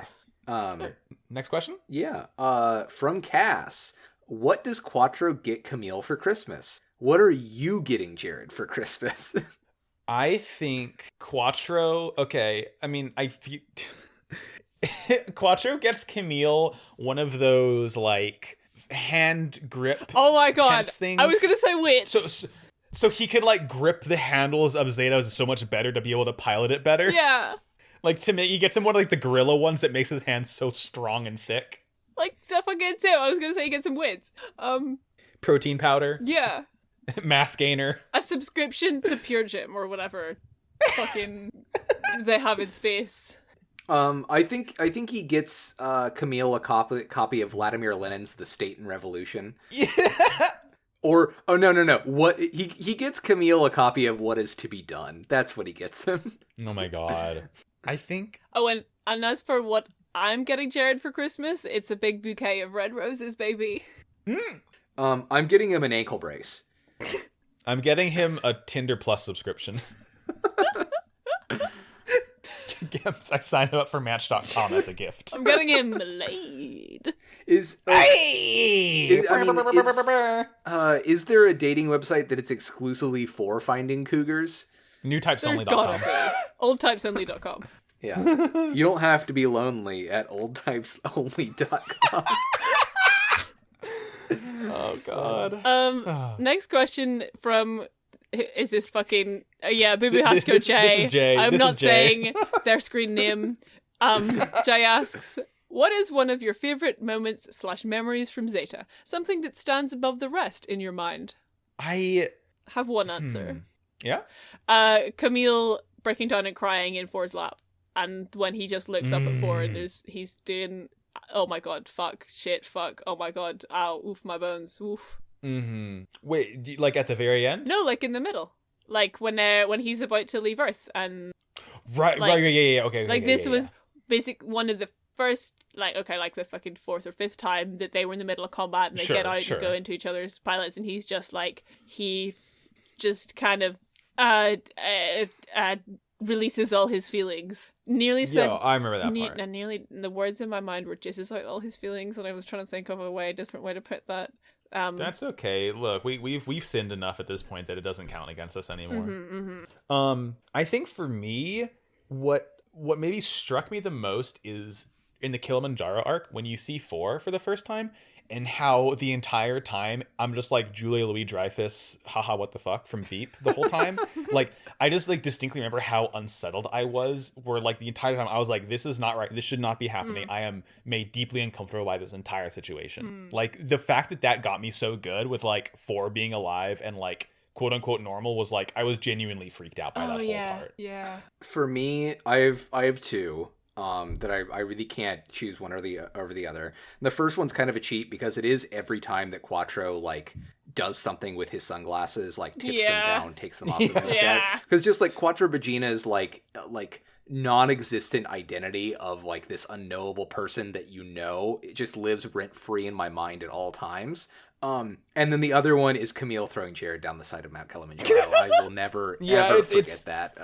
Yeah. Next question? Yeah. From Cass. What does Quattro get Camille for Christmas? What are you getting Jared for Christmas? I think Quattro. Okay, I mean, Quattro gets Camille one of those like hand grip. Oh my god! tense things. I was gonna say weights. So he could like grip the handles of Zeta so much better to be able to pilot it better. Yeah. Like he gets him one of like the gorilla ones that makes his hands so strong and thick. Like stuff I get too. I was gonna say he gets some weights. Protein powder. Yeah. Mass gainer. A subscription to Pure Gym or whatever. Fucking they have in space. I think he gets Camille a copy of Vladimir Lenin's The State and Revolution. Yeah. Or no. What he gets Camille a copy of What Is to Be Done. That's what he gets him. Oh my god. I think. Oh, and as for what I'm getting Jared for Christmas, it's a big bouquet of red roses, baby. I'm getting him an ankle brace. I'm getting him a Tinder Plus subscription. I signed him up for Match.com as a gift. I'm getting him laid. Is there a dating website that it's exclusively for finding cougars? Newtypesonly.com. Oldtypesonly.com. Yeah. You don't have to be lonely at oldtypesonly.com. Oh god. Next question from is this fucking Boo has to go Jay. This is Jay. I'm this not is Jay. saying their screen name. Jay asks, what is one of your favorite moments / memories from Zeta? Something that stands above the rest in your mind. I have one answer. Yeah. Camille breaking down and crying in Four's lap, and when he just looks up at Four and he's doing, oh my god, fuck, shit, fuck, oh my god, ow, oof, my bones, oof. Mm-hmm. Wait, like at the very end? No, like in the middle, like when he's about to leave Earth, and right, yeah, okay. Like this was basic one of the first, like the fucking 4th or 5th time that they were in the middle of combat and they get out and go into each other's pilots, and he's just like, he just kind of releases all his feelings. Nearly said. Yo, I remember that part. And nearly the words in my mind were jizzes out all his feelings, and I was trying to think of a different way to put that. That's okay. Look, we've sinned enough at this point that it doesn't count against us anymore. I think for me, what maybe struck me the most is in the Kilimanjaro arc when you see 4 for the first time, and how the entire time I'm just like Julia Louis-Dreyfus, haha, what the fuck, from Veep the whole time. Like, I just like distinctly remember how unsettled I was, where like the entire time I was like, this is not right. This should not be happening. I am made deeply uncomfortable by this entire situation. Like, the fact that got me so good with like 4 being alive and like quote unquote normal was like, I was genuinely freaked out by that whole part. Yeah. For me, I have 2. That I really can't choose one over the other. And the first one's kind of a cheat because it is every time that Quattro like does something with his sunglasses, like tips them down, takes them off. Because just like Quattro Bagina's like non-existent identity of like this unknowable person that it just lives rent free in my mind at all times. And then the other one is Camille throwing Jared down the side of Mount Kilimanjaro. I will never ever forget that.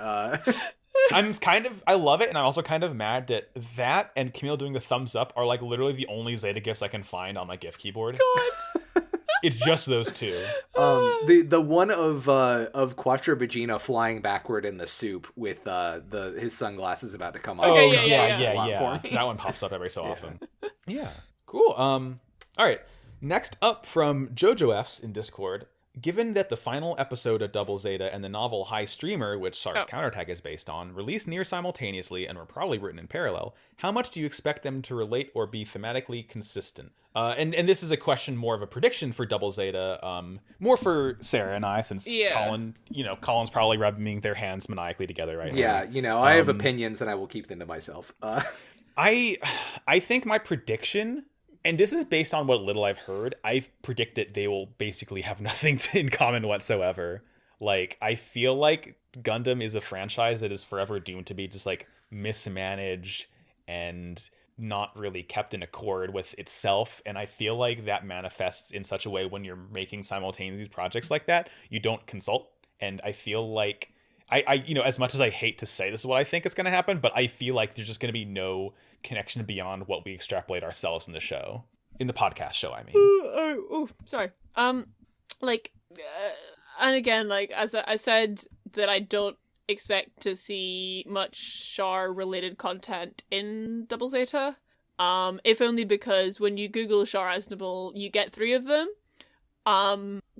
I love it, and I'm also kind of mad that and Camille doing the thumbs up are like literally the only Zeta gifts I can find on my gift keyboard. God. It's just those 2. The one of Quattro Bagina flying backward in the soup with his sunglasses about to come off. Oh yeah. That one pops up every so often. Yeah. Cool. All right. Next up from Jojo F's in Discord. Given that the final episode of Double Zeta and the novel High Streamer, which SAR's Counterattack is based on, released near simultaneously and were probably written in parallel, how much do you expect them to relate or be thematically consistent? And this is a question more of a prediction for Double Zeta, more for Sarah and I, since Colin's probably rubbing their hands maniacally together right now. Yeah, I have opinions and I will keep them to myself. I think my prediction, and this is based on what little I've heard, I predict that they will basically have nothing in common whatsoever. Like, I feel like Gundam is a franchise that is forever doomed to be just, like, mismanaged and not really kept in accord with itself. And I feel like that manifests in such a way when you're making simultaneous projects like that, you don't consult. And I feel like, I as much as I hate to say this is what I think is going to happen, but I feel like there's just going to be no connection beyond what we extrapolate ourselves in the show, in the podcast show, I mean. Sorry. And again, like, as I said, that I don't expect to see much Char related content in Double Zeta, if only because when you Google Char Aznable, you get 3 of them.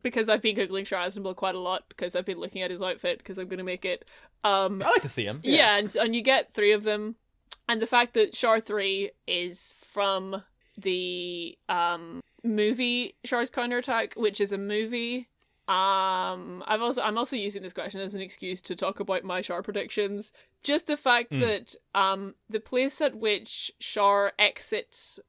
Because I've been Googling Char Aznable quite a lot, because I've been looking at his outfit, because I'm going to make it. I like to see him. Yeah, and you get 3 of them. And the fact that Char 3 is from the movie Char's Counterattack, which is a movie. I'm also using this question as an excuse to talk about my Char predictions. just the fact that the place at which Char exits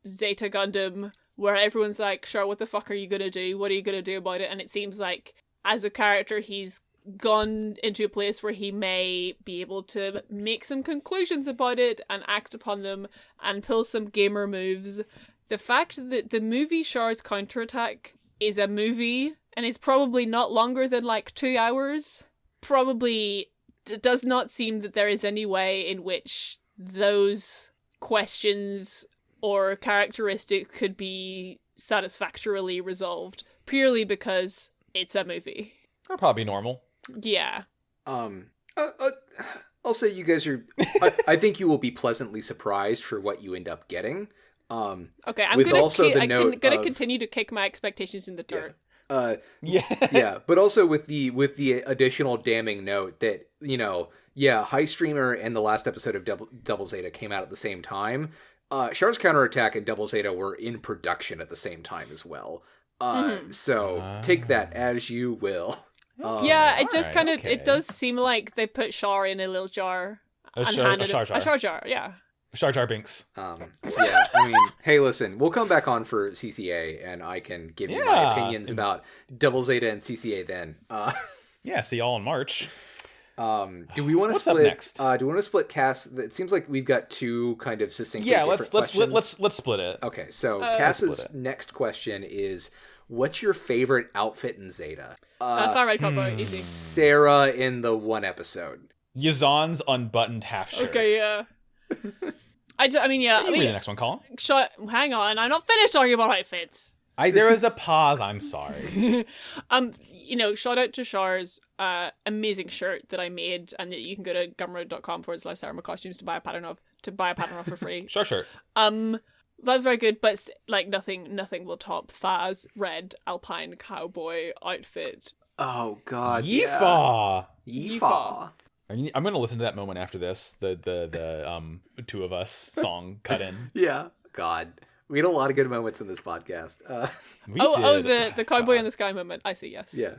Zeta Gundam, where everyone's like, Char, what the fuck are you gonna do? What are you gonna do about it? And it seems like, as a character, he's gone into a place where he may be able to make some conclusions about it and act upon them and pull some gamer moves. The fact that the movie Char's Counterattack is a movie and is probably not longer than like 2 hours, probably does not seem that there is any way in which those questions or characteristics could be satisfactorily resolved, purely because it's a movie. That'll probably be normal. Yeah. I'll say you guys are... I think you will be pleasantly surprised for what you end up getting. Okay, I'm gonna continue to kick my expectations in the dirt. Yeah, but also with the additional damning note that, you know, High Streamer and the last episode of Double Zeta came out at the same time. Char's Counterattack and Double Zeta were in production at the same time as well. So take that as you will. It just kind of it does seem like they put Char in a little jar a Char jar. Yeah. Char Jar Binks. Yeah, I mean, hey, listen, we'll come back on for CCA, and I can give you my opinions about Double Zeta and CCA then. See y'all in March. Do we want to split? Up next? Do we want to split Cass? It seems like we've got two kind of succinctly different questions. Let's split it. Okay, so Cass's next question is, what's your favorite outfit in Zeta? Far Right Cowboy, easy. Sarah in the one episode. Yazan's unbuttoned half shirt. Okay, yeah. Read the next one, Colin. Hang on, I'm not finished talking about outfits. There was a pause. I'm sorry. Shout out to Char's amazing shirt that I made, and that you can go to gumroad.com/Sarah costumes to buy a pattern of for free. Char shirt. That's very good, but like nothing will top Faz red alpine cowboy outfit. Oh God, Yeefaw. Yeefaw. I'm gonna listen to that moment after this. The two of us song cut in. Yeah. God. We had a lot of good moments in this podcast. The cowboy in the sky moment. I see, yes. Yeah.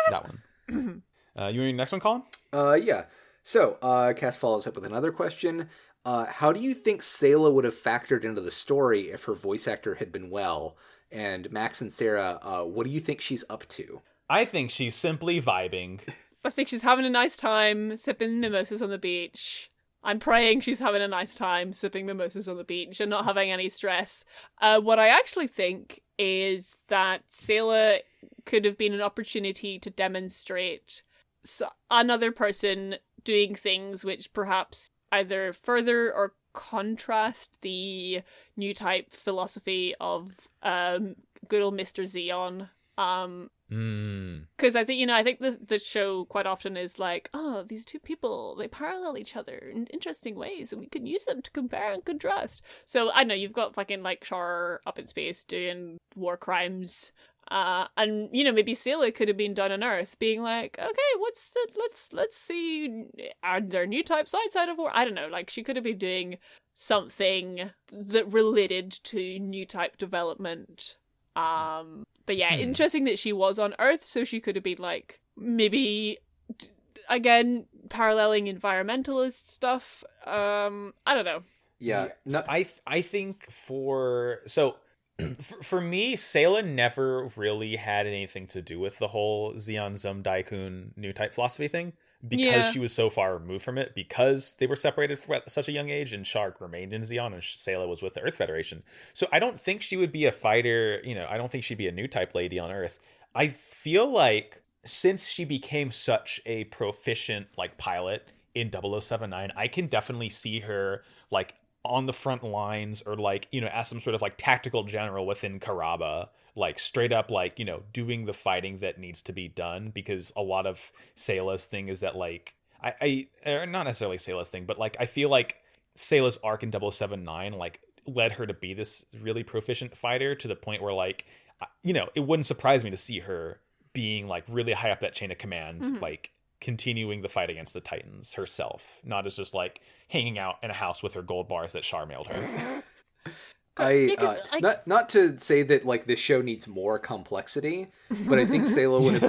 That one. You want your next one, Colin? Yeah. So, Cass follows up with another question. How do you think Sayla would have factored into the story if her voice actor had been well? And Max and Sarah, what do you think she's up to? I think she's simply vibing. I think she's having a nice time sipping mimosas on the beach. I'm praying she's having a nice time sipping mimosas on the beach and not having any stress. What I actually think is that Sayla could have been an opportunity to demonstrate another person doing things which perhaps either further or contrast the new type philosophy of good old Mr. Xeon. Because I think the show quite often is like, oh, these two people, they parallel each other in interesting ways, and we can use them to compare and contrast. So I know you've got fucking like Char up in space doing war crimes, and maybe Sayla could have been done on Earth, being like, okay, let's see, are there new types outside of war? I don't know, like she could have been doing something that related to new type development. But yeah, interesting that she was on Earth, so she could have been like, maybe, again, paralleling environmentalist stuff. I don't know. Yeah. No, I think for me, Sayla never really had anything to do with the whole Zeon Zum Daikun new type philosophy thing, because she was so far removed from it, because they were separated at such a young age, and Shark remained in Zeon and Sayla was with the Earth Federation. So I don't think she would be a fighter, I don't think she'd be a new type lady on Earth. I feel like since she became such a proficient like pilot in 0079, I can definitely see her like on the front lines, or like, as some sort of like tactical general within Karaba, like straight up like, doing the fighting that needs to be done, because a lot of Sayla's thing is that like, I not necessarily Sayla's thing, but like, I feel like Sayla's arc in 0079 like led her to be this really proficient fighter, to the point where like, it wouldn't surprise me to see her being like really high up that chain of command, like continuing the fight against the Titans herself, not as just like hanging out in a house with her gold bars that Char mailed her. Not to say that like this show needs more complexity, but I think Sayla would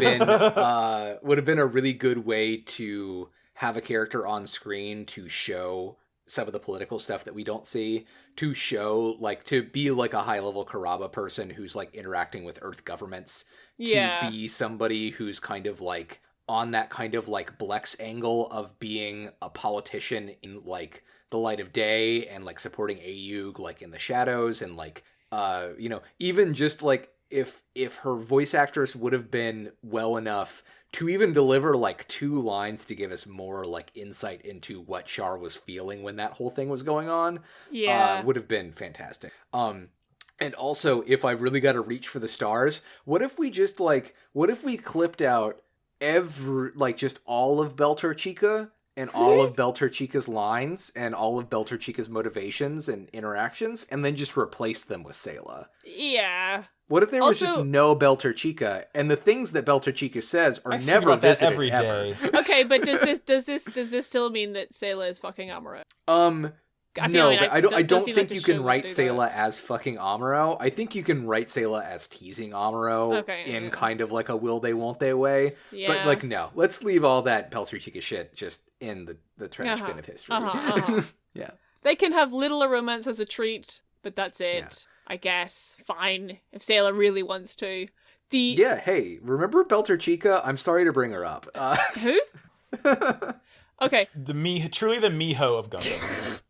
have been a really good way to have a character on screen to show some of the political stuff that we don't see, to show, like, to be, like, a high-level Karaba person who's, like, interacting with Earth governments, to be somebody who's kind of, like, on that kind of, like, Blex angle of being a politician in, like, the light of day and, like, supporting Ayug, like, in the shadows, and, like, you know, even just, like, if her voice actress would have been well enough to even deliver, like, 2 lines to give us more, like, insight into what Char was feeling when that whole thing was going on, would have been fantastic. And also, if I really got to reach for the stars, what if we just, like, what if we clipped out just all of Belter Chica and all of Belter Chica's lines and all of Belter Chica's motivations and interactions, and then just replaced them with Sayla? Yeah. What if there was just no Belter Chica, and the things that Belter Chica says are never visited every day. Okay, but does this still mean that Sayla is fucking Amuro? I don't think you can write Sayla as fucking Amuro. I think you can write Sayla as teasing Amuro in kind of like a will they won't they way. Yeah. But like, no, let's leave all that Belter Chica shit just in the trash bin of history. Yeah. They can have little romance as a treat, but that's it. Yeah. I guess. Fine. If Sayla really wants to. Yeah, hey, remember Belter Chica? I'm sorry to bring her up. Who? Okay. Truly the Miho of Gundam.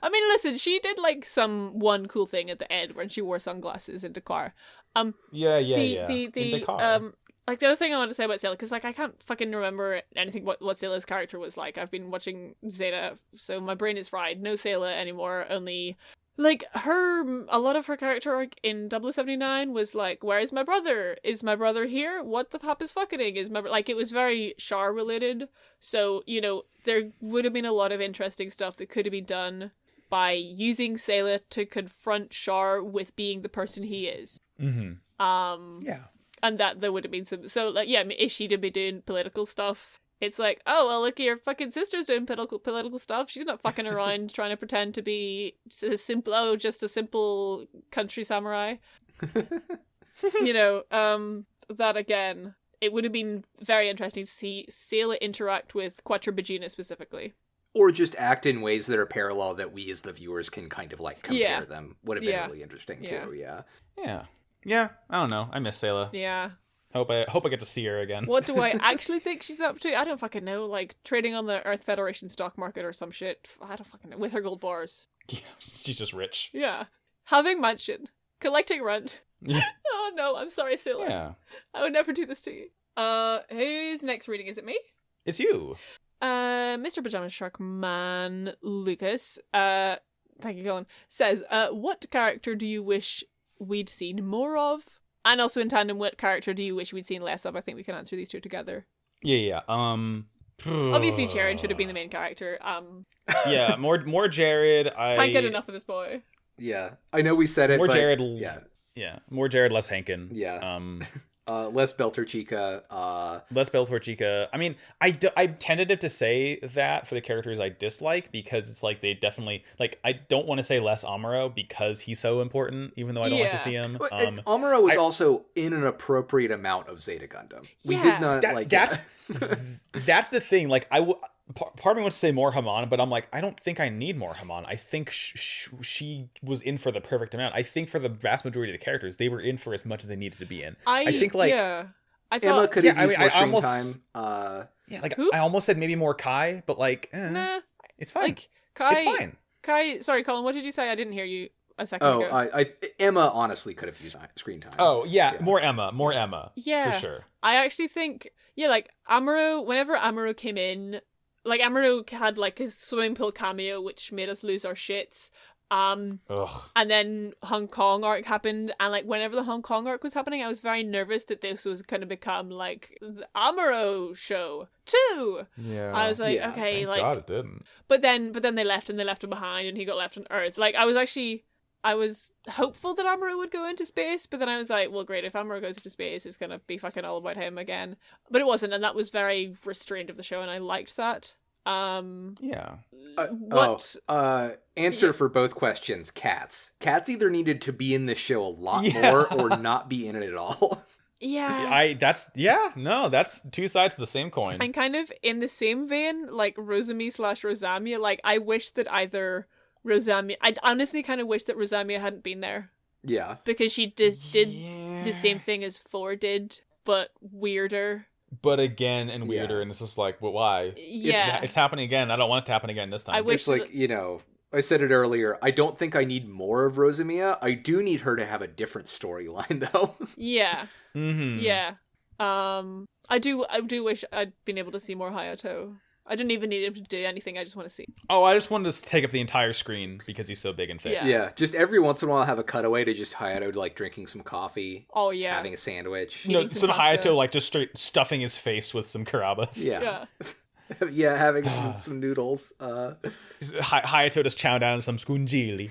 I mean, listen, she did like one cool thing at the end when she wore sunglasses in Dakar. In Dakar. Like, the other thing I want to say about Sayla, because, like, I can't fucking remember anything what Sayla's character was like. I've been watching Zeta, so my brain is fried. No Sayla anymore, only... Like, a lot of her character arc in 079 was like, where is my brother? Is my brother here? What the fuck is fucking? Like, it was very Char related. So, you know, there would have been a lot of interesting stuff that could have been done by using Sayla to confront Char with being the person he is. Mm-hmm. Yeah. And that there would have been some, so, like, yeah, if she'd be doing political stuff, it's like, oh, well, look, your fucking sister's doing political stuff. She's not fucking around trying to pretend to be just a simple country samurai. You know, that again, it would have been very interesting to see Sayla interact with Quattro Bagina specifically. Or just act in ways that are parallel that we as the viewers can kind of, like, compare them. Would have been really interesting, too, Yeah, I don't know. I miss Sayla. Yeah. Hope I get to see her again. What do I actually think she's up to? I don't fucking know. Like, trading on the Earth Federation stock market or some shit. I don't fucking know. With her gold bars. Yeah, she's just rich. Yeah. Having mansion. Collecting rent. Yeah. Oh no, I'm sorry, Sayla. Yeah. I would never do this to you. Who's next reading? Is it me? It's you. Mr. Pajama Shark Man Lucas, thank you, Colin, says, what character do you wish we'd seen more of? And also in tandem, what character do you wish we'd seen less of? I think we can answer these two together. Yeah. Obviously, Jared should have been the main character. Yeah, more Jared. I can't get enough of this boy. Yeah, I know we said it. More but Jared. Yeah. More Jared, less Hankin. Yeah. Less Belter Chica. Less Belter Chica. I mean, I'm tentative to say that for the characters I dislike, because it's like they definitely, like, I don't want to say less Amuro because he's so important, even though I don't like to see him. Amuro was also in an appropriate amount of Zeta Gundam. We did not that's the thing. Like, part of me wants to say more Haman, but I'm like, I don't think I need more Haman. I think she was in for the perfect amount. I think for the vast majority of the characters, they were in for as much as they needed to be in. I think, like, I thought Emma could have used more screen time. I almost said maybe more Kai, but like, nah, it's fine. Like, Kai, it's fine. Kai, sorry, Colin, what did you say? I didn't hear you a second ago. Emma honestly could have used screen time. Oh yeah, more Emma. Yeah, for sure. I actually think, like, Amuro. Whenever Amuro came in. Like, Amuro had, like, his swimming pool cameo, which made us lose our shits. And then Hong Kong arc happened, and, like, whenever the Hong Kong arc was happening, I was very nervous that this was going to become, like, the Amuro show, too! Yeah. I was like, okay, thank like... God it didn't. But then they left, and they left him behind, and he got left on Earth. Like, I was hopeful that Amuro would go into space, but then I was like, well, great, if Amuro goes into space, it's gonna be fucking all about him again. But it wasn't, and that was very restrained of the show, and I liked that. Answer for both questions, Cats. Cats either needed to be in this show a lot more or not be in it at all. Yeah. That's two sides of the same coin. And kind of in the same vein, like Rosami/Rosamia, like I wish that either Rosamia, I honestly kind of wish that Rosamia hadn't been there. Yeah. Because she did the same thing as 4 did, but weirder. But again, and weirder, and it's just like, but why? Yeah. It's happening again. I don't want it to happen again this time. I wish it's like, I said it earlier, I don't think I need more of Rosamia. I do need her to have a different storyline, though. Yeah. Mm-hmm. Yeah. I do wish I'd been able to see more Hayato. I didn't even need him to do anything, I just want to see. Oh, I just wanted to take up the entire screen because he's so big and thick. Yeah. Just every once in a while have a cutaway to just Hayato like drinking some coffee. Oh, yeah. Having a sandwich. Some Hayato like just straight stuffing his face with some Karabas. Yeah. Yeah, having some noodles. Hayato just chow down some scungili.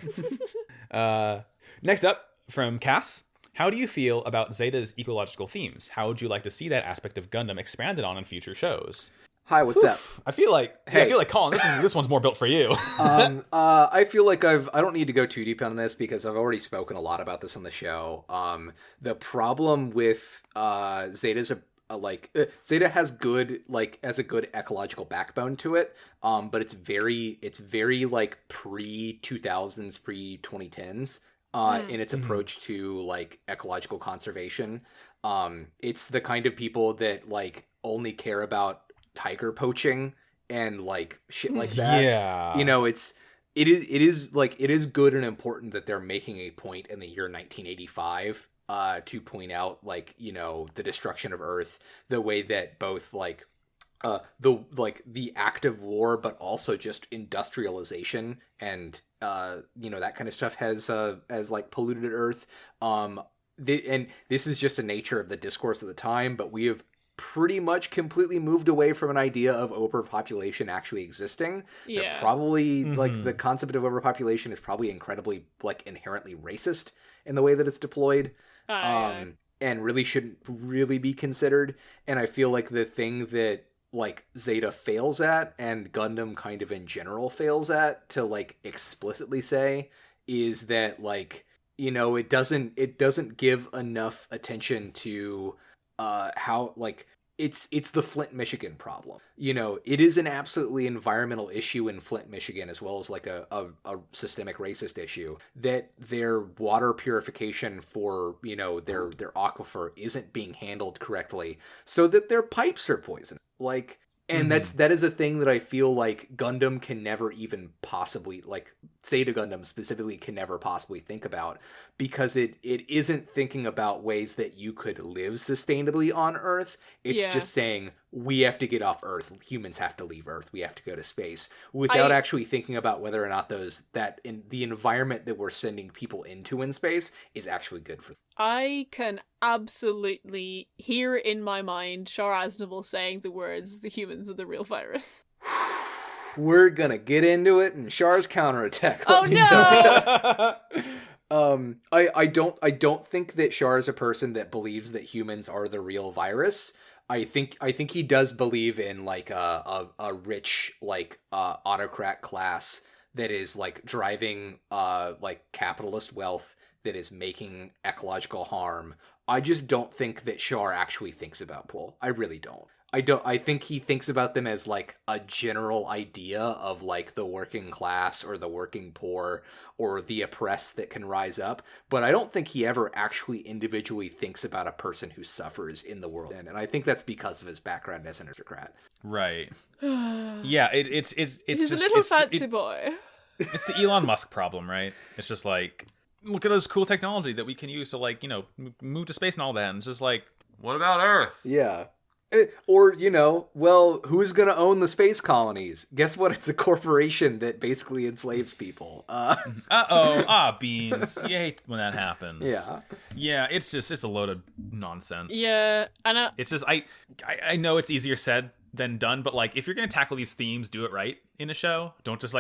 Next up, from Cass. How do you feel about Zeta's ecological themes? How would you like to see that aspect of Gundam expanded on in future shows? Hi, what's up? I feel like Colin, this one's more built for you. I feel like I don't need to go too deep on this because I've already spoken a lot about this on the show. The problem with Zeta's Zeta has a good ecological backbone to it, but it's very like pre-2000s, pre-2010s in its approach to like ecological conservation. It's the kind of people that like only care about tiger poaching and like shit like that. Yeah. It is good and important that they're making a point in the year 1985 to point out like, the destruction of Earth, the way that both like the act of war, but also just industrialization and that kind of stuff has like polluted Earth. And this is just a nature of the discourse of the time, but we have pretty much completely moved away from an idea of overpopulation actually existing. Yeah. They're probably like the concept of overpopulation is probably incredibly like inherently racist in the way that it's deployed. And really shouldn't really be considered. And I feel like the thing that like Zeta fails at and Gundam kind of in general fails at to like explicitly say is that like, it doesn't give enough attention to how like it's the Flint, Michigan problem. It is an absolutely environmental issue in Flint, Michigan, as well as like a systemic racist issue that their water purification for, their aquifer isn't being handled correctly, so that their pipes are poisoned. Like, and that is a thing that I feel like Gundam can never even possibly, like Zeta Gundam specifically can never possibly think about, because it isn't thinking about ways that you could live sustainably on Earth. It's just saying we have to get off Earth. Humans have to leave Earth. We have to go to space without actually thinking about whether or not that in the environment that we're sending people into in space is actually good for them. I can absolutely hear in my mind Char Aznable saying the words, "The humans are the real virus." We're gonna get into it in Char's counterattack. Oh no! I don't think that Char is a person that believes that humans are the real virus. I think he does believe in like a rich like autocrat class that is like driving like capitalist wealth that is making ecological harm. I just don't think that Char actually thinks about people. I really don't. I think he thinks about them as like a general idea of like the working class or the working poor or the oppressed that can rise up, but I don't think he ever actually individually thinks about a person who suffers in the world. And I think that's because of his background as an aristocrat. Right. Yeah, it's He's just a little fancy boy. It's the Elon Musk problem, right? It's just like, look at this cool technology that we can use to like, move to space and all that. And it's just like, what about Earth? Yeah. Or, well, who's going to own the space colonies? Guess what? It's a corporation that basically enslaves people. Beans. You hate when that happens. Yeah. Yeah, it's a load of nonsense. Yeah, and it's just, I know it's easier said than done, but like, if you're going to tackle these themes, do it right. in a show. Don't just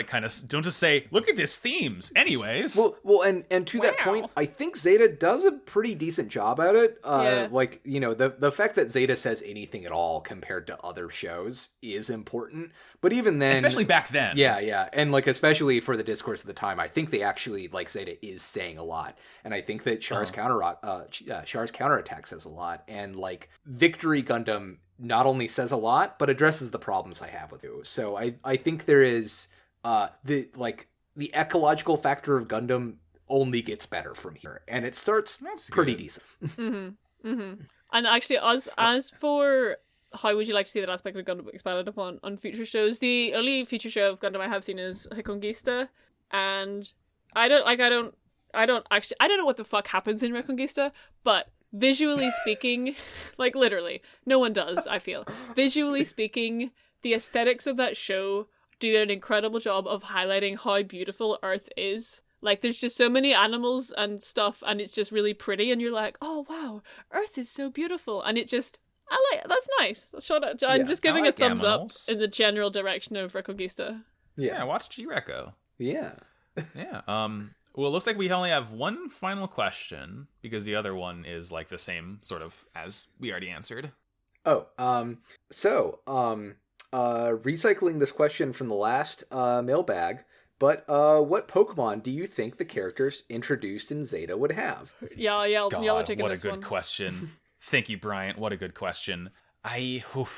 say, look at this themes. Anyways. Well, and to that point, I think Zeta does a pretty decent job at it. Like, you know, the fact that Zeta says anything at all compared to other shows is important. But even then, especially back then. Yeah. And like, especially for the discourse of the time, I think they actually, like, Zeta is saying a lot. And I think that Char's counterattack says a lot. And like, Victory Gundam not only says a lot, but addresses the problems I have with it. So I think there is the ecological factor of Gundam only gets better from here, and it starts pretty decent. And actually, as for how would you like to see that aspect of Gundam expanded upon on future shows, the only future show of Gundam I have seen is Reconquista, and I don't know what the fuck happens in Reconquista, but visually speaking, like literally, no one does, I feel. Visually speaking, the aesthetics of that show do an incredible job of highlighting how beautiful Earth is. Like, there's just so many animals and stuff, and it's just really pretty, and you're like, oh wow, Earth is so beautiful. And it just, that's nice. I'm just giving a thumbs up in the general direction of Reconquista. Yeah, watch G-Reco. Yeah. Well, it looks like we only have one final question, because the other one is like the same sort of as we already answered. Recycling this question from the last mailbag, but what Pokemon do you think the characters introduced in Zeta would have? Y'all are taking what this a good one. Question. Thank you, Bryant. What a good question. What's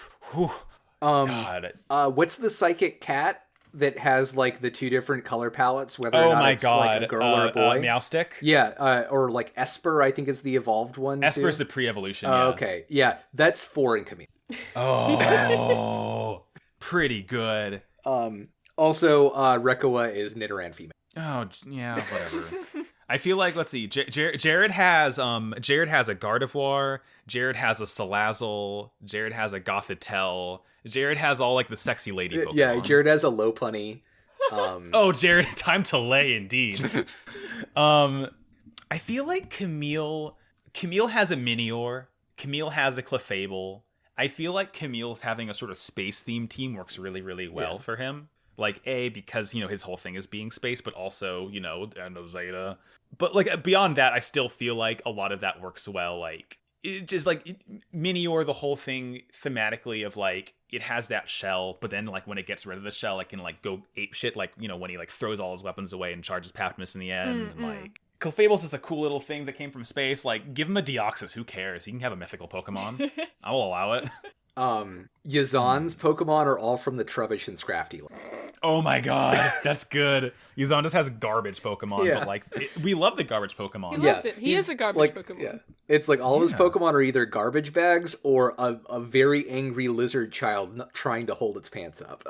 the psychic cat that has like the two different color palettes, whether or not it's like a girl or a boy? Meowstick? Yeah, or like Esper, I think is the evolved one. Esper's the pre-evolution, Okay, yeah, that's 4 in command. Oh, pretty good. Also, Rekoa is Nidoran female. Oh, yeah, whatever. I feel like, let's see, Jared has a Gardevoir, Jared has a Salazzle, Jared has a Gothitelle, Jared has all like the sexy lady Pokemon. Yeah, Jared has a Lopunny. Oh, Jared, time to lay indeed. I feel like Camille has a Minior, Camille has a Clefable. I feel like Camille having a sort of space-themed team works really, really well for him. Like, because, you know, his whole thing is being space, but also, you know, Zeta. But, like, beyond that, I still feel like a lot of that works well. Like, it just, like, Minior, the whole thing thematically of, like, it has that shell, but then, like, when it gets rid of the shell, it can, like, go apeshit, like, you know, when he, like, throws all his weapons away and charges Paptmus in the end. Like, Clefable's is a cool little thing that came from space. Like, give him a Deoxys, who cares? He can have a mythical Pokemon. I will allow it. Yazan's Pokemon are all from the Trubbish and Scrafty line. Oh my god, that's good. Yazan just has garbage Pokemon, but like we love the garbage Pokemon. He loves it. He is a garbage Pokemon. Yeah. It's like all of his Pokemon are either garbage bags or a very angry lizard child trying to hold its pants up.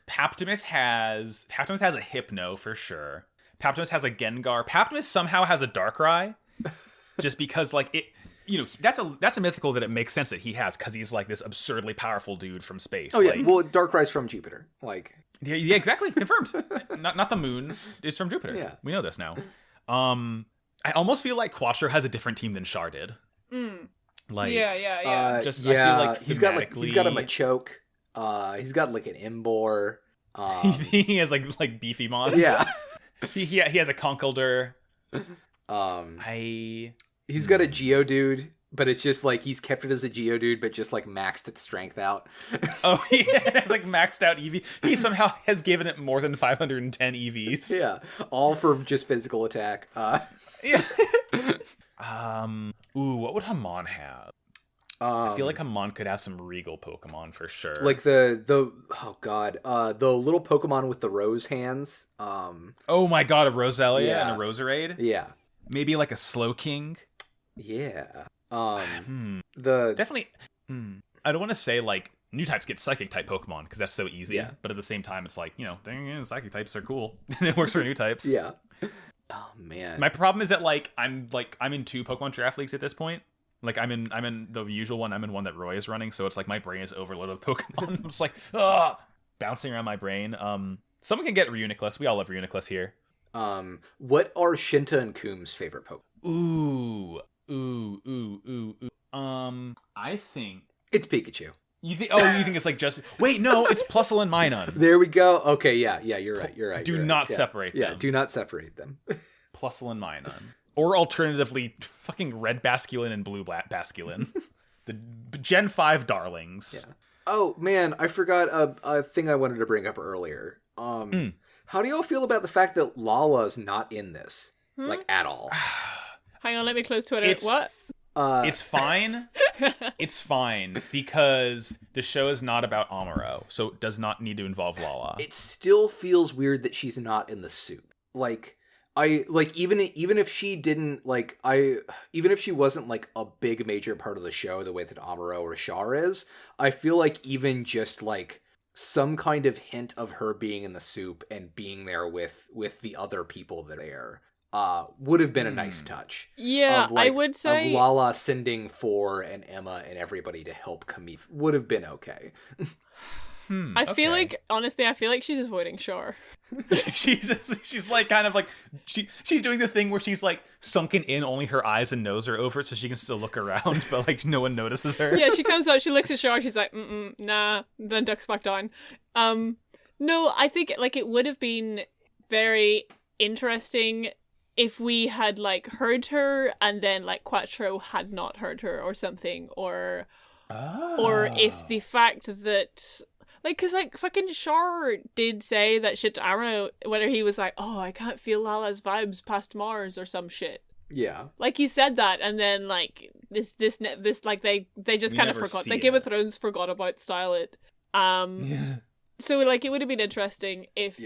Paptmus has a Hypno for sure. Paptmus has a Gengar. Paptmus somehow has a Darkrai, just because like it. You know, that's a mythical that it makes sense that he has, because he's like this absurdly powerful dude from space. Oh yeah, well, Darkrai's from Jupiter. Like, yeah, exactly, confirmed. not the moon. It's from Jupiter. Yeah, we know this now. I almost feel like Quattro has a a different team than Char did. Like, yeah. I feel like he's got a Machoke. He's got like an Imbor. He has like beefy mons. Yeah, he has a Conkeldurr. He's got a Geodude, but it's just like he's kept it as a Geodude, but just like maxed its strength out. Oh, yeah, it's like maxed out EV. He somehow has given it more than 510 EVs. Yeah, all for just physical attack. Yeah. What would Hamon have? I feel like Hamon could have some regal Pokemon for sure. Like the little Pokemon with the rose hands. Oh my god, a Roselia and a Roserade? Yeah. Maybe like a Slowking? Yeah. Definitely. I don't want to say like new types get psychic type Pokemon because that's so easy. Yeah. But at the same time, it's like, you know, psychic types are cool. It works for new types. Yeah. Oh man. My problem is that I'm in 2 Pokemon draft leagues at this point. Like I'm in the usual one. I'm in one that Roy is running, so it's like my brain is overloaded with Pokemon. I'm just like bouncing around my brain. Someone can get Reuniclus. We all love Reuniclus here. What are Shinta and Coom's favorite Pokemon? Ooh. I think it's Pikachu. You think? Oh, you think it's like just? Wait, no, it's Plusle and Minun. There we go. Okay, yeah, you're right. Do not separate them. Yeah, do not separate them. Plusle and Minun, or alternatively, fucking Red Basculin and Blue Basculin, the Gen 5 darlings. Yeah. Oh man, I forgot a thing I wanted to bring up earlier. How do y'all feel about the fact that Lala's not in this, like at all? Hang on, let me close Twitter. What? It's fine. It's fine because the show is not about Amuro, so it does not need to involve Lala. It still feels weird that she's not in the soup. Even if she didn't even if she wasn't like a big major part of the show the way that Amuro or Char is, I feel like even just like some kind of hint of her being in the soup and being there with the other people that are there would have been a nice touch. Yeah, I would say of Lala sending For and Emma and everybody to help Camille would have been okay. I feel like, honestly, she's avoiding Char. she's like kind of like she's doing the thing where she's like sunken in, only her eyes and nose are over, so she can still look around, but like no one notices her. Yeah, she comes out, she looks at Char, she's like, nah, then ducks back down. No, I think like it would have been very interesting if we had like heard her and then like Quattro had not heard her or something, or if the fact that like, cause like fucking Char did say that shit to Amuro, whether he was like, oh, I can't feel Lala's vibes past Mars or some shit. Yeah, like he said that, and then like this like they just kind of forgot. Like Game of Thrones forgot about style it. So like it would have been interesting if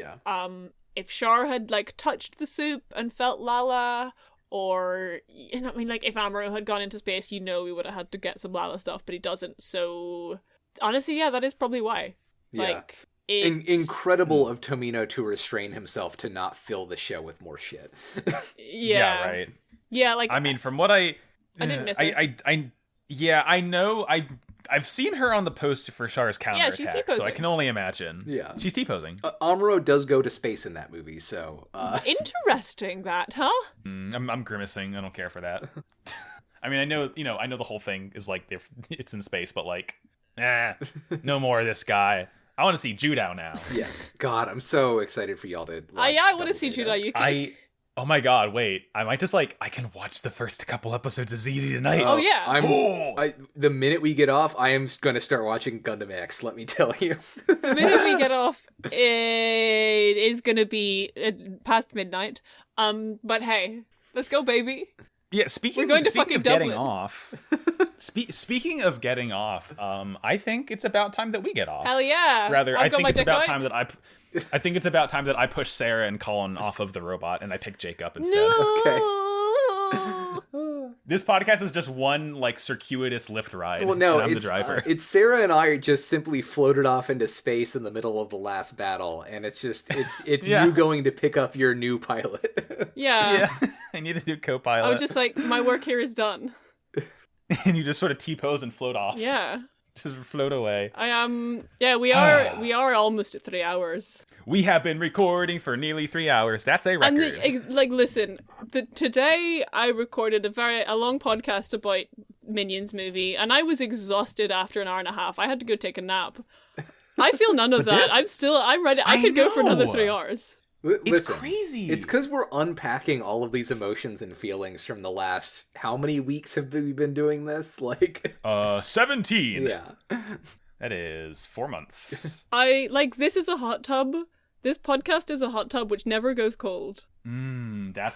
Char had like touched the soup and felt Lala, or you know, I mean, like if Amuro had gone into space, we would have had to get some Lala stuff, but he doesn't. So honestly, yeah, that is probably why. Yeah. Like incredible of Tomino to restrain himself to not fill the show with more shit. Yeah, right. Yeah, like I mean, from what I didn't miss it. I know I've seen her on the poster for Char's counterattack, she's T-posing. so I can only imagine. Yeah, she's T-posing. Amuro does go to space in that movie, so interesting that, huh? I'm grimacing. I don't care for that. I mean, I know the whole thing is like it's in space, but like, no more of this guy. I want to see Judao now. Yes, God, I'm so excited for y'all to. I want to see Judao Yuki. Oh my god, wait. I might just I can watch the first couple episodes of ZZ tonight. Oh yeah. The minute we get off, I am going to start watching Gundam X, let me tell you. The minute we get off, it is going to be past midnight. But hey, let's go, baby. Yeah, speaking of getting off, speaking of getting off, I think it's about time that we get off. Hell yeah. Rather, I think it's about time that I think it's about time that I push Sarah and Colin off of the robot and I pick Jake up instead. No! Okay. This podcast is just one like circuitous lift ride. Well, no, and I'm the driver. It's Sarah and I just simply floated off into space in the middle of the last battle, and it's you going to pick up your new pilot. Yeah. I need a new co-pilot. I was just like, my work here is done. And you just sort of T-pose and float off. Yeah. Just float away. We are almost at 3 hours. We have been recording for nearly 3 hours. That's a record. And listen, today I recorded a long podcast about Minions movie, and I was exhausted after an hour and a half. I had to go take a nap. I feel none of that. I'm ready. I could go for another 3 hours. It's crazy. It's because we're unpacking all of these emotions and feelings from the last... How many weeks have we been doing this? 17. Yeah. That is 4 months. This is a hot tub. This podcast is a hot tub which never goes cold. That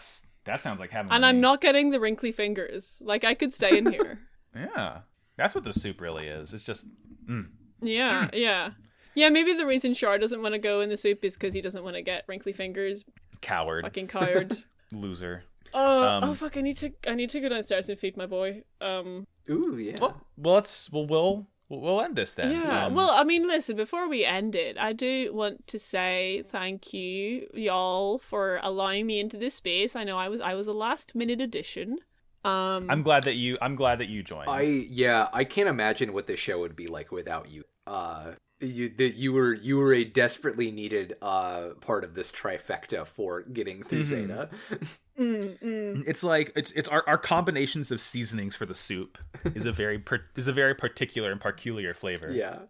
sounds like having. And I'm not getting the wrinkly fingers. Like, I could stay in here. Yeah. That's what the soup really is. It's just... Yeah, yeah. Yeah, maybe the reason Char doesn't want to go in the soup is because he doesn't want to get wrinkly fingers. Coward. Fucking coward. Loser. Oh fuck! I need to go downstairs and feed my boy. Ooh, yeah. We'll end this then. Yeah. Well, I mean, listen. Before we end it, I do want to say thank you, y'all, for allowing me into this space. I know I was a last minute addition. I'm glad that you joined. I can't imagine what this show would be like without you. You were a desperately needed part of this trifecta for getting through Zeta. It's like it's our combinations of seasonings for the soup is a very particular and peculiar flavor.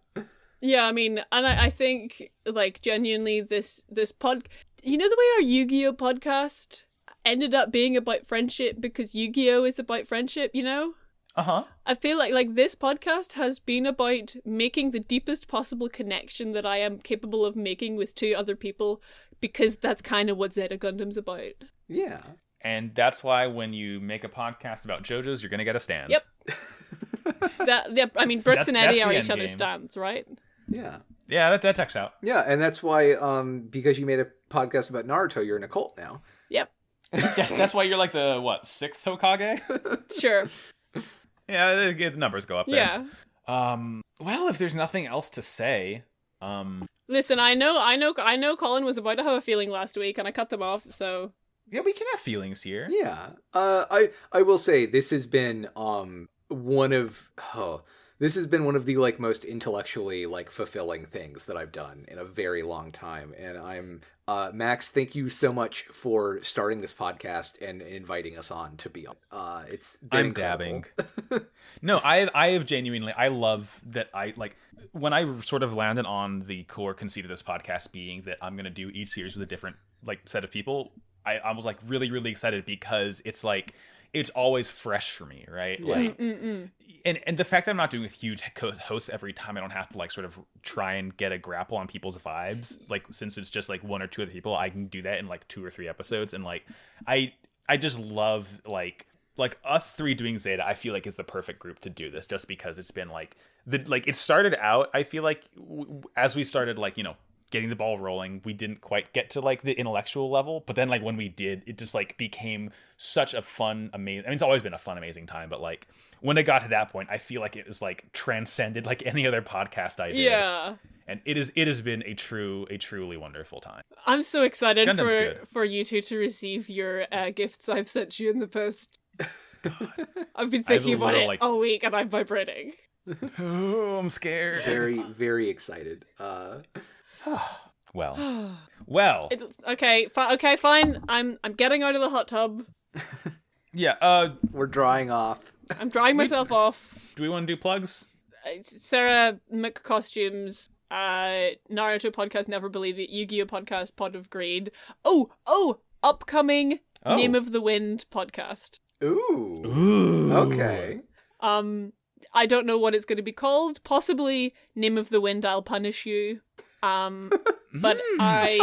Yeah, I mean, and I think, like, genuinely, this pod... You know the way our Yu-Gi-Oh! Podcast ended up being about friendship because Yu-Gi-Oh! Is about friendship, you know? Uh-huh. I feel like this podcast has been about making the deepest possible connection that I am capable of making with two other people, because that's kind of what Zeta Gundam's about. Yeah. And that's why when you make a podcast about JoJo's, you're going to get a stand. Yep. I mean, Brooks and Eddie are each other's stands, right? Yeah. Yeah, that checks out. Yeah, and that's why, because you made a podcast about Naruto, you're in a cult now. Yep. Yes, that's why you're like the, what, 6th Hokage? Sure. Yeah, the numbers go up there. Yeah. Well, if there's nothing else to say, Listen, I know Colin was about to have a feeling last week, and I cut them off, so... Yeah, we can have feelings here. Yeah. I will say, this has been, one of the like most intellectually like fulfilling things that I've done in a very long time, and I'm Max, thank you so much for starting this podcast and inviting us on to be on. It's been incredible. Dabbing. No, I have genuinely, I love that. I like when I sort of landed on the core conceit of this podcast being that I'm going to do each series with a different like set of people. I was like really, really excited because it's like, it's always fresh for me, right? Yeah. Like, and the fact that I'm not doing with huge hosts every time, I don't have to like sort of try and get a grapple on people's vibes. Like, since it's just like one or two other people, I can do that in like 2 or 3 episodes. And like, I just love like us three doing Zeta. I feel like is the perfect group to do this, just because it's been like it started out. I feel like as we started like, you know, getting the ball rolling, we didn't quite get to like the intellectual level, but then like when we did, it just like became such a fun, amazing, I mean, it's always been a fun, amazing time, but like when it got to that point, I feel like it was like transcended like any other podcast I did. Yeah. And it has been a truly wonderful time. I'm so excited Gundam's for you two to receive your gifts I've sent you in the post. God. I've been thinking about it like... all week and I'm vibrating. Oh, I'm scared. Very, very excited. Well. Okay, fine. I'm getting out of the hot tub. Yeah. We're drying off. I'm drying myself off. Do we want to do plugs? Sarah McCostumes, Naruto podcast, Never Believe It, Yu-Gi-Oh podcast, Pod of Greed. Upcoming Name of the Wind podcast. Ooh. Okay. I don't know what it's going to be called. Possibly Name of the Wind, I'll Punish You. But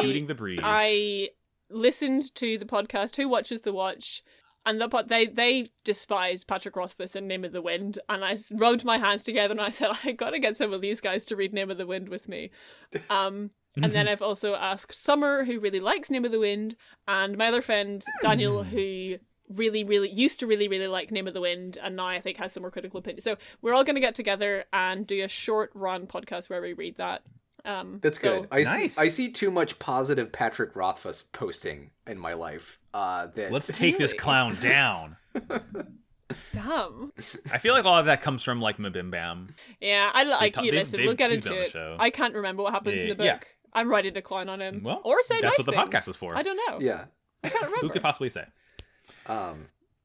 Shooting the breeze. I listened to the podcast Who Watches the Watch, and they despise Patrick Rothfuss and Name of the Wind, and I rubbed my hands together and I said, I gotta get some of these guys to read Name of the Wind with me. And then I've also asked Summer, who really likes Name of the Wind, and my other friend Daniel, who really used to really like Name of the Wind, and now I think has some more critical opinion. So we're all gonna get together and do a short run podcast where we read that. That's good. I Nice. see too much positive Patrick Rothfuss posting in my life. That Let's take this clown down. Damn. I feel like all of that comes from like Mabim Bam. Yeah, listen, we'll get into it. Show. I can't remember what happens in the book. Yeah. I'm ready to clown on him. Well, or say that's nice what the things. podcast is for. I don't know. Yeah. I can't remember. Who could possibly say?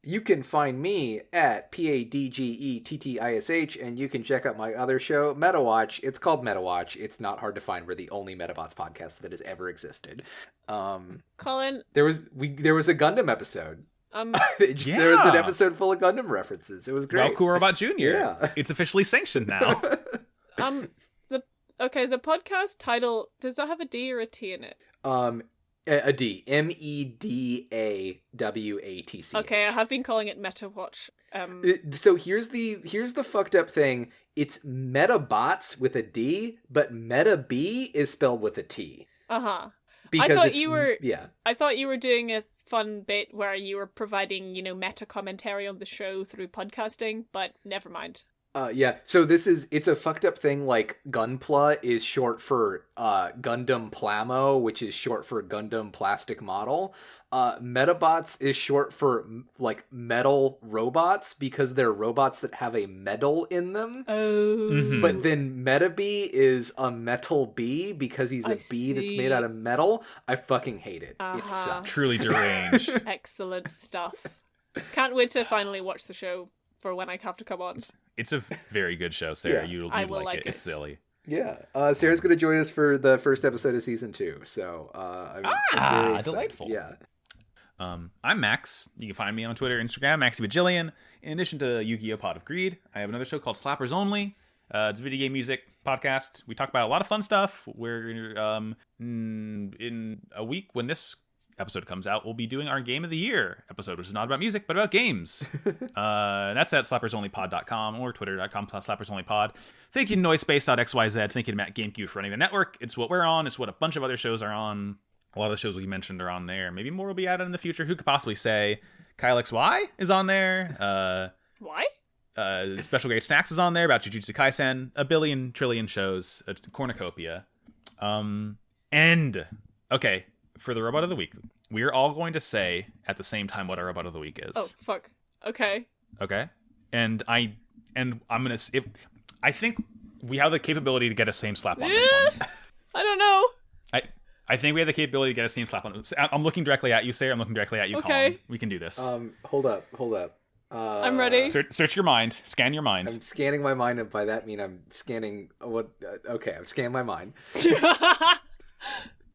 You can find me at PADGETTISH, and you can check out my other show, MetaWatch. It's called MetaWatch. It's not hard to find. We're the only Metabots podcast that has ever existed. Colin, there was a Gundam episode. Yeah. There was an episode full of Gundam references. It was great. Well, Cool Robot Jr. Yeah. It's officially sanctioned now. the podcast title, does that have a D or a T in it? A D. MEDAWATC. Okay, I have been calling it MetaWatch. So here's the fucked up thing. It's Metabots with a D, but Meta B is spelled with a T. Uh-huh. Because I thought you were doing a fun bit where you were providing, meta commentary on the show through podcasting, but never mind. Yeah, so it's a fucked up thing, like Gunpla is short for Gundam Plamo, which is short for Gundam Plastic Model. Metabots is short for like metal robots because they're robots that have a metal in them. Oh. Mm-hmm. But then Metabee is a metal bee because he's a bee that's made out of metal. I fucking hate it. It sucks. Truly deranged. Excellent stuff. Can't wait to finally watch the show for when I have to come on. It's a very good show, Sarah. Yeah. You'd like it. It's silly. Yeah. Sarah's going to join us for the first episode of season 2. So I'm very excited. Delightful. Yeah. I'm Max. You can find me on Twitter, Instagram, Maxibajillion. In addition to Yu-Gi-Oh! Pot of Greed, I have another show called Slappers Only. It's a video game music podcast. We talk about a lot of fun stuff. We're in a week when this episode comes out, we'll be doing our Game of the Year episode, which is not about music, but about games. That's at slappersonlypod.com or twitter.com/slappersonlypod. Thank you to Noisepace.xyz. Thank you to Matt GameCube for running the network. It's what we're on. It's what a bunch of other shows are on. A lot of the shows we mentioned are on there. Maybe more will be added in the future. Who could possibly say? Kyle XY is on there. Why? Special Great Snacks is on there about Jujutsu Kaisen. A billion trillion shows. A cornucopia. And okay, for the robot of the week, we're all going to say at the same time what our robot of the week is. Oh fuck. Okay. And I'm gonna I think we have the capability to get a same slap on this one. I don't know. I think we have the capability to get a same slap on. I'm looking directly at you, Sarah. I'm looking directly at you, Okay. Colin. We can do this. Hold up. I'm ready. Search your mind. Scan your mind. I'm scanning my mind, and by that mean I'm scanning what? Okay, I'm scanning my mind.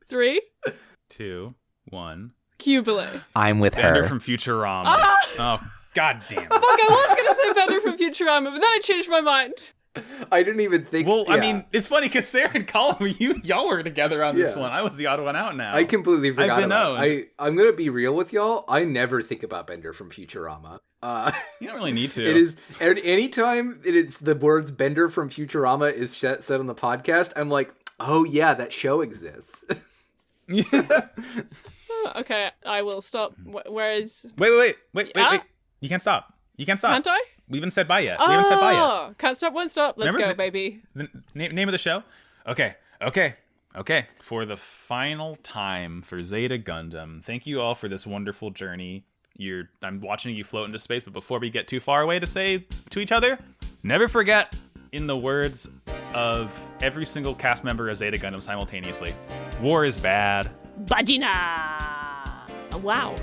3, 2, 1. Cubile. I'm with Bender her. from Futurama. Oh, god damn it. Fuck, I was gonna say Bender from Futurama, but then I changed my mind. I didn't even think. Well, yeah. I mean, it's funny because Sarah and Colin, y'all were together on this one. I was the odd one out now. I completely forgot I've been about owned. it. I'm gonna be real with y'all. I never think about Bender from Futurama. You don't really need to. It is anytime it's the words Bender from Futurama is said on the podcast, I'm like, oh yeah, that show exists. Okay, I will stop. Where is... Wait. You can't stop. Can't I? We haven't said bye yet. Oh, can't stop, won't stop. Let's Remember go, baby. The name of the show? Okay. For the final time for Zeta Gundam, thank you all for this wonderful journey. I'm watching you float into space, but before we get too far away to say to each other, never forget, in the words of every single cast member of Zeta Gundam simultaneously, war is bad. Bajina! Wow.